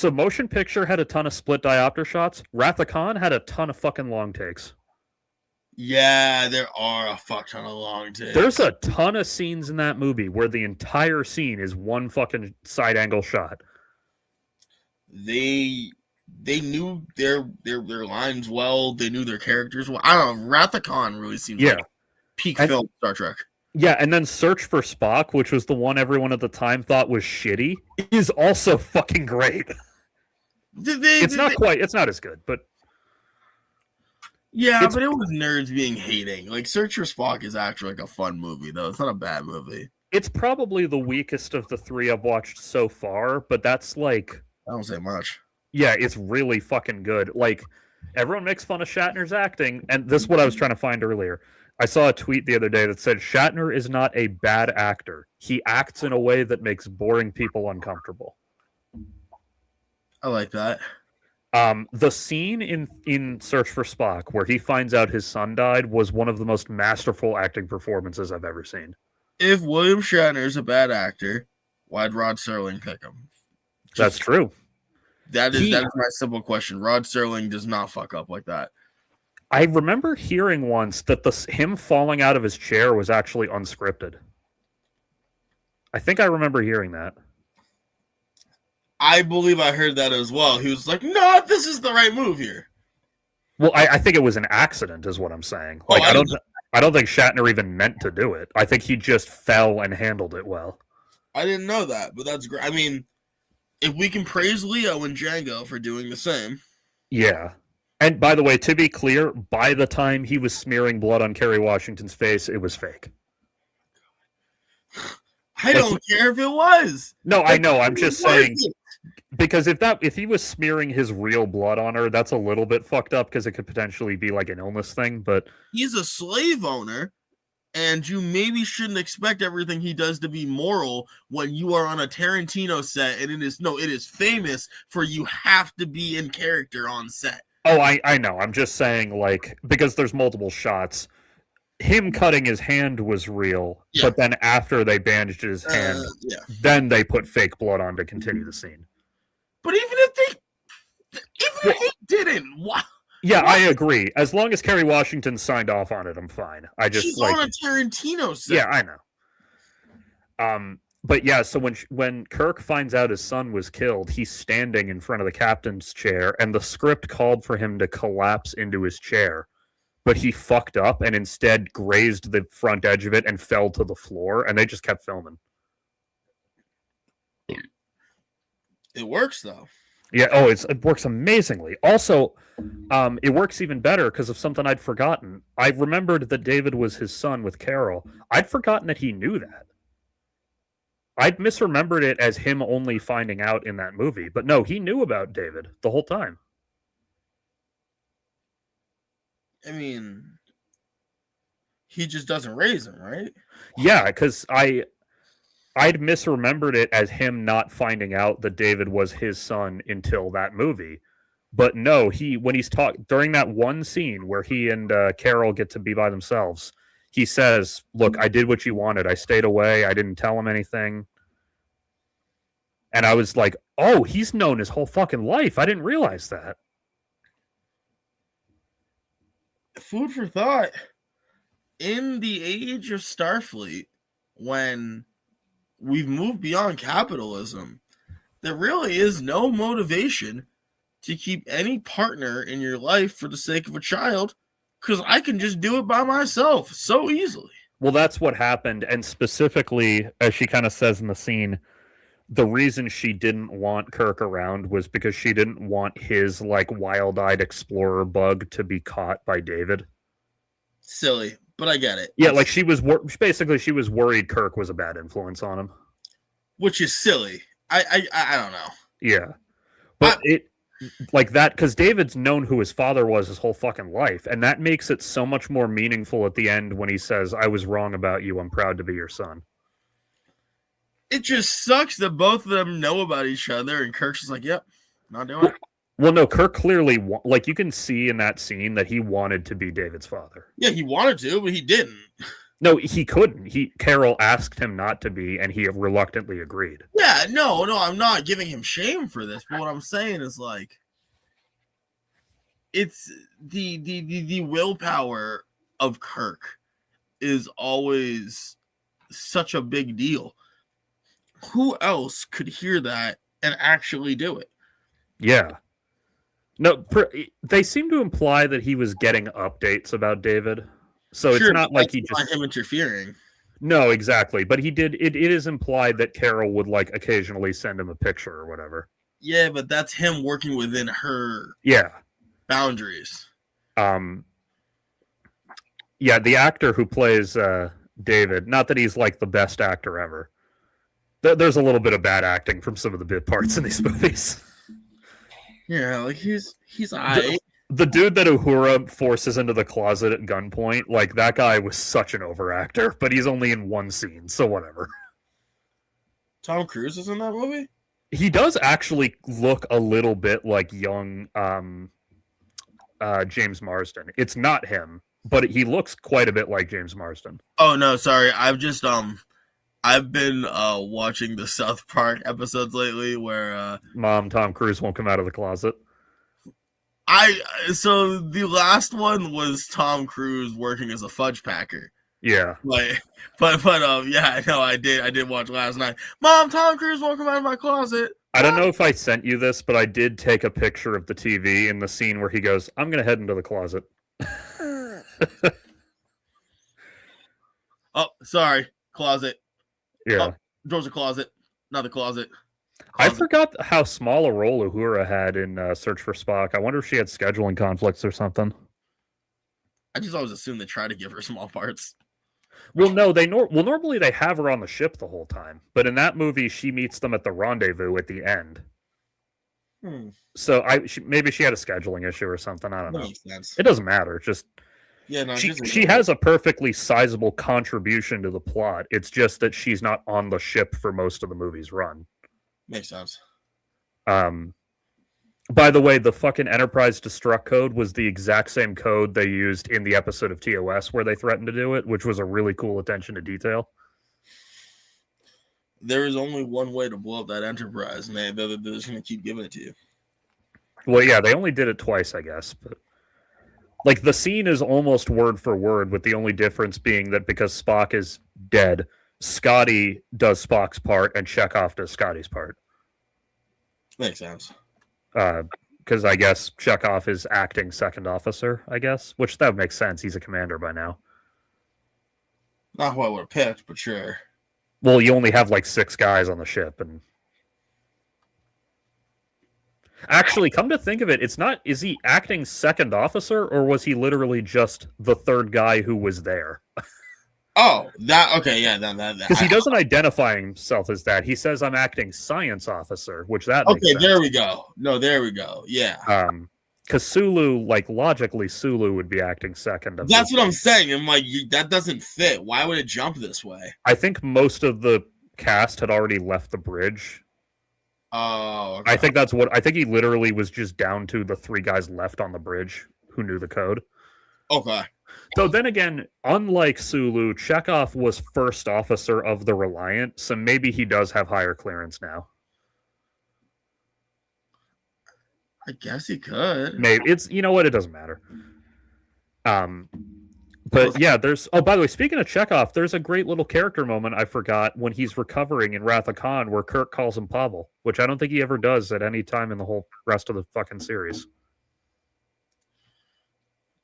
Motion picture had a ton of split diopter shots. Wrath of Khan had a ton of fucking long takes. Yeah, there are a fuck ton of long takes. There's a ton of scenes in that movie where the entire scene is one fucking side angle shot. They knew their lines well. They knew their characters well. I don't know. Wrath of Khan really seems like peak film Star Trek. Yeah, and then Search for Spock, which was the one everyone at the time thought was shitty, is also fucking great. It's not as good, but yeah, but it was nerds being hating. Like Search for Spock is actually like a fun movie, though. It's not a bad movie. It's probably the weakest of the three I've watched so far, but that's like, I don't say much. Yeah, it's really fucking good. Like, everyone makes fun of Shatner's acting, and this is what I was trying to find earlier. I saw a tweet the other day that said Shatner is not a bad actor. He acts in a way that makes boring people uncomfortable. I like that. The scene in Search for Spock where he finds out his son died was one of the most masterful acting performances I've ever seen. If William Shatner is a bad actor, why'd Rod Serling pick him? That's true. That is my simple question. Rod Serling does not fuck up like that. I remember hearing once that him falling out of his chair was actually unscripted. I think I remember hearing that. I believe I heard that as well. He was like, "No, this is the right move here." Well, I think it was an accident, is what I'm saying. Like, I don't think Shatner even meant to do it. I think he just fell and handled it well. I didn't know that, but that's great. I mean, if we can praise Leo and Django for doing the same. Yeah. And by the way, to be clear, by the time he was smearing blood on Kerry Washington's face, it was fake. I don't care if it was. No, I know. I'm just saying, because if he was smearing his real blood on her, that's a little bit fucked up because it could potentially be like an illness thing. But he's a slave owner, and you maybe shouldn't expect everything he does to be moral when you are on a Tarantino set, and it is famous for you have to be in character on set. Oh, I know. I'm just saying, like, because there's multiple shots. Him cutting his hand was real, but then after they bandaged his hand, then they put fake blood on to continue the scene. But even if they didn't, why? Yeah, I agree. As long as Kerry Washington signed off on it, I'm fine. She's on a Tarantino set. Yeah, I know. But yeah, so when Kirk finds out his son was killed, he's standing in front of the captain's chair, and the script called for him to collapse into his chair. But he fucked up and instead grazed the front edge of it and fell to the floor, and they just kept filming. It works, though. Yeah, it works amazingly. Also, it works even better because of something I'd forgotten. I remembered that David was his son with Carol. I'd forgotten that he knew that. I'd misremembered it as him only finding out in that movie. But no, he knew about David the whole time. I mean, He just doesn't raise him, right? Yeah, because I'd misremembered it as him not finding out that David was his son until that movie. But no, when he's during that one scene where he and Carol get to be by themselves, he says, "Look, I did what you wanted. I stayed away. I didn't tell him anything." And I was like, "Oh, he's known his whole fucking life. I didn't realize that." Food for thought. In the age of Starfleet, when we've moved beyond capitalism, there really is no motivation to keep any partner in your life for the sake of a child, because I can just do it by myself so easily. Well, that's what happened. And specifically, as she kind of says in the scene, the reason she didn't want Kirk around was because she didn't want his like wild-eyed explorer bug to be caught by David. Silly, but I get it. Yeah, like she was worried Kirk was a bad influence on him, which is silly. I don't know. Yeah, but it like that because David's known who his father was his whole fucking life, and that makes it so much more meaningful at the end when he says, "I was wrong about you. I'm proud to be your son." It just sucks that both of them know about each other, and Kirk's just like, "Yep, not doing it." Well, no, Kirk clearly, like, you can see in that scene that he wanted to be David's father. Yeah, he wanted to, but he didn't. No, he couldn't. Carol asked him not to be, and he reluctantly agreed. Yeah, no, I'm not giving him shame for this, but what I'm saying is, like, it's the willpower of Kirk is always such a big deal. Who else could hear that and actually do it? Yeah. No, they seem to imply that he was getting updates about David. So sure, it's not like he just... him interfering. No, exactly. But he did... It is implied that Carol would, like, occasionally send him a picture or whatever. Yeah, but that's him working within her boundaries. Yeah, the actor who plays David, not that he's, like, the best actor ever. There's a little bit of bad acting from some of the bit parts in these movies. Yeah, like he's the dude that Uhura forces into the closet at gunpoint, like that guy was such an overactor, but he's only in one scene, so whatever. Tom Cruise is in that movie? He does actually look a little bit like young James Marsden. It's not him, but he looks quite a bit like James Marsden. Oh no, sorry. I've been watching the South Park episodes lately where Tom Cruise won't come out of the closet. So the last one was Tom Cruise working as a fudge packer. Yeah. But yeah, I know I did watch last night. Mom, Tom Cruise won't come out of my closet. I don't know if I sent you this, but I did take a picture of the TV in the scene where he goes, "I'm going to head into the closet." Oh, sorry. Closet. Yeah. Oh, doors a closet, not the closet. I forgot how small a role Uhura had in Search for Spock. I wonder if she had scheduling conflicts or something. I just always assume they try to give her small parts. Well, no, normally they have her on the ship the whole time, but in that movie, she meets them at the rendezvous at the end. So maybe she had a scheduling issue or something. I don't know. Makes sense. It doesn't matter. Just she has a perfectly sizable contribution to the plot. It's just that she's not on the ship for most of the movie's run. Makes sense. By the way, the fucking Enterprise destruct code was the exact same code they used in the episode of TOS where they threatened to do it, which was a really cool attention to detail. There is only one way to blow up that Enterprise, and they're just going to keep giving it to you. Well, yeah, they only did it twice, I guess, but like the scene is almost word for word, with the only difference being that because Spock is dead, Scotty does Spock's part and Chekhov does Scotty's part. Makes sense. Because I guess Chekhov is acting second officer, I guess, which that makes sense. He's a commander by now. Not who I would have picked, but sure. Well, you only have like 6 guys on the ship, and actually, come to think of it, it's not. Is he acting second officer, or was he literally just the third guy who was there? Oh, that okay, yeah, that because he doesn't identify himself as that. He says, "I'm acting science officer," which that okay. Makes sense. There we go. No, there we go. Yeah. Because Sulu, like, logically, Sulu would be acting second. That's what I'm saying. I'm like, that doesn't fit. Why would it jump this way? I think most of the cast had already left the bridge. Oh, okay. I think he literally was just down to the 3 guys left on the bridge who knew the code. Okay. So then again, unlike Sulu, Chekhov was first officer of the Reliant, so maybe he does have higher clearance now. I guess he could. Maybe it's, you know what, it doesn't matter. But yeah, there's, oh, by the way, speaking of Chekhov, there's a great little character moment I forgot when he's recovering in Wrath of Khan where Kirk calls him Pavel, which I don't think he ever does at any time in the whole rest of the fucking series.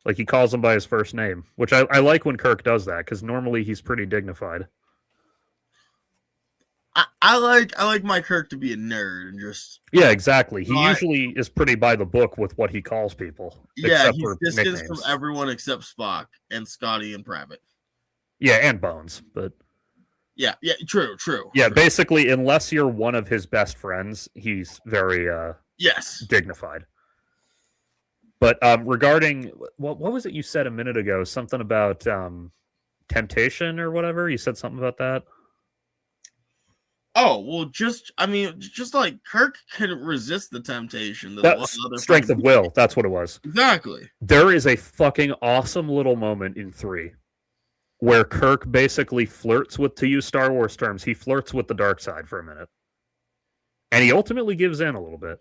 Like, he calls him by his first name, which I like when Kirk does that, because normally he's pretty dignified. I like my Kirk to be a nerd and just... Yeah, exactly. He usually is pretty by the book with what he calls people. Yeah, he's distant from everyone except Spock and Scotty and Pravitt. Yeah, and Bones, but... Yeah, true. Yeah, true. Basically, unless you're one of his best friends, he's very dignified. But regarding... What was it you said a minute ago? Something about temptation or whatever? You said something about that? Oh, well, just like Kirk can resist the temptation. That's strength of will. That's what it was. Exactly. There is a fucking awesome little moment in 3 where Kirk basically flirts with, to use Star Wars terms, he flirts with the dark side for a minute. And he ultimately gives in a little bit.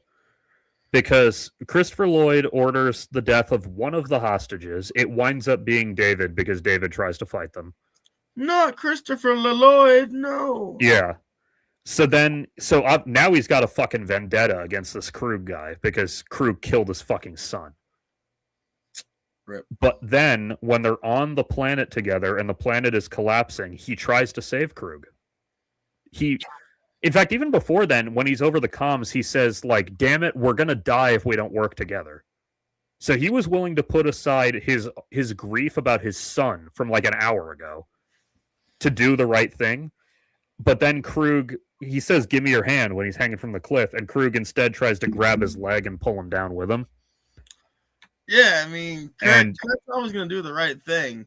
Because Christopher Lloyd orders the death of one of the hostages. It winds up being David because David tries to fight them. Not Christopher Lloyd, no. Yeah. So now he's got a fucking vendetta against this Krug guy because Krug killed his fucking son. Rip. But then when they're on the planet together and the planet is collapsing, he tries to save Krug. In fact, even before then, when he's over the comms, he says, like, damn it, we're going to die if we don't work together. So he was willing to put aside his grief about his son from like an hour ago to do the right thing. But then Krug, he says, give me your hand when he's hanging from the cliff. And Krug instead tries to grab his leg and pull him down with him. Yeah, I mean, Kirk's always going to do the right thing.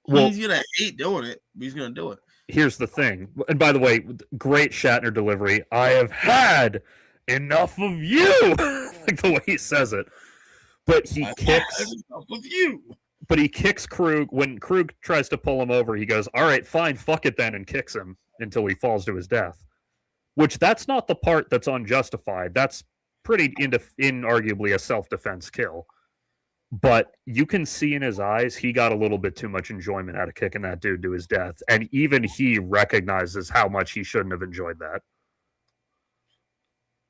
He's going to hate doing it, but he's going to do it. Here's the thing. And by the way, great Shatner delivery. I have had enough of you. Like the way he says it. But he kicks enough of you. But he kicks Krug. When Krug tries to pull him over, he goes, all right, fine, fuck it then, and kicks him until he falls to his death. Which, that's not the part that's unjustified. That's pretty inarguably a self-defense kill. But you can see in his eyes, he got a little bit too much enjoyment out of kicking that dude to his death. And even he recognizes how much he shouldn't have enjoyed that.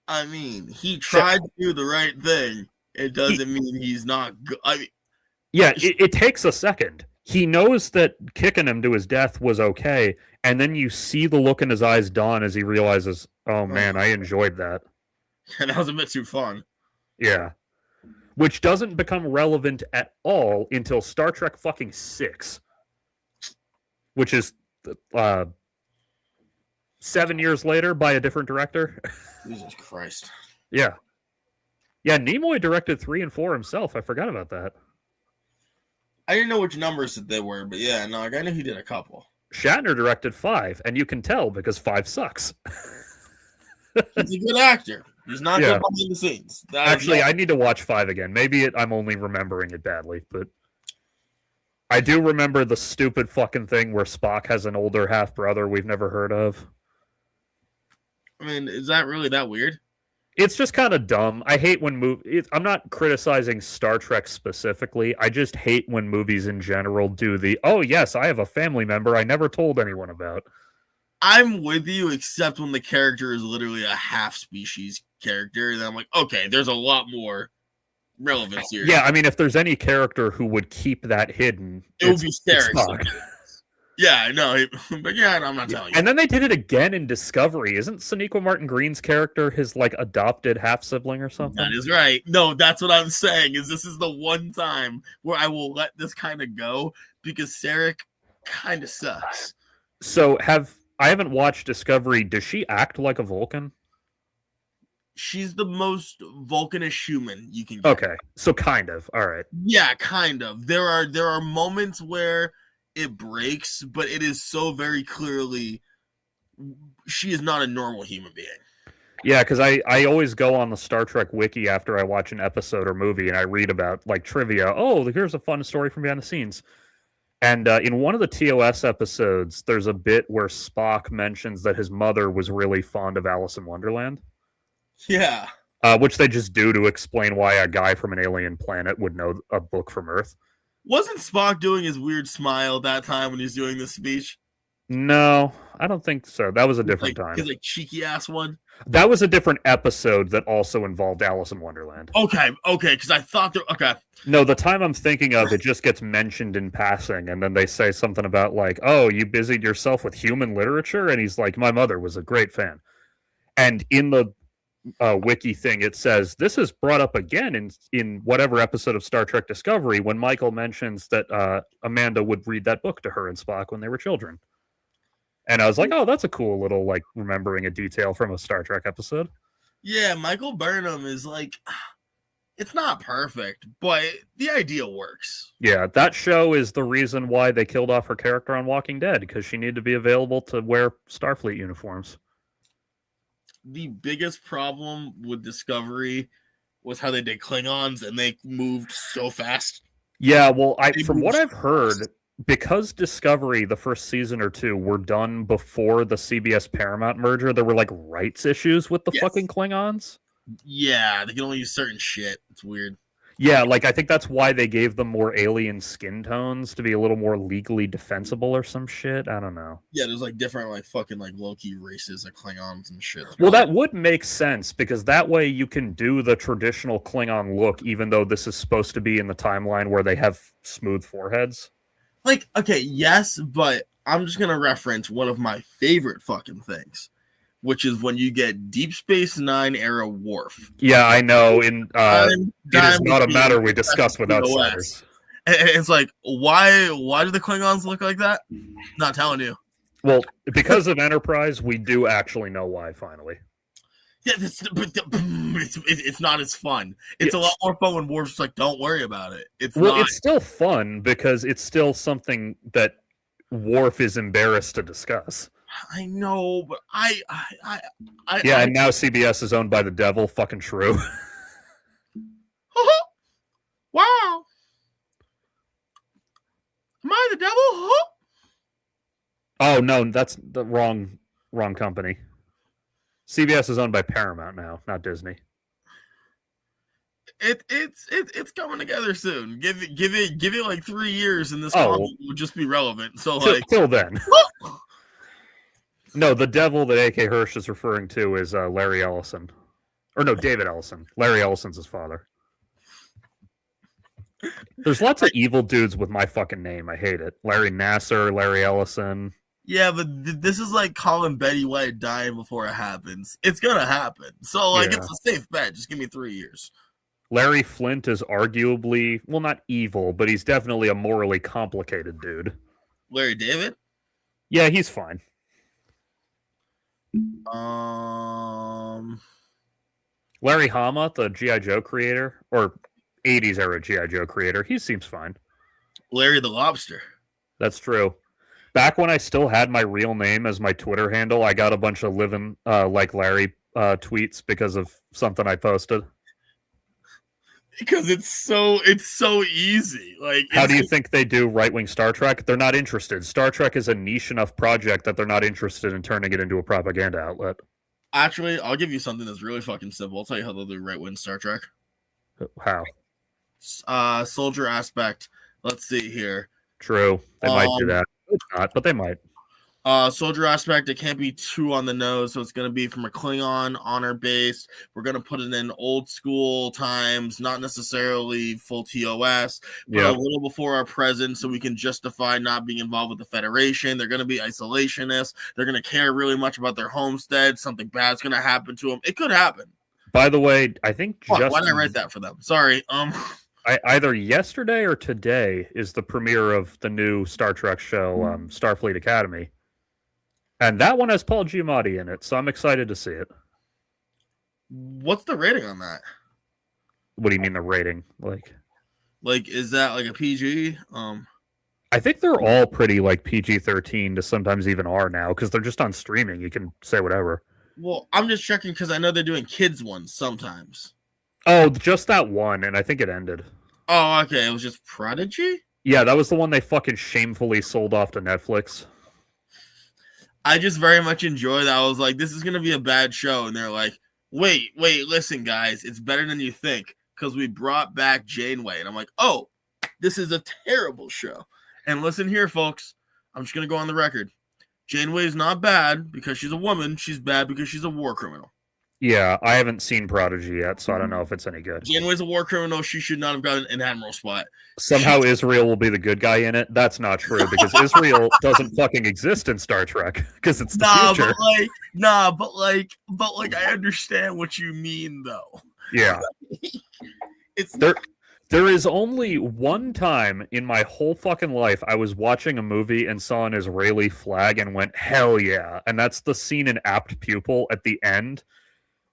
I mean, he tried to do the right thing. It doesn't mean he's not good. I mean, yeah, it takes a second. He knows that kicking him to his death was okay. And then you see the look in his eyes dawn as he realizes, oh man, I enjoyed that. And that was a bit too fun. Yeah. Which doesn't become relevant at all until Star Trek fucking 6. Which is 7 years later by a different director. Jesus Christ. Yeah. Yeah, Nimoy directed 3 and 4 himself. I forgot about that. I didn't know which numbers that they were, but yeah, no, I knew he did a couple. Shatner directed 5, and you can tell because 5 sucks. He's a good actor. He's not good behind the scenes. Actually, I need to watch 5 again. Maybe I'm only remembering it badly, but I do remember the stupid fucking thing where Spock has an older half-brother we've never heard of. I mean, is that really that weird? It's just kind of dumb. I hate when I'm not criticizing Star Trek specifically. I just hate when movies in general do oh yes, I have a family member I never told anyone about. I'm with you, except when the character is literally a half-species character. Then I'm like, okay, there's a lot more relevance here. Yeah, I mean, if there's any character who would keep that hidden, it would be Sarek. Yeah, I know. But yeah, I'm not telling you. And then they did it again in Discovery. Isn't Sonequa Martin Green's character his, like, adopted half-sibling or something? That is right. No, that's what I'm saying, is this is the one time where I will let this kind of go, because Sarek kind of sucks. So, I haven't watched Discovery. Does she act like a Vulcan? she's the most Vulcanish human you can get. Okay, so kind of. All right. Yeah, kind of. There are moments where it breaks, but it is so very clearly she is not a normal human being. Yeah, because I always go on the Star Trek wiki after I watch an episode or movie and I read about like trivia. Oh, here's a fun story from behind the scenes. And in one of the TOS episodes, there's a bit where Spock mentions that his mother was really fond of Alice in Wonderland. Yeah. Which they just do to explain why a guy from an alien planet would know a book from Earth. Wasn't Spock doing his weird smile that time when he's doing the speech? No, I don't think so. That was a different time. His like cheeky ass one. That was a different episode that also involved Alice in Wonderland. Okay, because I thought there. Okay. No, the time I'm thinking of, it just gets mentioned in passing, and then they say something about like, "Oh, you busied yourself with human literature," and he's like, "My mother was a great fan." And in the wiki thing, it says this is brought up again in whatever episode of Star Trek Discovery when Michael mentions that Amanda would read that book to her and Spock when they were children. And I was like, oh, that's a cool little, like, remembering a detail from a Star Trek episode. Yeah, Michael Burnham is like, it's not perfect, but the idea works. Yeah, that show is the reason why they killed off her character on Walking Dead, because she needed to be available to wear Starfleet uniforms. The biggest problem with Discovery was how they did Klingons, and they moved so fast. Yeah, well, from what I've heard, because Discovery, the first season or two, were done before the CBS Paramount merger, there were like rights issues with the fucking Klingons. Yeah, they can only use certain shit. It's weird. Yeah, like I think that's why they gave them more alien skin tones to be a little more legally defensible or some shit. I don't know. Yeah, there's like different like fucking like low-key races like Klingons and shit. Well, that would make sense because that way you can do the traditional Klingon look, even though this is supposed to be in the timeline where they have smooth foreheads. Like, okay, yes, but I'm just gonna reference one of my favorite fucking things, which is when you get Deep Space Nine era Worf. Yeah, I know. It is not a matter we discuss with outsiders. It's like, why do the Klingons look like that? Not telling you. Well, because of Enterprise, we do actually know why. Finally. Yeah, it's not as fun. It's a lot more fun when Worf's like, "Don't worry about it." It's still fun because it's still something that Worf is embarrassed to discuss. I know, but and now CBS is owned by the devil. Fucking true. Wow. Am I the devil? Oh no, that's the wrong company. CBS is owned by Paramount now, not Disney. It's coming together soon. Give it like 3 years, and this comic will just be relevant. So till then. No, the devil that A.K. Hirsch is referring to is Larry Ellison, or no, David Ellison. Larry Ellison's his father. There's lots of evil dudes with my fucking name. I hate it. Larry Nasser, Larry Ellison. Yeah, but this is like calling Betty White dying before it happens. It's gonna happen. So like it's a safe bet. Just give me 3 years. Larry Flint is arguably, well, not evil, but he's definitely a morally complicated dude. Larry David? Yeah, he's fine. Larry Hama, the G.I. Joe creator, or 80s era G.I. Joe creator, he seems fine. Larry the Lobster. That's true. Back when I still had my real name as my Twitter handle, I got a bunch of living like Larry tweets because of something I posted. Because it's so easy. Like, how do you think they do right-wing Star Trek? They're not interested. Star Trek is a niche enough project that they're not interested in turning it into a propaganda outlet. Actually, I'll give you something that's really fucking simple. I'll tell you how they'll do right-wing Star Trek. How? Soldier aspect. Let's see here. True. They might do that. It's not, but they might. Soldier aspect, it can't be too on the nose, so it's going to be from a Klingon honor base. We're going to put it in old school times, not necessarily full TOS, but a little before our present, so we can justify not being involved with the Federation. They're going to be isolationists. They're going to care really much about their homestead. Something bad's going to happen to them. It could happen. By the way, I think why did I write that for them? Sorry. Either yesterday or today is the premiere of the new Star Trek show, Starfleet Academy. And that one has Paul Giamatti in it, so I'm excited to see it. What's the rating on that? What do you mean the rating? Like, is that like a PG? I think they're all pretty like PG-13 to sometimes even R now because they're just on streaming. You can say whatever. Well, I'm just checking because I know they're doing kids ones sometimes. Oh, just that one, and I think it ended. Oh, okay. It was just Prodigy? Yeah, that was the one they fucking shamefully sold off to Netflix. I just very much enjoy that. I was like, this is going to be a bad show. And they're like, wait, listen, guys. It's better than you think because we brought back Janeway. And I'm like, oh, this is a terrible show. And listen here, folks. I'm just going to go on the record. Janeway is not bad because she's a woman. She's bad because she's a war criminal. Yeah, I haven't seen Prodigy yet, so I don't know if it's any good. Janeway's a war criminal. She should not have gotten an admiral spot. Somehow Israel will be the good guy in it. That's not true because Israel doesn't fucking exist in Star Trek because it's the future. But I understand what you mean though. Yeah. It's there is only one time in my whole fucking life I was watching a movie and saw an Israeli flag and went, hell yeah. And that's the scene in Apt Pupil at the end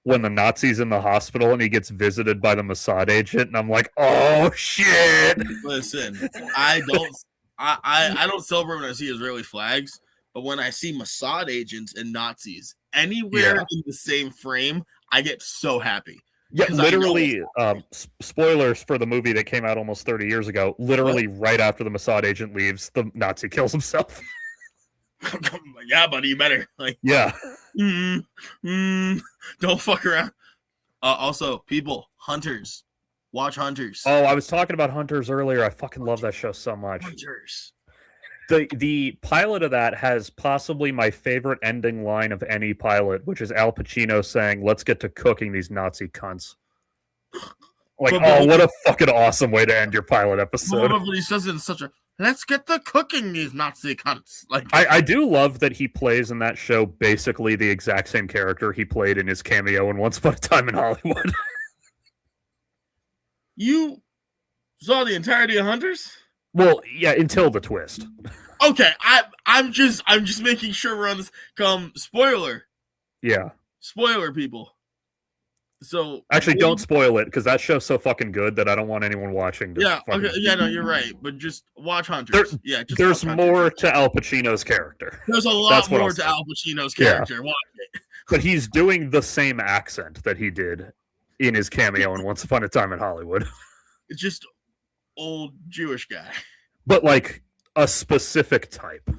when the Nazi's in the hospital and he gets visited by the Mossad agent. And I'm like, oh shit. Listen, I don't celebrate when I see Israeli flags, but when I see Mossad agents and Nazis anywhere in the same frame, I get so happy. Yeah, literally, spoilers for the movie that came out almost 30 years ago. Literally, right after the Mossad agent leaves, the Nazi kills himself. Yeah, buddy, you better. Yeah. Don't fuck around. Also, people, Hunters. Watch Hunters. Oh, I was talking about Hunters earlier. I fucking love that show so much. Hunters. The pilot of that has possibly my favorite ending line of any pilot, which is Al Pacino saying, "Let's get to cooking these Nazi cunts." What a fucking awesome way to end your pilot episode. But he says it in such a, let's get to cooking these Nazi cunts. I do love that he plays in that show basically the exact same character he played in his cameo in Once Upon a Time in Hollywood. You saw the entirety of Hunters? Well, yeah, until the twist. Okay, I'm just making sure we're on this. Spoiler. Yeah. Spoiler, people. So actually, don't spoil it because that show's so fucking good that I don't want anyone watching. Okay, yeah, no, you're right. But just watch Hunters. There's more to Al Pacino's character. There's a lot more to Al Pacino's character. Yeah. Watch it. But he's doing the same accent that he did in his cameo in Once Upon a Time in Hollywood. It's just old Jewish guy. But like a specific type.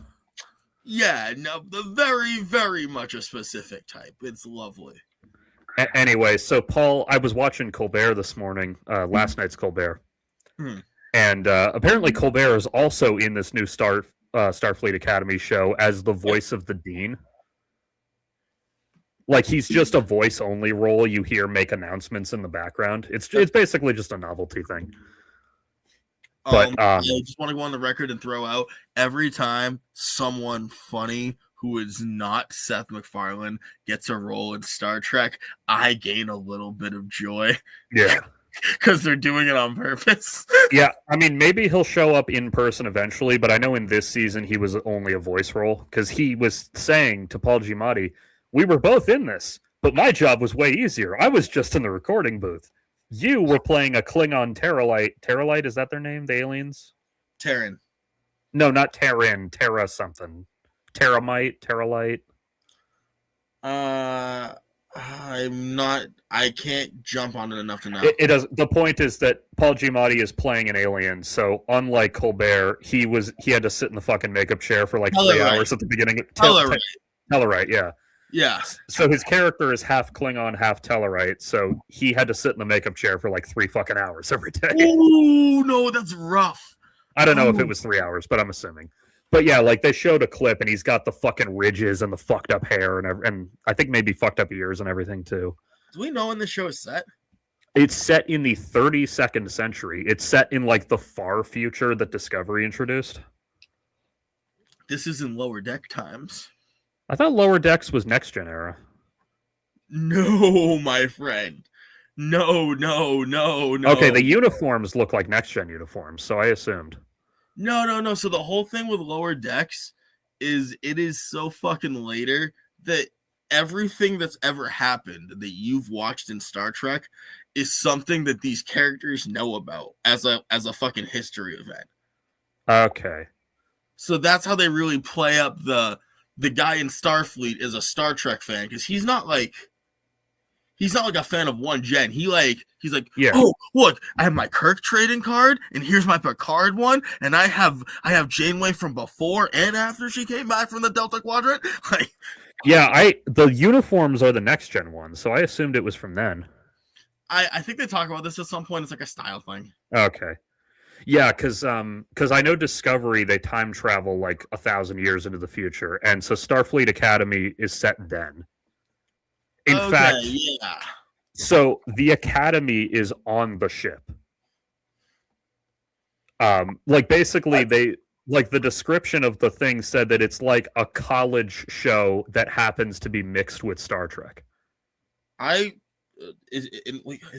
Yeah, no, very, very much a specific type. It's lovely. Anyway, so Paul, I was watching Colbert this morning, last night's Colbert. And apparently Colbert is also in this new Starfleet Academy show as the voice of the Dean. Like, he's just a voice-only role you hear make announcements in the background. It's basically just a novelty thing. But I just want to go on the record and throw out every time someone funny who is not Seth MacFarlane gets a role in Star Trek, I gain a little bit of joy. Yeah. Because they're doing it on purpose. Yeah, I mean, maybe he'll show up in person eventually, but I know in this season he was only a voice role because he was saying to Paul Giamatti, we were both in this, but my job was way easier. I was just in the recording booth. You were playing a Klingon Terralite. Terralite, is that their name? The aliens? Terran. No, not Terran. Terra something. Terramite? Terralite? I can't jump on it enough to know. It does. The point is that Paul Giamatti is playing an alien, so unlike Colbert, he had to sit in the fucking makeup chair for like 3 hours at the beginning. Tellarite, yeah. Yeah. So his character is half Klingon, half Tellarite, so he had to sit in the makeup chair for like 3 fucking hours every day. Oh, no, that's rough. I don't know if it was 3 hours, but I'm assuming. But yeah, like they showed a clip and he's got the fucking ridges and the fucked up hair and I think maybe fucked up ears and everything too. Do we know when the show is set? It's set in the 32nd century. It's set in like the far future that Discovery introduced. This is in Lower Deck times. I thought Lower Decks was Next Gen era. No, my friend. No. Okay, the uniforms look like Next Gen uniforms, so I assumed. No. So the whole thing with Lower Decks is it is so fucking later that everything that's ever happened that you've watched in Star Trek is something that these characters know about as a fucking history event. Okay. So that's how they really play up the guy in Starfleet is a Star Trek fan, because he's not like a fan of one gen. He's like, Yeah. oh, look, I have my Kirk trading card, and here's my Picard one, and I have Janeway from before and after she came back from the Delta Quadrant. Like, yeah, the uniforms are the next gen ones, so I assumed it was from then. I think they talk about this at some point. It's like a style thing. Okay. Yeah, because I know Discovery, they time travel like 1,000 years into the future, and so Starfleet Academy is set then. In fact, yeah. So the Academy is on the ship. Like basically the description of the thing said that it's like a college show that happens to be mixed with Star Trek. Is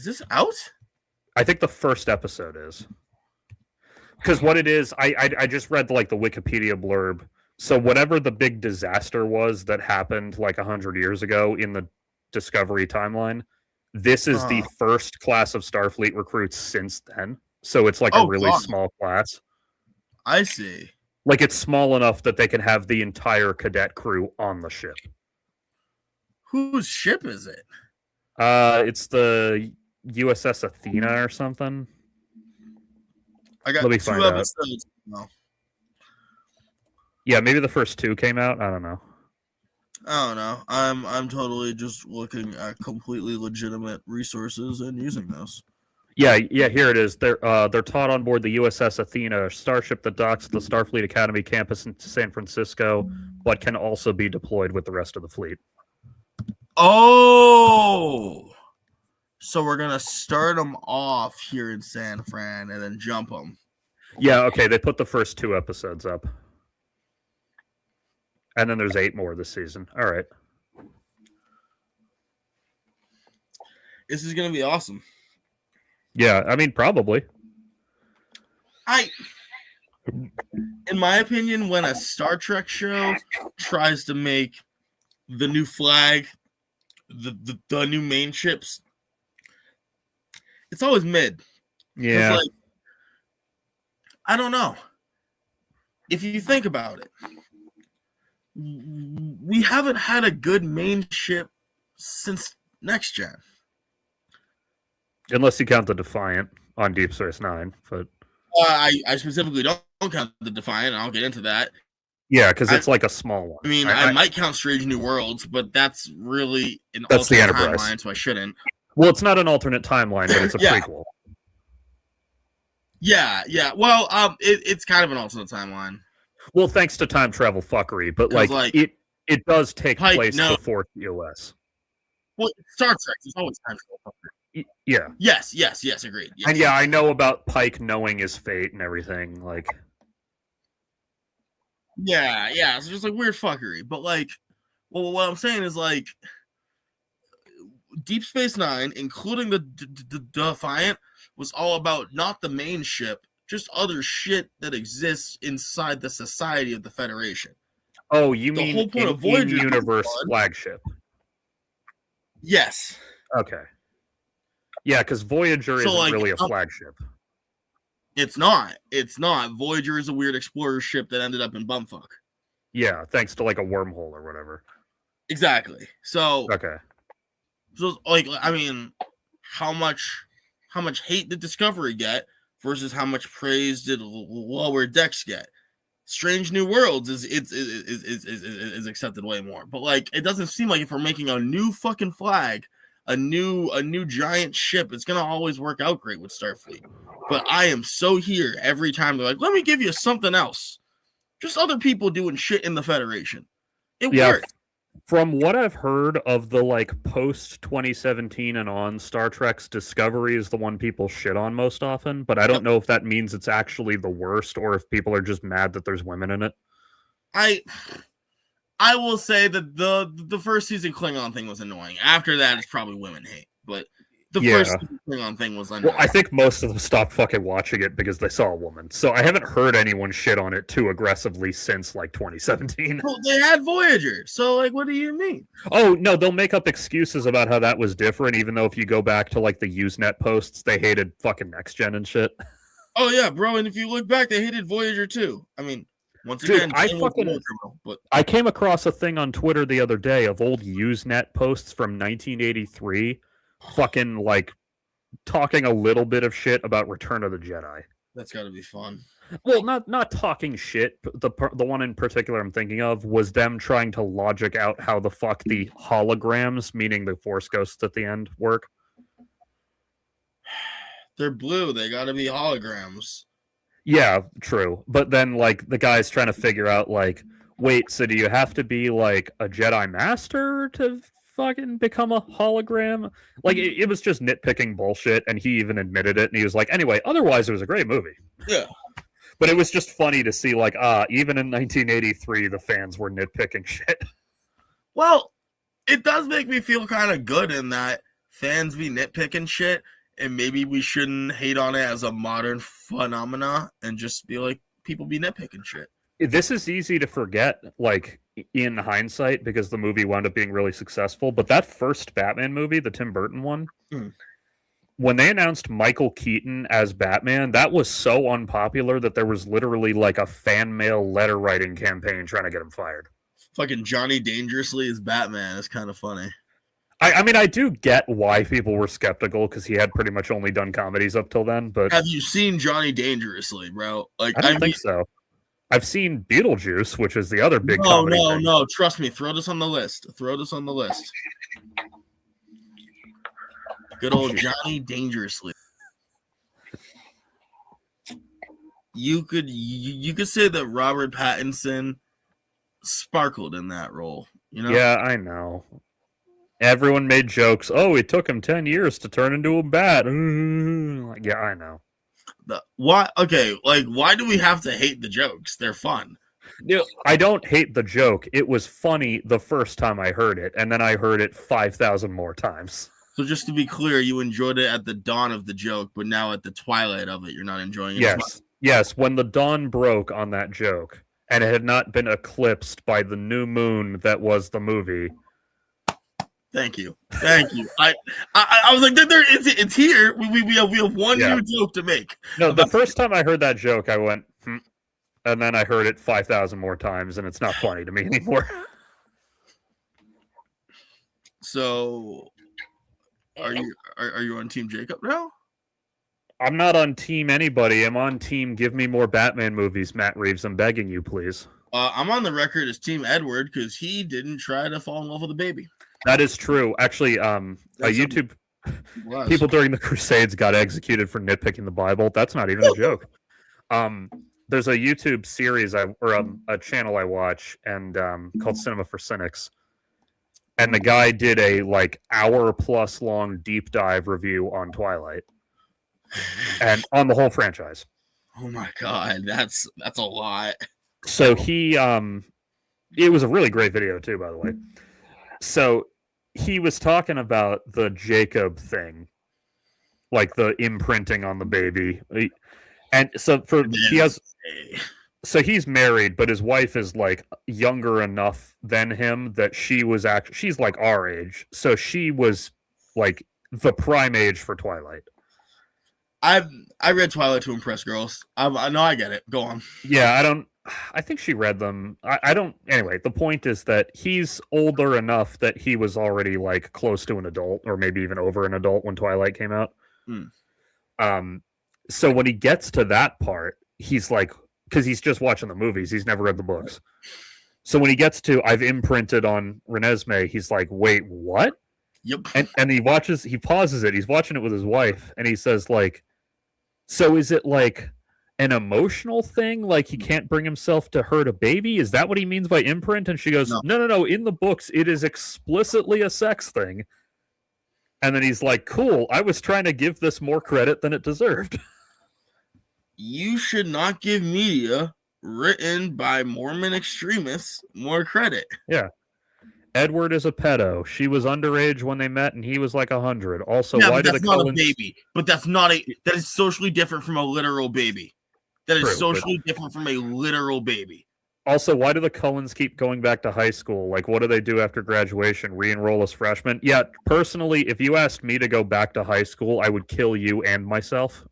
this out? I think the first episode is. Because what it is, I just read like the Wikipedia blurb. So whatever the big disaster was that happened like 100 years ago in the Discovery timeline, this is the first class of Starfleet recruits since then. So it's like a really small class. I see. Like it's small enough that they can have the entire cadet crew on the ship. Whose ship is it? It's the USS Athena or something. I got 2 episodes. No. Yeah, maybe the first 2 came out. I don't know. I'm totally just looking at completely legitimate resources and using those. Yeah. Here it is. They're taught on board the USS Athena, a starship that docks at the Starfleet Academy campus in San Francisco, but can also be deployed with the rest of the fleet. Oh, so we're gonna start them off here in San Fran and then jump them. Yeah. Okay. They put the first 2 episodes up. And then there's 8 more this season. All right. This is going to be awesome. Yeah, I mean, probably. In my opinion, when a Star Trek show tries to make the new flag, the new main ships, it's always mid. Yeah. Like, I don't know. If you think about it, we haven't had a good main ship since Next Gen. Unless you count the Defiant on Deep Space Nine. But I specifically don't count the Defiant, and I'll get into that. Yeah, because it's like a small one. I mean, I might count Strange New Worlds, but that's really an that's alternate the Enterprise timeline, so I shouldn't. Well, it's not an alternate timeline, but it's a prequel. Yeah. Well, it's kind of an alternate timeline. Well, thanks to time travel fuckery, but like it does take place before TOS. Well, Star Trek is always time travel fuckery. Yeah. Yes, agreed. Yes. And yeah, I know about Pike knowing his fate and everything. Like, yeah. So just like weird fuckery, but like, well, what I'm saying is like, Deep Space Nine, including the Defiant, was all about not the main ship, just other shit that exists inside the society of the Federation. Oh, you mean the whole point of Voyager universe flagship? Yes. Okay. Yeah, because Voyager isn't really a flagship. It's not. Voyager is a weird explorer ship that ended up in bumfuck. Yeah, thanks to like a wormhole or whatever. Exactly. So okay. So like, I mean, how much hate did Discovery get versus how much praise did Lower Decks get? Strange New Worlds is accepted way more, but like, it doesn't seem like if we're making a new fucking flag, a new giant ship, it's gonna always work out great with Starfleet. But I am so here every time they're like, let me give you something else, just other people doing shit in the Federation. It worked. From what I've heard of the like post 2017 and on, Star Trek's Discovery is the one people shit on most often, but I don't know if that means it's actually the worst or if people are just mad that there's women in it. I will say that the first season Klingon thing was annoying. After that, it's probably women hate. But The Yeah. first thing was Well, unnecessary. I think most of them stopped fucking watching it because they saw a woman. So I haven't heard anyone shit on it too aggressively since like 2017. Well, they had Voyager, so like, what do you mean? Oh no, they'll make up excuses about how that was different, even though if you go back to like the Usenet posts, they hated fucking Next Gen and shit. Oh yeah, bro. And if you look back, they hated Voyager too. I mean, once Dude, again, I Jane was fucking- a war criminal, but I came across a thing on Twitter the other day of old Usenet posts from 1983, fucking like talking a little bit of shit about Return of the Jedi. that's got to be fun. Well, not talking shit. The one in particular I'm thinking of was them trying to logic out how the fuck the holograms, meaning the Force ghosts at the end, work. They're blue. They got to be holograms. Yeah, true. But then, like, the guy's trying to figure out, like, wait, so do you have to be, like, a Jedi Master to fucking become a hologram? Like, it was just nitpicking bullshit, and he even admitted it, and he was like, anyway, otherwise it was a great movie. Yeah. But it was just funny to see, like, even in 1983, the fans were nitpicking shit. Well, it does make me feel kind of good in that fans be nitpicking shit, and maybe we shouldn't hate on it as a modern phenomena and just be like, people be nitpicking shit. This is easy to forget, like, in hindsight, because the movie wound up being really successful. But that first Batman movie, the Tim Burton one, when they announced Michael Keaton as Batman, that was so unpopular that there was literally, like, a fan mail letter writing campaign trying to get him fired. Fucking Johnny Dangerously as Batman is kind of funny. I mean, I do get why people were skeptical, because he had pretty much only done comedies up till then, but Have you seen Johnny Dangerously, bro? Like, I don't think so. I've seen Beetlejuice, which is the other big No, comedy no, thing. no. Trust me. Throw this on the list. Good old Johnny Dangerously. You could say that Robert Pattinson sparkled in that role. You know? Yeah, I know. Everyone made jokes. Oh, it took him 10 years to turn into a bat. Yeah, I know. Why? Okay, like, why do we have to hate the jokes? They're fun. I don't hate the joke. It was funny the first time I heard it, and then I heard it 5,000 more times. So just to be clear, you enjoyed it at the dawn of the joke, but now at the twilight of it, you're not enjoying it. Yes. When the dawn broke on that joke, and it had not been eclipsed by the new moon that was the movie. Thank you. I was like, it's here. We have one new joke to make. No, the first time I heard that joke, I went, and then I heard it 5,000 more times, and it's not funny to me anymore. So, are you on Team Jacob now? I'm not on Team anybody. I'm on Team give me more Batman movies, Matt Reeves. I'm begging you, please. I'm on the record as Team Edward because he didn't try to fall in love with a baby. That is true. Actually, YouTube people during the Crusades got executed for nitpicking the Bible. That's not even a joke. There's a YouTube series a channel I watch and called Cinema for Cynics, and the guy did a like hour-plus long deep dive review on Twilight and on the whole franchise. Oh my god, that's a lot. So he it was a really great video too, by the way. So he was talking about the Jacob thing, like the imprinting on the baby. And so he's married, but his wife is like younger enough than him that she's like our age. So she was like the prime age for Twilight. I read Twilight to impress girls. I know, I get it. Go on. Yeah, I think she read them. I don't. Anyway, the point is that he's older enough that he was already like close to an adult, or maybe even over an adult when Twilight came out. So when he gets to that part, he's like, because he's just watching the movies, he's never read the books. So when he gets to I've imprinted on Renesmee, he's like, wait, what? Yep. And he pauses it. He's watching it with his wife, and he says like, so is it like an emotional thing, like he can't bring himself to hurt a baby? Is that what he means by imprint? And she goes, no, in the books it is explicitly a sex thing. And then he's like, cool, I was trying to give this more credit than it deserved. You should not give media written by Mormon extremists more credit. Yeah. Edward is a pedo. She was underage when they met, and he was like 100. Also, Yeah, why but do that's the not Cullens... a baby. But that's not a. That is socially different from a literal baby. That is True, but- socially different from a literal baby. Also, why do the Cullens keep going back to high school? Like, what do they do after graduation? Re-enroll as freshmen? Yeah, personally, if you asked me to go back to high school, I would kill you and myself.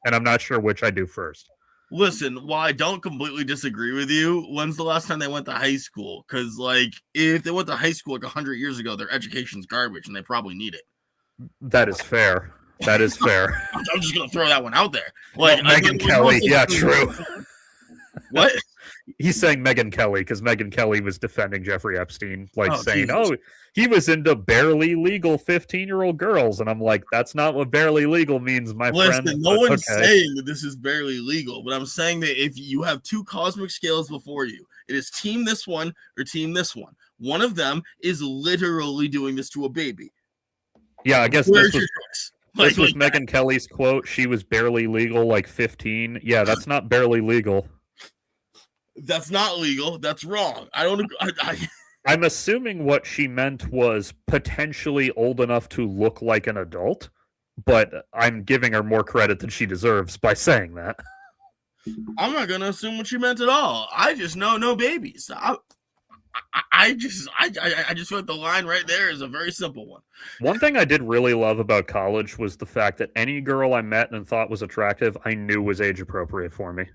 And I'm not sure which I do first. Listen, while I don't completely disagree with you, when's the last time they went to high school? Because, like, if they went to high school like 100 years ago, their education's garbage and they probably need it. That is fair. That is fair. I'm just going to throw that one out there. Like, Megyn Kelly. Yeah, true. What? He's saying Megyn Kelly because Megyn Kelly was defending Jeffrey Epstein, like saying, Jesus. "Oh, he was into barely legal 15-year-old girls," and I'm like, "That's not what barely legal means, my Listen, friend." no But one's okay. saying that this is barely legal, but I'm saying that if you have two cosmic scales before you, it is team this one or team this one. One of them is literally doing this to a baby. Yeah, I guess Where's this was your choice? this was Like Megyn Kelly's quote. She was barely legal, like 15. Yeah, that's not barely legal. that's not legal. That's wrong. I don't agree. I'm assuming what she meant was potentially old enough to look like an adult, but I'm giving her more credit than she deserves by saying that. I'm not gonna assume what you meant at all. I just know no babies. I just feel like the line right there is a very simple one. One thing I did really love about college was the fact that any girl I met and thought was attractive, I knew was age appropriate for me.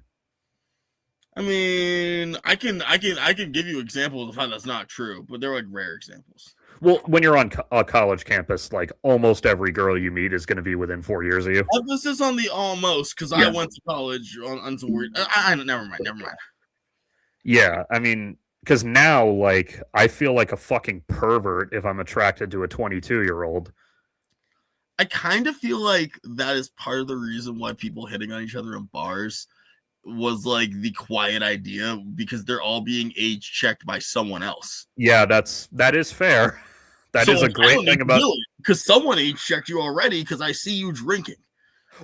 I mean, I can give you examples of how that's not true, but they're like rare examples. Well, when you're on a college campus, like almost every girl you meet is going to be within 4 years of you. Emphasis on the almost, because I went to college on some weird. Never mind. Yeah, I mean, because now, like, I feel like a fucking pervert if I'm attracted to a 22-year-old. I kind of feel like that is part of the reason why people hitting on each other in bars was like the quiet idea, because they're all being age checked by someone else. Yeah, that is fair. That is a great thing about, because someone age checked you already because I see you drinking.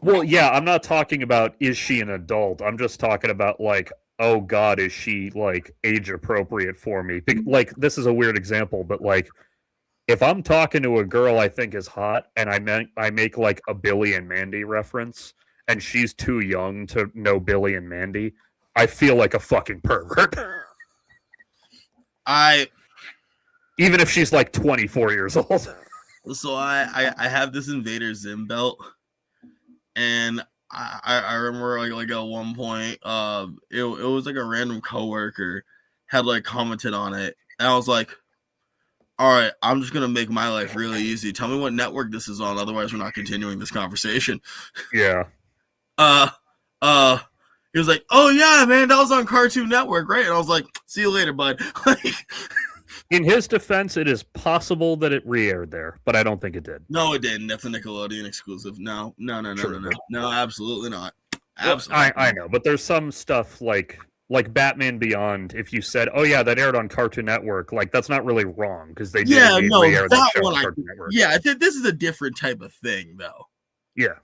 Well, yeah, I'm not talking about is she an adult. I'm just talking about like, oh God, is she like age appropriate for me? Like, this is a weird example, but like, if I'm talking to a girl I think is hot and I make like a Billy and Mandy reference and she's too young to know Billy and Mandy, I feel like a fucking pervert. Even if she's like 24 years old. So I have this Invader Zim belt, and I remember like at one point, it was like a random coworker had like commented on it, and I was like, all right, I'm just gonna make my life really easy. Tell me what network this is on, otherwise we're not continuing this conversation. Yeah. He was like, oh yeah, man, that was on Cartoon Network, right? And I was like, see you later, bud. In his defense, it is possible that it re-aired there, but I don't think it did. No, it didn't. That's a Nickelodeon exclusive. No, absolutely not. Absolutely. Well, I know, but there's some stuff like Batman Beyond. If you said, "Oh yeah, that aired on Cartoon Network," like that's not really wrong because they did re-air that show on Cartoon Network. Yeah, this is a different type of thing, though. Yeah,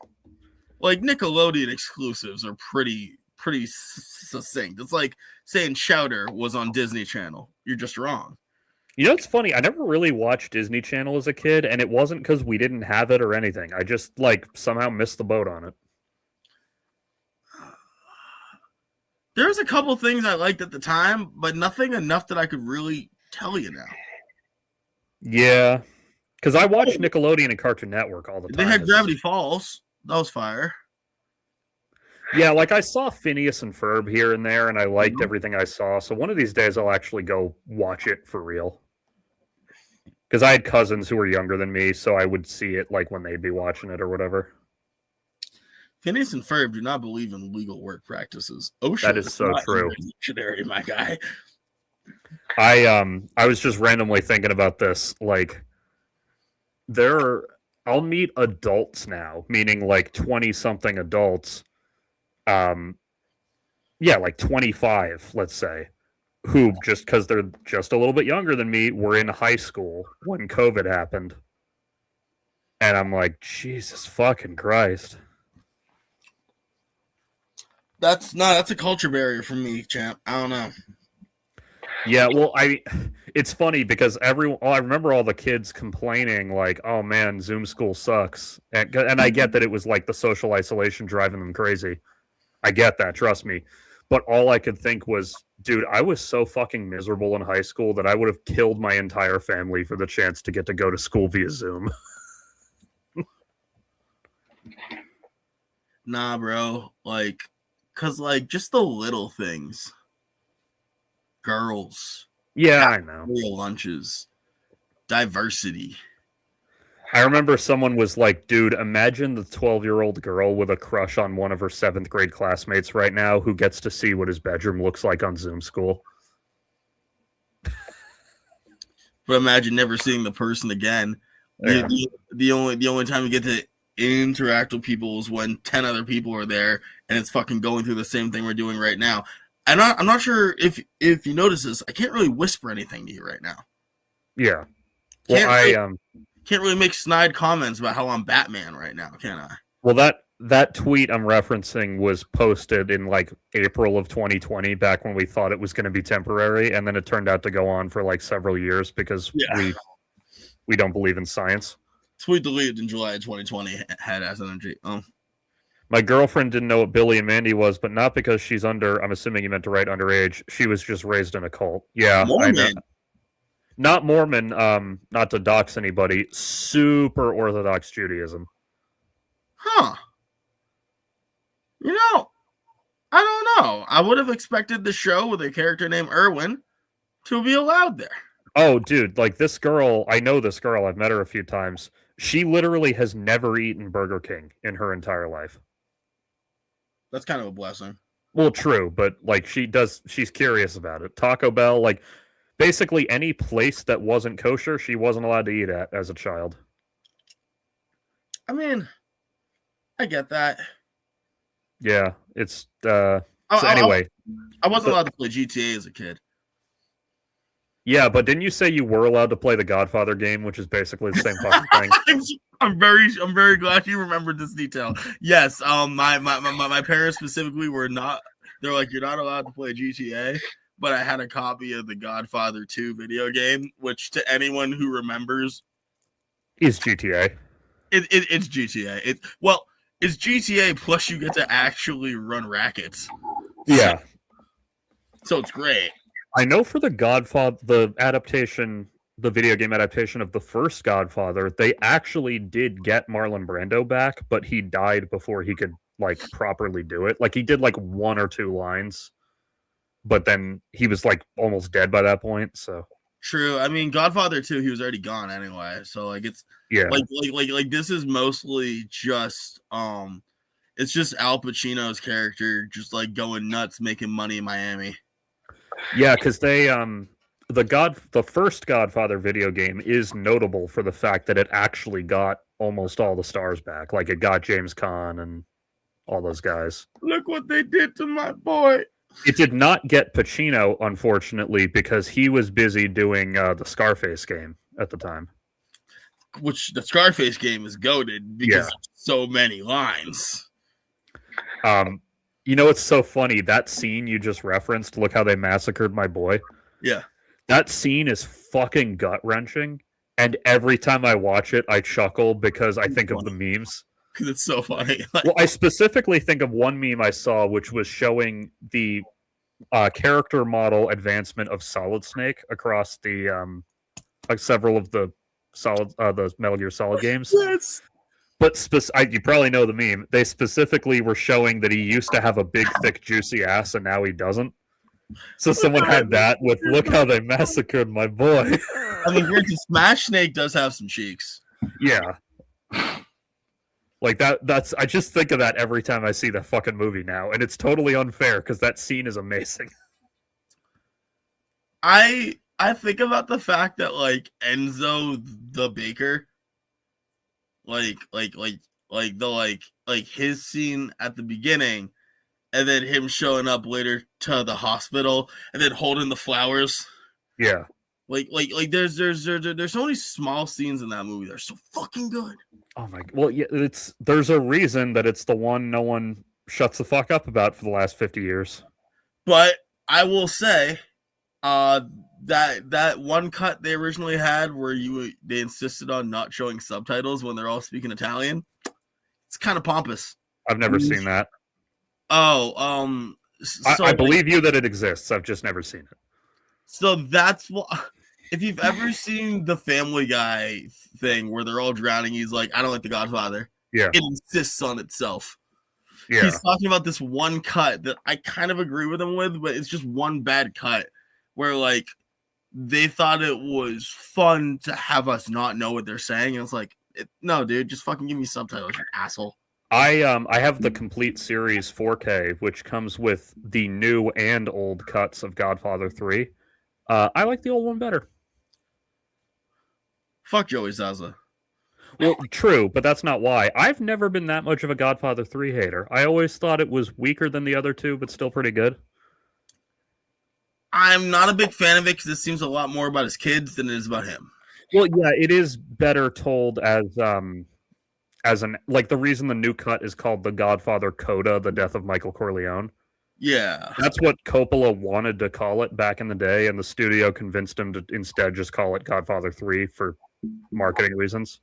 like Nickelodeon exclusives are pretty succinct. It's like saying Chowder was on Disney Channel. You're just wrong. You know, it's funny. I never really watched Disney Channel as a kid, and it wasn't because we didn't have it or anything. I just like somehow missed the boat on it. There's a couple things I liked at the time, but nothing enough that I could really tell you now. Yeah, because I watched Nickelodeon and Cartoon Network all the time. They had Gravity Falls. That was fire. Yeah, like I saw Phineas and Ferb here and there, and I liked everything I saw. So one of these days, I'll actually go watch it for real. Because I had cousins who were younger than me, so I would see it like when they'd be watching it or whatever. Phineas and Ferb do not believe in legal work practices. That is so true. Dictionary, my guy. I was just randomly thinking about this. Like, I'll meet adults now, meaning like 20-something adults. Yeah, like 25, let's say, who just because they're just a little bit younger than me were in high school when COVID happened. And I'm like, Jesus fucking Christ. That's a culture barrier for me, champ. I don't know. Yeah, well, it's funny because I remember all the kids complaining like, "Oh man, Zoom school sucks," and I get that it was like the social isolation driving them crazy. I get that, trust me. But all I could think was, dude, I was so fucking miserable in high school that I would have killed my entire family for the chance to get to go to school via Zoom. Nah, bro. Like, cause like just the little things. Girls, Yeah, I know. real lunches, diversity. I remember someone was like, dude, imagine the 12-year-old girl with a crush on one of her 7th grade classmates right now who gets to see what his bedroom looks like on Zoom school. But imagine never seeing the person again. Yeah. The only time you get to interact with people is when 10 other people are there and it's fucking going through the same thing we're doing right now. I'm not sure if you notice this. I can't really whisper anything to you right now. Yeah. Well, can't really make snide comments about how I'm Batman right now, can I? Well, that tweet I'm referencing was posted in like April of 2020, back when we thought it was going to be temporary, and then it turned out to go on for like several years because we don't believe in science. Tweet deleted in July of 2020 had ass energy. My girlfriend didn't know what Billy and Mandy was, but not because she's I'm assuming you meant to write underage. She was just raised in a cult. Yeah, Mormon. I know. Not Mormon, not to dox anybody, super Orthodox Judaism. Huh. You know, I don't know. I would have expected the show with a character named Erwin to be allowed there. Oh, dude, like this girl, I know this girl. I've met her a few times. She literally has never eaten Burger King in her entire life. That's kind of a blessing. Well, true, but like she's curious about it. Taco Bell, like basically any place that wasn't kosher, she wasn't allowed to eat at as a child. I mean, I get that. Yeah, it's anyway. I wasn't allowed to play GTA as a kid. Yeah, but didn't you say you were allowed to play the Godfather game, which is basically the same fucking thing? I'm very glad you remembered this detail. Yes, my parents specifically were not. They're like, you're not allowed to play GTA, but I had a copy of the Godfather 2 video game, which to anyone who remembers is GTA. It's GTA. It's GTA plus you get to actually run rackets. Yeah. So it's great. I know for the Godfather, the video game adaptation of the first Godfather, they actually did get Marlon Brando back, but he died before he could like properly do it. Like he did like 1 or 2 lines, but then he was like almost dead by that point. So true. I mean, Godfather 2, he was already gone anyway. So like it's like this is mostly just it's just Al Pacino's character just like going nuts making money in Miami. Yeah, because they the first Godfather video game is notable for the fact that it actually got almost all the stars back. Like it got James Caan and all those guys. Look what they did to my boy. It did not get Pacino, unfortunately, because he was busy doing the Scarface game at the time. Which the Scarface game is goated because of so many lines. You know, it's so funny. That scene you just referenced, look how they massacred my boy. Yeah. That scene is fucking gut-wrenching. And every time I watch it, I chuckle because I think of the memes. Because it's so funny. Well, I specifically think of one meme I saw, which was showing the character model advancement of Solid Snake across the like several of the Metal Gear Solid games. Yes. But you probably know the meme. They specifically were showing that he used to have a big, thick, juicy ass, and now he doesn't. So someone had that with, look how they massacred my boy. I mean, granted, Smash Snake does have some cheeks. Yeah. Like that's I just think of that every time I see that fucking movie now, and it's totally unfair because that scene is amazing. I think about the fact that like Enzo the baker, like his scene at the beginning, and then him showing up later to the hospital and then holding the flowers. Yeah. Like there's so many small scenes in that movie. They're so fucking good. Oh my! Well, yeah, there's a reason that it's the one no one shuts the fuck up about for the last 50 years. But I will say, Uh, that one cut they originally had where they insisted on not showing subtitles when they're all speaking Italian. It's kind of pompous. I've never seen that. Oh, I believe you that it exists. I've just never seen it. So that's what. If you've ever seen the Family Guy thing where they're all drowning, he's like, "I don't like The Godfather." Yeah, it insists on itself. Yeah, He's talking about this one cut that I kind of agree with him with, but it's just one bad cut where like they thought it was fun to have us not know what they're saying, and it's like, no, dude, just fucking give me subtitles, you asshole. I have the complete series 4K, which comes with the new and old cuts of Godfather 3. I like the old one better. Fuck Joey Zaza. Well, true, but that's not why. I've never been that much of a Godfather 3 hater. I always thought it was weaker than the other two, but still pretty good. I'm not a big fan of it because it seems a lot more about his kids than it is about him. Well, yeah, it is better told as an like the reason the new cut is called The Godfather Coda, The Death of Michael Corleone. Yeah. That's what Coppola wanted to call it back in the day, and the studio convinced him to instead just call it Godfather 3 for marketing reasons.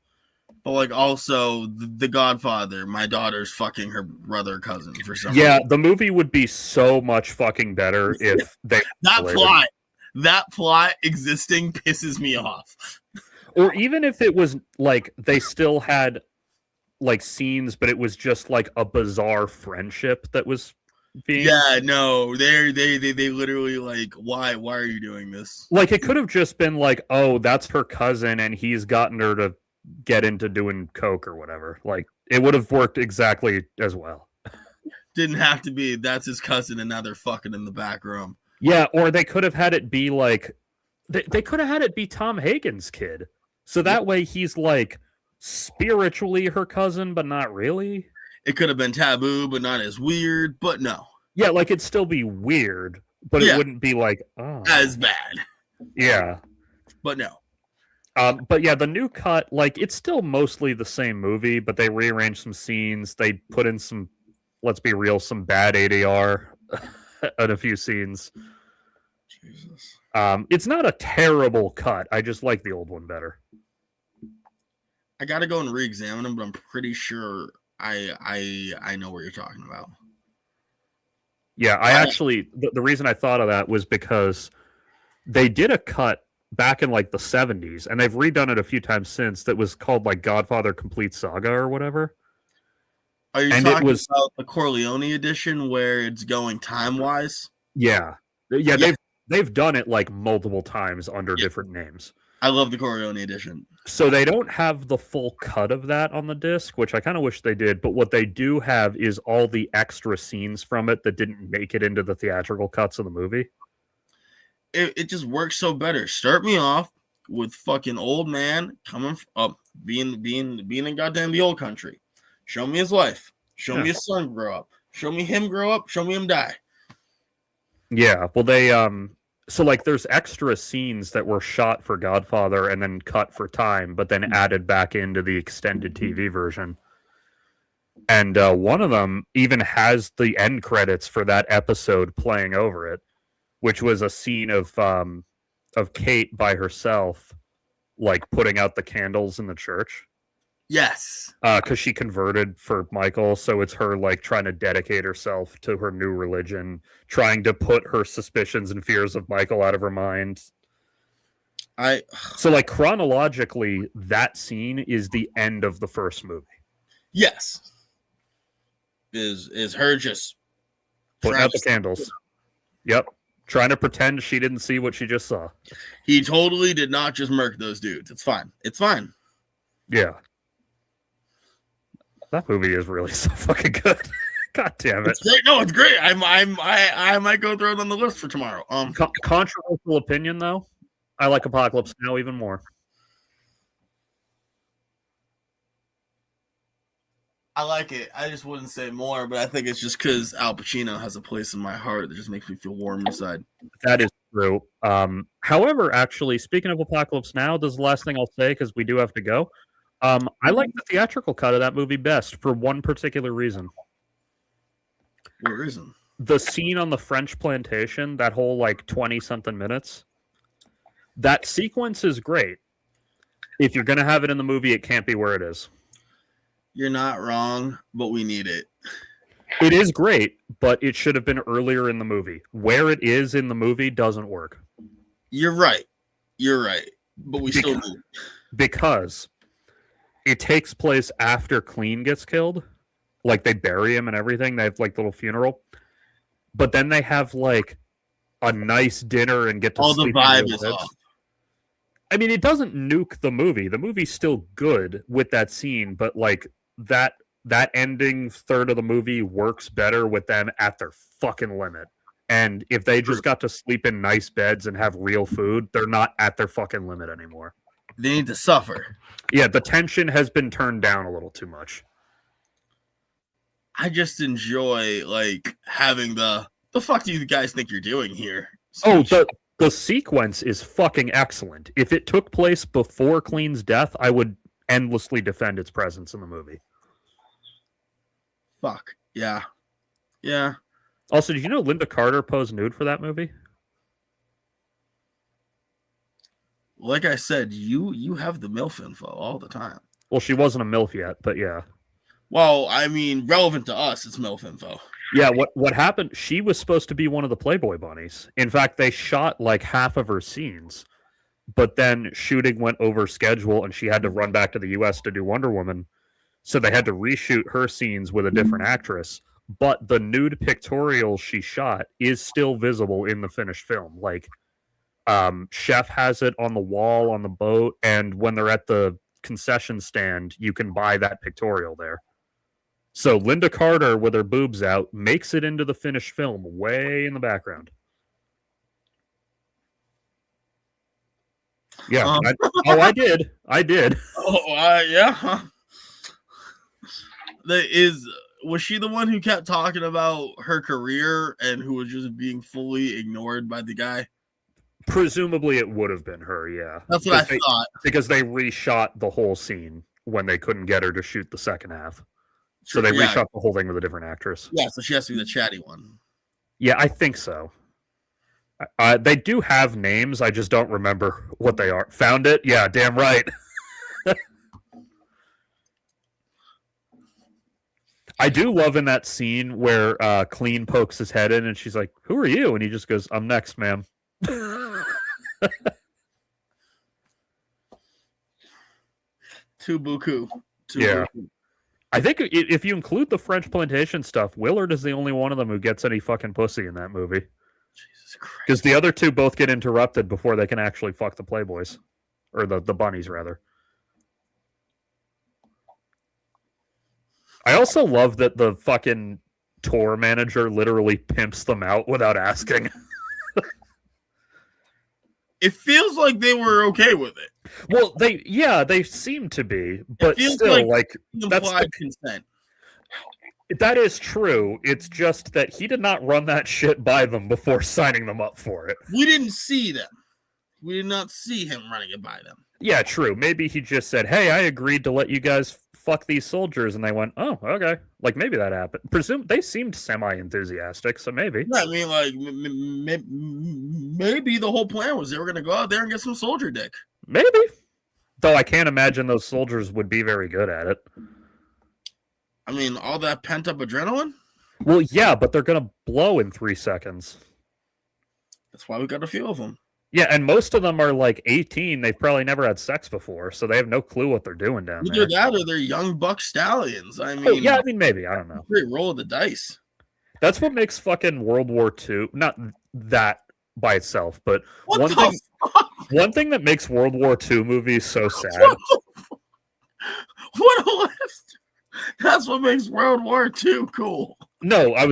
But like also the Godfather, my daughter's fucking her brother cousin for some reason. reason. The movie would be so much fucking better if they that plot existing pisses me off. Or even if it was like they still had like scenes, but it was just like a bizarre friendship that was being. Yeah, no, they literally like, why are you doing this? Like it could have just been like, oh, that's her cousin, and he's gotten her to get into doing coke or whatever. Like it would have worked exactly as well. Didn't have to be that's his cousin, and now they're fucking in the back room. Yeah, or they could have had it be like they could have had it be Tom Hagen's kid, so that way he's like spiritually her cousin, but not really. It could have been taboo, but not as weird. But no. Yeah, like it'd still be weird, but it wouldn't be like as bad. Yeah, but no. But yeah, the new cut, like it's still mostly the same movie, but they rearranged some scenes. They put in some, let's be real, some bad ADR in a few scenes. Jesus. It's not a terrible cut. I just like the old one better. I gotta go and re-examine them, but I'm pretty sure I know what you're talking about. Yeah, I actually the reason I thought of that was because they did a cut back in like the 70s, and they've redone it a few times since, that was called like Godfather Complete Saga or whatever. Are you talking about the Corleone edition where it's going time-wise? Yeah. They've done it like multiple times under different names. I love the Corleone edition. So they don't have the full cut of that on the disc, which I kind of wish they did, but what they do have is all the extra scenes from it that didn't make it into the theatrical cuts of the movie. It just works so better. Start me off with fucking old man coming up, being in goddamn the old country. Show me his life. Show me his son grow up. Show me him grow up. Show me him die. Yeah, well, they so like there's extra scenes that were shot for Godfather and then cut for time, but then added back into the extended TV version. And one of them even has the end credits for that episode playing over it, which was a scene of Kate by herself, like putting out the candles in the church. Yes. Because she converted for Michael, so it's her like trying to dedicate herself to her new religion, trying to put her suspicions and fears of Michael out of her mind. So like chronologically, that scene is the end of the first movie. Yes. Is her just putting out the candles. Yep. Trying to pretend she didn't see what she just saw. He totally did not just murk those dudes. It's fine. It's fine. Yeah. That movie is really so fucking good. God damn it! It's great. No, it's great. I might go throw it on the list for tomorrow. Controversial opinion though. I like Apocalypse Now even more. I like it. I just wouldn't say more, but I think it's just because Al Pacino has a place in my heart that just makes me feel warm inside. That is true. However, actually, speaking of Apocalypse Now, this is the last thing I'll say because we do have to go. I like the theatrical cut of that movie best for one particular reason. What reason? the scene on the French plantation, that whole like 20-something minutes, that sequence is great. If you're going to have it in the movie, it can't be where it is. You're not wrong, but we need it. It is great, but it should have been earlier in the movie. Where it is in the movie doesn't work. You're right. But we still do. Because it takes place after Clean gets killed. Like, they bury him and everything. They have, like, little funeral. But then they have, like, a nice dinner and get to all the sleep vibe in is beds. off. I mean, it doesn't nuke the movie. The movie's still good with that scene, but, like, that ending third of the movie works better with them at their fucking limit. And if they just got to sleep in nice beds and have real food, they're not at their fucking limit anymore. They need to suffer. Yeah, the tension has been turned down a little too much. I just enjoy, like, having the fuck do you guys think you're doing here? Oh, speech. the sequence is fucking excellent. If it took place before Clean's death, I would endlessly defend its presence in the movie. Fuck. Yeah. Yeah. Also, did you know Linda Carter posed nude for that movie? Like I said, you have the MILF info all the time. Well, she wasn't a MILF yet, but yeah. Well, I mean, relevant to us, it's MILF info. Yeah, what happened, she was supposed to be one of the Playboy bunnies. In fact, they shot like half of her scenes, but then shooting went over schedule and she had to run back to the US to do Wonder Woman. So they had to reshoot her scenes with a different actress. But the nude pictorial she shot is still visible in the finished film. Like, Chef has it on the wall on the boat, and when they're at the concession stand, you can buy that pictorial there. So Linda Carter, with her boobs out, makes it into the finished film way in the background. Yeah. I did. Oh, yeah. Was she the one who kept talking about her career and who was just being fully ignored by the guy? Presumably it would have been her, yeah. That's what I thought. Because they reshot the whole scene when they couldn't get her to shoot the second half. So they reshot the whole thing with a different actress. Yeah, so she has to be the chatty one. Yeah, I think so. They do have names. I just don't remember what they are. Found it? Yeah, damn right. I do love in that scene where Clean pokes his head in and she's like, "Who are you?" And he just goes, "I'm next, ma'am." Too buku. Yeah. I think if you include the French plantation stuff, Willard is the only one of them who gets any fucking pussy in that movie. Jesus Christ. Because the other two both get interrupted before they can actually fuck the Playboys. Or the bunnies, rather. I also love that the fucking tour manager literally pimps them out without asking. It feels like they were okay with it. Well, they seem to be, but still, like that's consent. That is true. It's just that he did not run that shit by them before signing them up for it. We didn't see them. We did not see him running it by them. Yeah, true. Maybe he just said, "Hey, I agreed to let you guys fuck these soldiers," and they went, "Oh, okay." Like maybe that happened. They seemed semi-enthusiastic, so maybe. Yeah, I mean, like maybe the whole plan was they were going to go out there and get some soldier dick. Maybe. Though I can't imagine those soldiers would be very good at it. I mean, all that pent-up adrenaline? Well, yeah, but they're going to blow in 3 seconds. That's why we got a few of them. Yeah, and most of them are like 18. They've probably never had sex before, so they have no clue what they're doing down there. Either that or they're young buck stallions. I mean, yeah, I mean, maybe. I don't know. Great roll of the dice. That's what makes fucking World War II, not that by itself, but one thing that makes World War II movies so sad. What a list. That's what makes World War II cool. No, I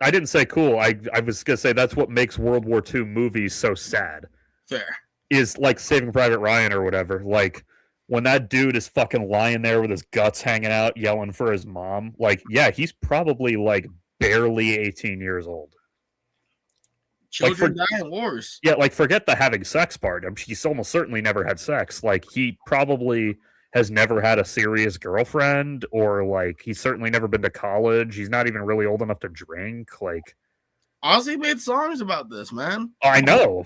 didn't say cool. I was gonna say that's what makes World War II movies so sad. Fair. Is like Saving Private Ryan or whatever. Like when that dude is fucking lying there with his guts hanging out, yelling for his mom. Like, yeah, he's probably like barely 18 years old. Children die in wars. Yeah, like forget the having sex part. I mean, he's almost certainly never had sex. Like he probably has never had a serious girlfriend, or like he's certainly never been to college. He's not even really old enough to drink. Like, Ozzy made songs about this, man. I know.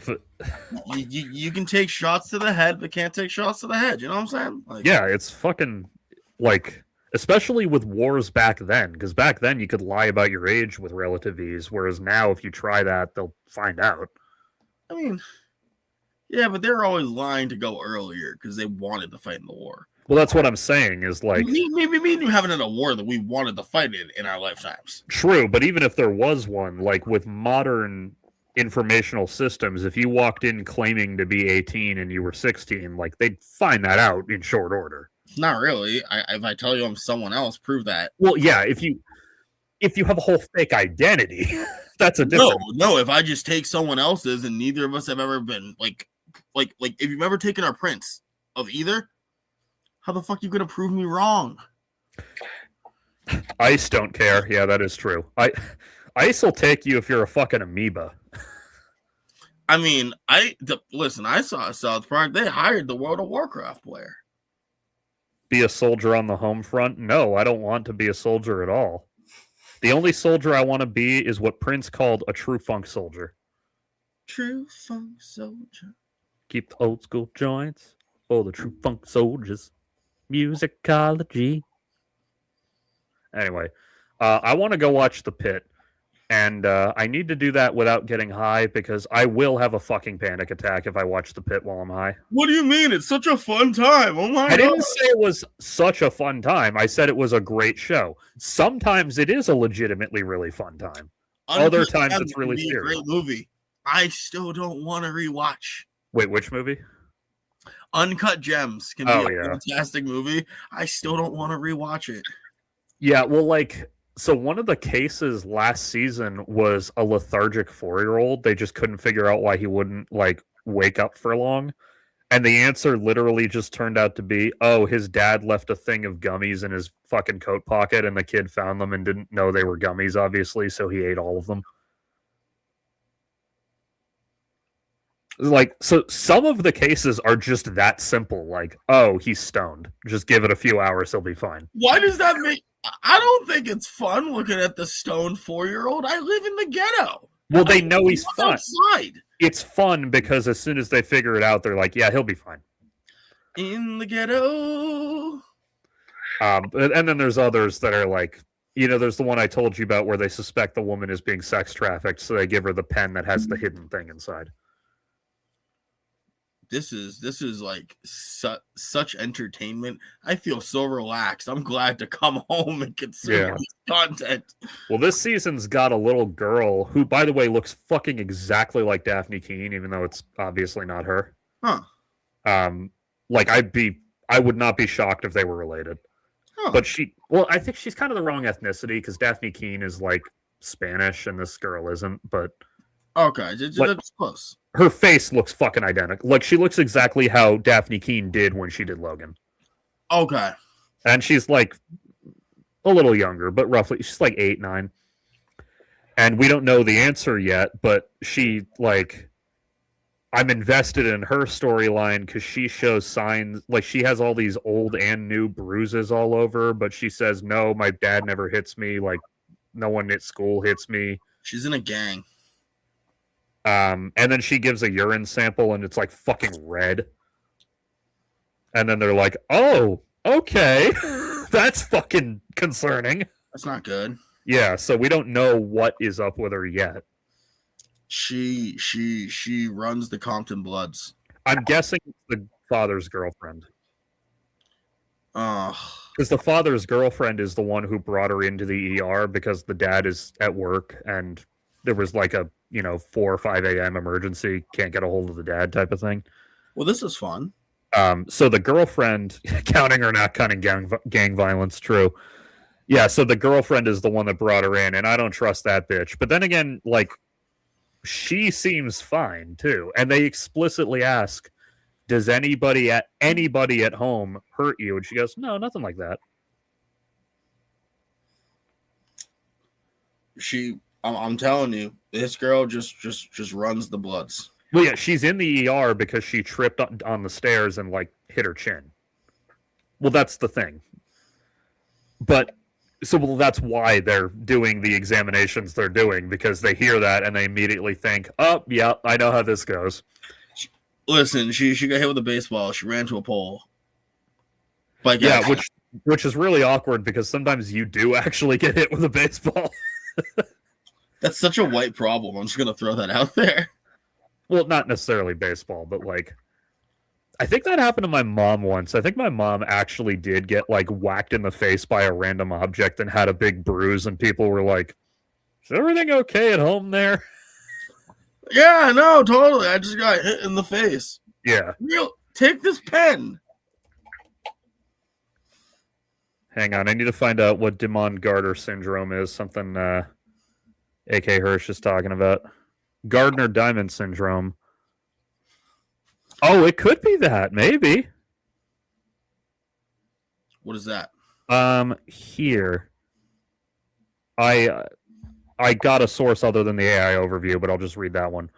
You can take shots to the head, but can't take shots to the head. You know what I'm saying? Like, Yeah, it's fucking like, especially with wars back then, because back then you could lie about your age with relative ease, whereas now if you try that, they'll find out. I mean, yeah, but they're always lying to go earlier because they wanted to fight in the war. Well, that's what I'm saying is like... Maybe me and you haven't had a war that we wanted to fight in our lifetimes. True, but even if there was one, like with modern informational systems, if you walked in claiming to be 18 and you were 16, like they'd find that out in short order. Not really. If I tell you I'm someone else, prove that. Well, yeah, if you have a whole fake identity, that's a different... No, if I just take someone else's and neither of us have ever been like if you've ever taken our prints of either, how the fuck you gonna prove me wrong? ICE don't care. Yeah, that is true. ICE will take you if you're a fucking amoeba. I mean, listen, I saw South Park. They hired the World of Warcraft player. Be a soldier on the home front? No, I don't want to be a soldier at all. The only soldier I want to be is what Prince called a true funk soldier. True funk soldier. Keep the old school joints for the true funk soldiers. Musicology. Anyway, I want to go watch The Pit, and I need to do that without getting high because I will have a fucking panic attack if I watch The Pit while I'm high. What do you mean? It's such a fun time. Oh my God. I didn't say it was such a fun time. I said it was a great show. Sometimes it is a legitimately really fun time. Other times it's really serious. A great movie. I still don't want to rewatch. Wait, which movie? Uncut Gems can be a fantastic movie. I still don't want to rewatch it. Yeah, well, like, so one of the cases last season was a lethargic 4-year-old. They just couldn't figure out why he wouldn't, like, wake up for long. And the answer literally just turned out to be, oh, his dad left a thing of gummies in his fucking coat pocket, and the kid found them and didn't know they were gummies, obviously, so he ate all of them. Like, so some of the cases are just that simple. Like, oh, he's stoned. Just give it a few hours, he'll be fine. Why does that make... I don't think it's fun looking at the stoned 4-year-old. I live in the ghetto. Well, they know he's fun. Outside. It's fun because as soon as they figure it out, they're like, yeah, he'll be fine. In the ghetto. And then there's others that are like, you know, there's the one I told you about where they suspect the woman is being sex trafficked, so they give her the pen that has the hidden thing inside. This is like such entertainment. I feel so relaxed. I'm glad to come home and consume this content. Well, this season's got a little girl who, by the way, looks fucking exactly like Daphne Keane, even though it's obviously not her. Huh. Like I would not be shocked if they were related. Huh. But I think she's kind of the wrong ethnicity because Daphne Keane is like Spanish and this girl isn't, but okay, that's close. Her face looks fucking identical. Like, she looks exactly how Daphne Keane did when she did Logan. Okay. And she's, like, a little younger, but roughly, she's, like, 8, 9. And we don't know the answer yet, but she, like, I'm invested in her storyline because she shows signs, like, she has all these old and new bruises all over, but she says, no, my dad never hits me, like, no one at school hits me. She's in a gang. And then she gives a urine sample and it's like fucking red. And then they're like, oh, okay. That's fucking concerning. That's not good. Yeah, so we don't know what is up with her yet. She runs the Compton Bloods. I'm guessing it's the father's girlfriend. Because the father's girlfriend is the one who brought her into the ER because the dad is at work and there was like a 4 or 5 a.m. emergency, can't get a hold of the dad type of thing. Well, this is fun. So the girlfriend, counting or not counting gang violence, true. Yeah, so the girlfriend is the one that brought her in, and I don't trust that bitch. But then again, like, she seems fine, too. And they explicitly ask, does anybody at home hurt you? And she goes, no, nothing like that. I'm telling you, this girl just runs the Bloods. Well, yeah, she's in the ER because she tripped on the stairs and, like, hit her chin. Well, that's the thing. But So well, that's why they're doing the examinations they're doing, because they hear that and they immediately think, oh, yeah, I know how this goes. Listen, she got hit with a baseball. She ran to a pole. Yeah, which is really awkward because sometimes you do actually get hit with a baseball. That's such a white problem. I'm just going to throw that out there. Well, not necessarily baseball, but like, I think that happened to my mom once. I think my mom actually did get like whacked in the face by a random object and had a big bruise, and people were like, is everything okay at home there? Yeah, no, totally. I just got hit in the face. Yeah. Take this pen. Hang on, I need to find out what Dimond-Gardner syndrome is. Something A.K. Hirsch is talking about. Gardner-Diamond syndrome. Oh, it could be that, maybe. What is that? Here. I got a source other than the AI overview, but I'll just read that one.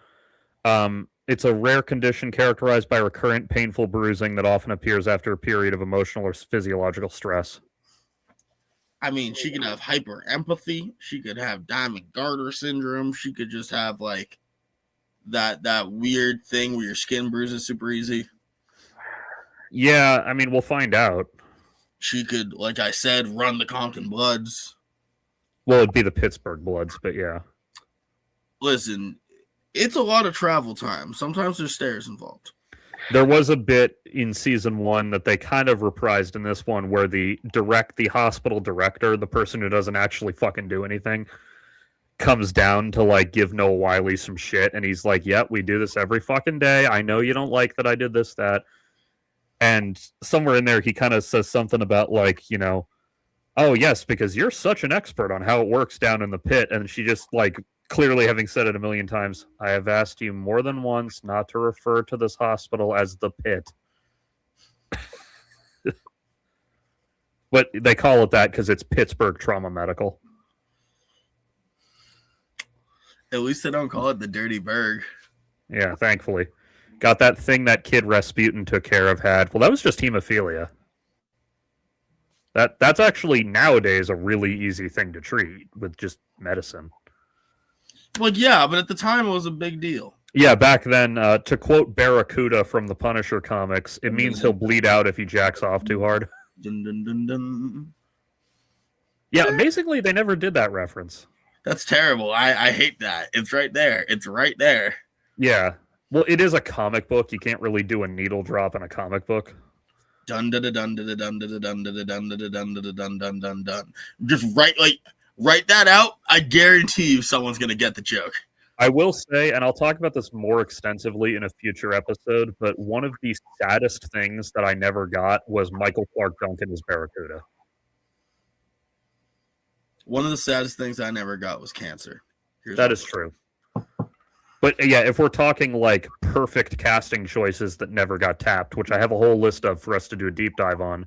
It's a rare condition characterized by recurrent painful bruising that often appears after a period of emotional or physiological stress. I mean, she could have hyperempathy. She could have Diamond-Gardner syndrome. She could just have like that weird thing where your skin bruises super easy. Yeah, I mean, we'll find out. She could, like I said, run the Compton Bloods. Well, it'd be the Pittsburgh Bloods, but yeah. Listen, it's a lot of travel time. Sometimes there's stairs involved. There was a bit in season 1 that they kind of reprised in this one where the hospital director, the person who doesn't actually fucking do anything, comes down to like give Noah Wiley some shit, and he's like, yep, we do this every fucking day. I know you don't like that I did this, that. And somewhere in there he kind of says something about like, you know, oh yes, because you're such an expert on how it works down in the pit. And she just like, clearly having said it a million times, I have asked you more than once not to refer to this hospital as the pit. But they call it that because it's Pittsburgh Trauma Medical. At least they don't call it the Dirty Berg. Yeah, thankfully. Got that thing that kid Rasputin took care of had. Well, that was just hemophilia. That's actually nowadays a really easy thing to treat with just medicine. Well, yeah, but at the time it was a big deal. Yeah, back then, to quote Barracuda from the Punisher comics, it means he'll bleed out if he jacks off too hard. Dun, dun, dun, dun. Yeah, amazingly, they never did that reference. That's terrible. I hate that. It's right there. It's right there. Yeah. Well, it is a comic book. You can't really do a needle drop in a comic book. Dun dun dun dun dun dun dun dun dun dun dun dun dun dun dun. Just write that out. I guarantee you someone's gonna get the joke. I will say, and I'll talk about this more extensively in a future episode, but one of the saddest things that I never got was Michael Clark Duncan as Barracuda. One of the saddest things I never got was cancer. That is true. But yeah, if we're talking like perfect casting choices that never got tapped, which I have a whole list of for us to do a deep dive on,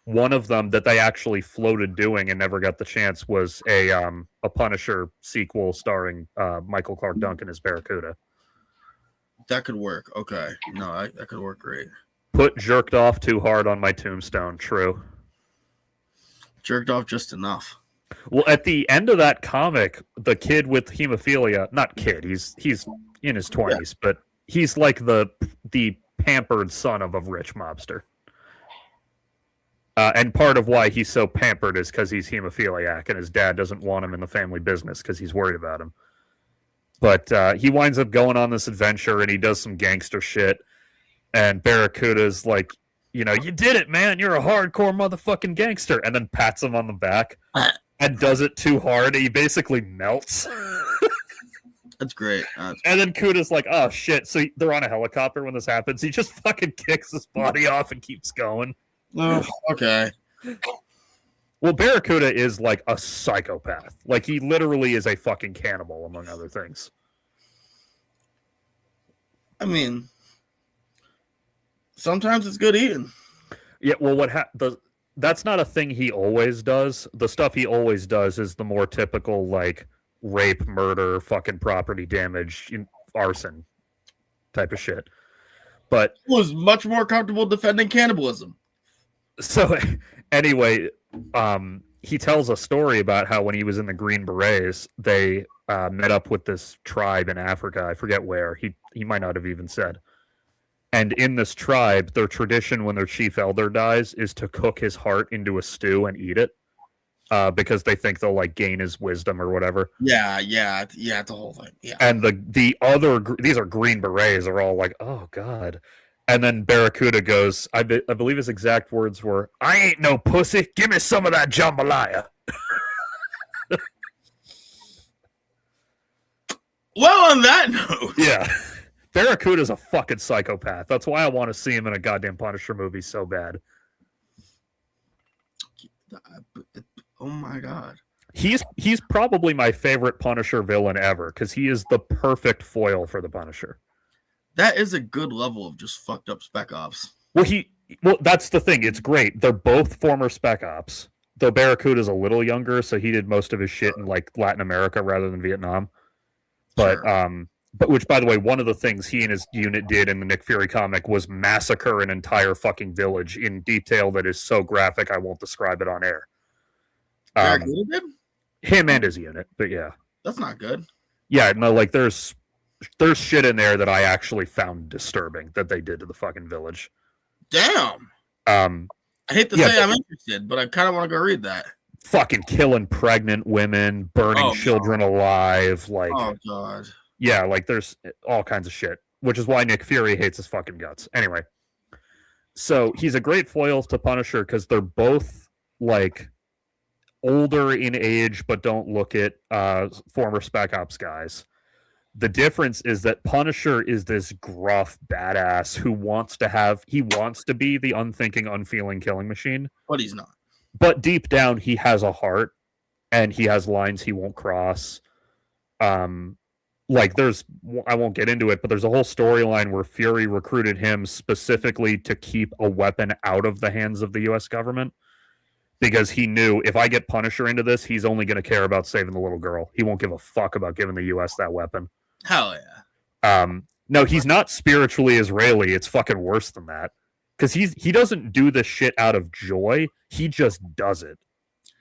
one of them that they actually floated doing and never got the chance was a Punisher sequel starring Michael Clark Duncan as Barracuda. That could work. Okay. No, that could work great. Put jerked off too hard on my tombstone. True. Jerked off just enough. Well, at the end of that comic, the kid with hemophilia, not kid, he's in his 20s, but he's like the pampered son of a rich mobster. And part of why he's so pampered is because he's hemophiliac and his dad doesn't want him in the family business because he's worried about him. But he winds up going on this adventure and he does some gangster shit. And Barracuda's like, you know, you did it, man. You're a hardcore motherfucking gangster. And then pats him on the back and does it too hard. He basically melts. That's great. And then Kuda's like, oh, shit. So they're on a helicopter when this happens. He just fucking kicks his body off and keeps going. Oh, okay. Well, Barracuda is like a psychopath. Like, he literally is a fucking cannibal, among other things. I mean, sometimes it's good eating. Yeah, well, that's not a thing he always does. The stuff he always does is the more typical, like, rape, murder, fucking property damage, arson type of shit. But he was much more comfortable defending cannibalism. So, anyway, he tells a story about how when he was in the Green Berets, they met up with this tribe in Africa. I forget where. He might not have even said. And in this tribe, their tradition when their chief elder dies is to cook his heart into a stew and eat it, because they think they'll like gain his wisdom or whatever. Yeah, it's a whole thing. Yeah. And these are Green Berets are all like, oh god. And then Barracuda goes, I believe his exact words were, "I ain't no pussy. Give me some of that jambalaya." Well, on that note, Yeah. Barracuda's a fucking psychopath. That's why I want to see him in a goddamn Punisher movie so bad. Oh my god. He's probably my favorite Punisher villain ever because he is the perfect foil for the Punisher. That is a good level of just fucked up Spec Ops. Well, that's the thing. It's great. They're both former Spec Ops. Though Barracuda's a little younger, so he did most of his shit in like Latin America rather than Vietnam. But Sure. But which, by the way, one of the things he and his unit did in the Nick Fury comic was massacre an entire fucking village in detail that is so graphic I won't describe it on air. Barracuda did? Him and his unit, but yeah. That's not good. Yeah, no, like there's shit in there that I actually found disturbing that they did to the fucking village. Damn. I hate to say I'm interested, but I kind of want to go read that. Fucking killing pregnant women, burning children alive, like oh god. Yeah, like there's all kinds of shit, which is why Nick Fury hates his fucking guts. Anyway, so he's a great foil to Punisher because they're both like older in age but don't look it, former Spec Ops guys. The difference is that Punisher is this gruff badass who wants to be the unthinking, unfeeling killing machine. But he's not. But deep down, he has a heart and he has lines he won't cross. Like I won't get into it, but there's a whole storyline where Fury recruited him specifically to keep a weapon out of the hands of the U.S. government because he knew if I get Punisher into this, he's only going to care about saving the little girl. He won't give a fuck about giving the U.S. that weapon. Hell yeah. No, he's not spiritually Israeli. It's fucking worse than that because he doesn't do this shit out of joy. He just does it.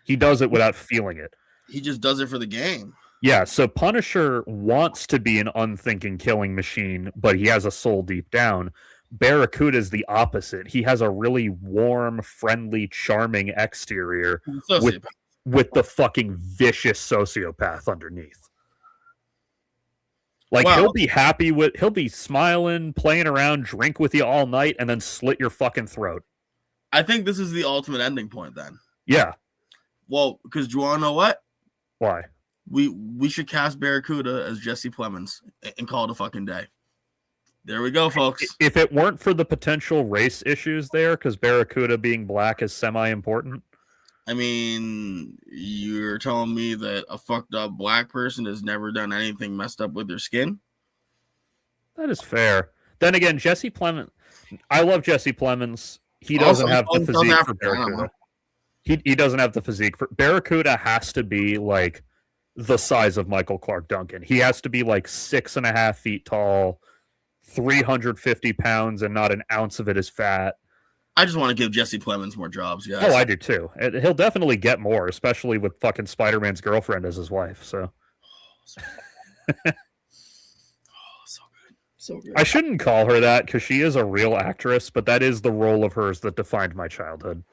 He does it without feeling it. He just does it for the game. Yeah, so Punisher wants to be an unthinking killing machine, but he has a soul deep down. Barracuda is the opposite. He has a really warm, friendly, charming exterior with the fucking vicious sociopath underneath. Like, he'll be smiling, playing around, drink with you all night, and then slit your fucking throat. I think this is the ultimate ending point then. Yeah. Well, because do you want to know what? Why? We should cast Barracuda as Jesse Plemons and call it a fucking day. There we go, folks. If it weren't for the potential race issues there, because Barracuda being black is semi-important. I mean, you're telling me that a fucked up black person has never done anything messed up with their skin? That is fair. Then again, Jesse Plemons, I love Jesse Plemons. He doesn't have the physique for Barracuda. He doesn't have the physique for Barracuda. Has to be like the size of Michael Clark Duncan. He has to be like 6.5 feet tall, 350 pounds, and not an ounce of it is fat. I just want to give Jesse Plemons more jobs, guys. Oh, I do too. He'll definitely get more, especially with fucking Spider-Man's girlfriend as his wife. So, so good. So good. I shouldn't call her that because she is a real actress, but that is the role of hers that defined my childhood.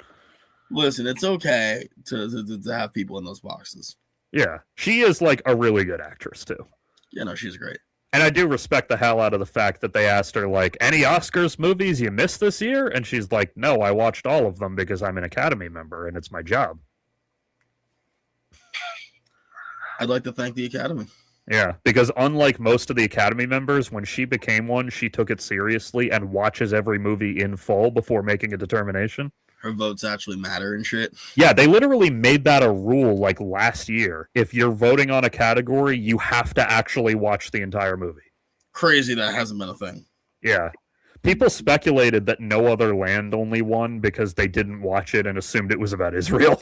Listen, it's okay to have people in those boxes. Yeah, she is like a really good actress too. Yeah, no, she's great. And I do respect the hell out of the fact that they asked her, like, any Oscars movies you missed this year? And she's like, no, I watched all of them because I'm an Academy member and it's my job. I'd like to thank the Academy. Yeah, because unlike most of the Academy members, when she became one, she took it seriously and watches every movie in full before making a determination. Her votes actually matter and shit. Yeah, they literally made that a rule like last year. If you're voting on a category, you have to actually watch the entire movie. Crazy that hasn't been a thing. Yeah. People speculated that No Other Land only won because they didn't watch it and assumed it was about Israel.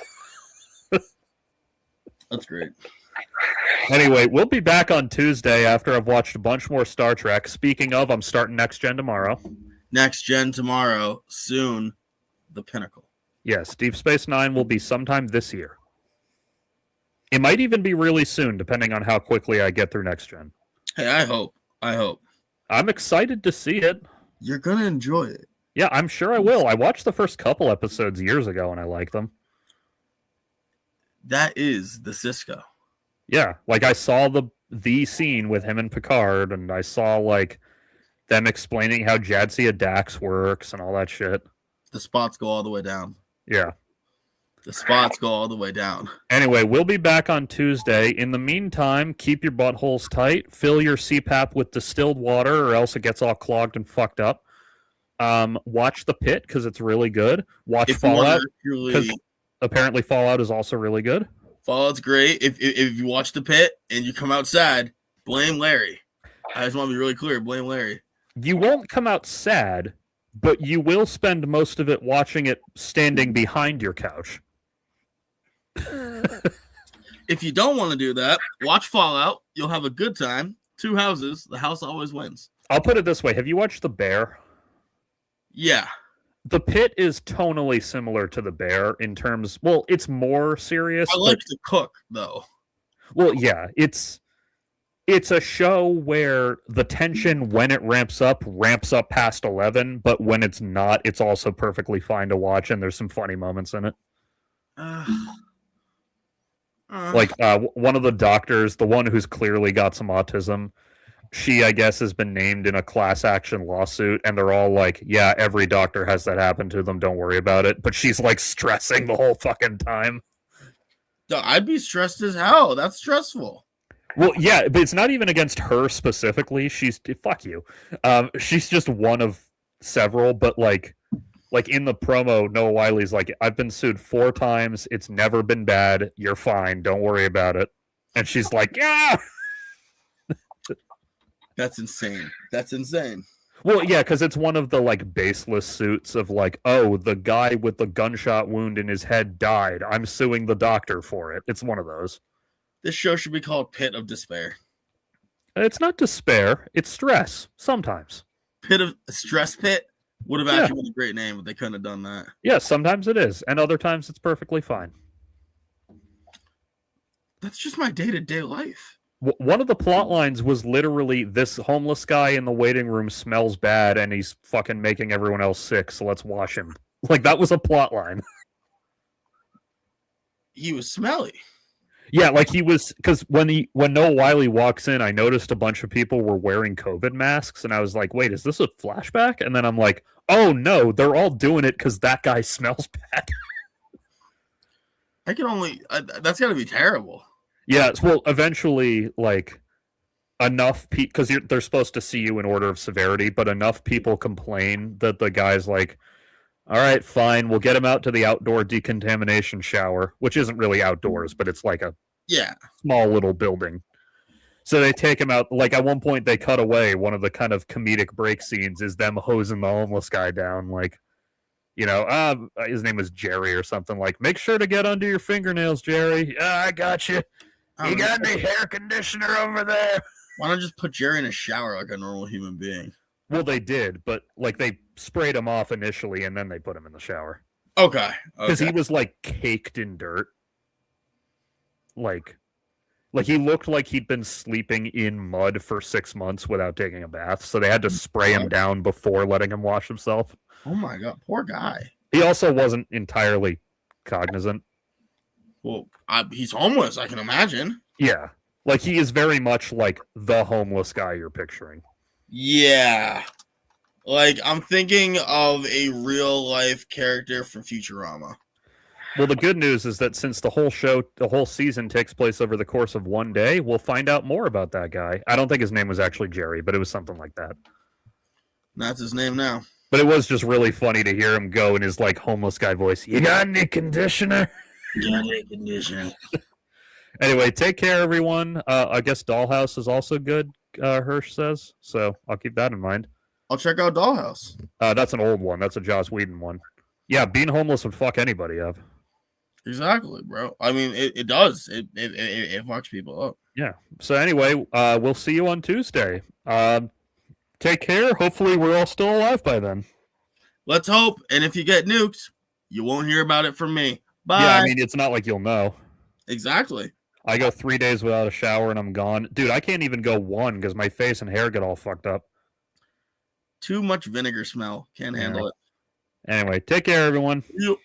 That's great. Anyway, we'll be back on Tuesday after I've watched a bunch more Star Trek. Speaking of, I'm starting Next Gen tomorrow. Next Gen tomorrow. Soon. The pinnacle. Yes, Deep Space Nine will be sometime this year. It might even be really soon, depending on how quickly I get through next gen. Hey, I hope. I'm excited to see it. You're gonna enjoy it. Yeah, I'm sure I will. I watched the first couple episodes years ago and I liked them. That is the Cisco. Yeah, like I saw the scene with him and Picard, and I saw like them explaining how Jadzia Dax works and all that shit. The spots go all the way down. Yeah. The spots go all the way down. Anyway, we'll be back on Tuesday. In the meantime, keep your buttholes tight. Fill your CPAP with distilled water, or else it gets all clogged and fucked up. Watch The Pit because it's really good. Watch Fallout because apparently Fallout is also really good. Fallout's great. If you watch The Pit and you come out sad, blame Larry. I just want to be really clear. Blame Larry. You won't come out sad, but you will spend most of it watching it standing behind your couch. If you don't want to do that, watch Fallout. You'll have a good time. 2 houses. The house always wins. I'll put it this way. Have you watched The Bear? Yeah. The Pit is tonally similar to The Bear in terms... Well, it's more serious. I like The Cook, though. Well, yeah. It's a show where the tension, when it ramps up past 11, but when it's not, it's also perfectly fine to watch, and there's some funny moments in it. Like one of the doctors, the one who's clearly got some autism, she, I guess, has been named in a class action lawsuit, and they're all like, yeah, every doctor has that happen to them, don't worry about it. But she's like stressing the whole fucking time. I'd be stressed as hell. That's stressful. Well, yeah, but it's not even against her specifically. Fuck you. She's just one of several, but like in the promo, Noah Wiley's like, I've been sued 4 times. It's never been bad. You're fine. Don't worry about it. And she's like, yeah. That's insane. That's insane. Well, yeah, because it's one of the like baseless suits of like, oh, the guy with the gunshot wound in his head died. I'm suing the doctor for it. It's one of those. This show should be called Pit of Despair. It's not despair. It's stress. Sometimes. Pit of Stress Pit would have actually been a great name, but they couldn't have done that. Yeah, sometimes it is. And other times it's perfectly fine. That's just my day-to-day life. One of the plot lines was literally this homeless guy in the waiting room smells bad and he's fucking making everyone else sick, so let's wash him. Like, that was a plot line. He was smelly. Yeah, like he was, because when Noah Wiley walks in, I noticed a bunch of people were wearing COVID masks, and I was like, wait, is this a flashback? And then I'm like, oh no, they're all doing it because that guy smells bad. That's got to be terrible. Yeah, well, eventually, like, enough people, because they're supposed to see you in order of severity, but enough people complain that the guy's like, all right, fine, we'll get him out to the outdoor decontamination shower, which isn't really outdoors, but it's like a small little building. So they take him out. Like, at one point, they cut away. One of the kind of comedic break scenes is them hosing the homeless guy down, like, you know, his name is Jerry or something, like, make sure to get under your fingernails, Jerry. Yeah, I got you. You got any hair conditioner over there? Why not just put Jerry in a shower like a normal human being? Well, they did, but like they sprayed him off initially and then they put him in the shower. Okay. Because he was like caked in dirt. Like he looked like he'd been sleeping in mud for 6 months without taking a bath. So they had to spray him down before letting him wash himself. Oh my God, poor guy. He also wasn't entirely cognizant. Well, he's homeless, I can imagine. Yeah. Like, he is very much like the homeless guy you're picturing. Yeah. Like, I'm thinking of a real-life character from Futurama. Well, the good news is that since the whole season takes place over the course of one day, we'll find out more about that guy. I don't think his name was actually Jerry, but it was something like that. That's his name now. But it was just really funny to hear him go in his, like, homeless guy voice. You got any conditioner? Anyway, take care, everyone. I guess Dollhouse is also good, Hirsch says. So I'll keep that in mind. I'll check out Dollhouse. That's an old one. That's a Joss Whedon one. Yeah, being homeless would fuck anybody up. Exactly, bro. I mean, it does. It fucks people up. Yeah. So anyway, we'll see you on Tuesday. Take care. Hopefully we're all still alive by then. Let's hope. And if you get nuked, you won't hear about it from me. Bye. Yeah, I mean, it's not like you'll know. Exactly. I go 3 days without a shower and I'm gone. Dude, I can't even go one because my face and hair get all fucked up. Too much vinegar smell. Can't handle it. Anyway, take care, everyone. Yep.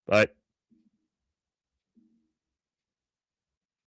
Bye.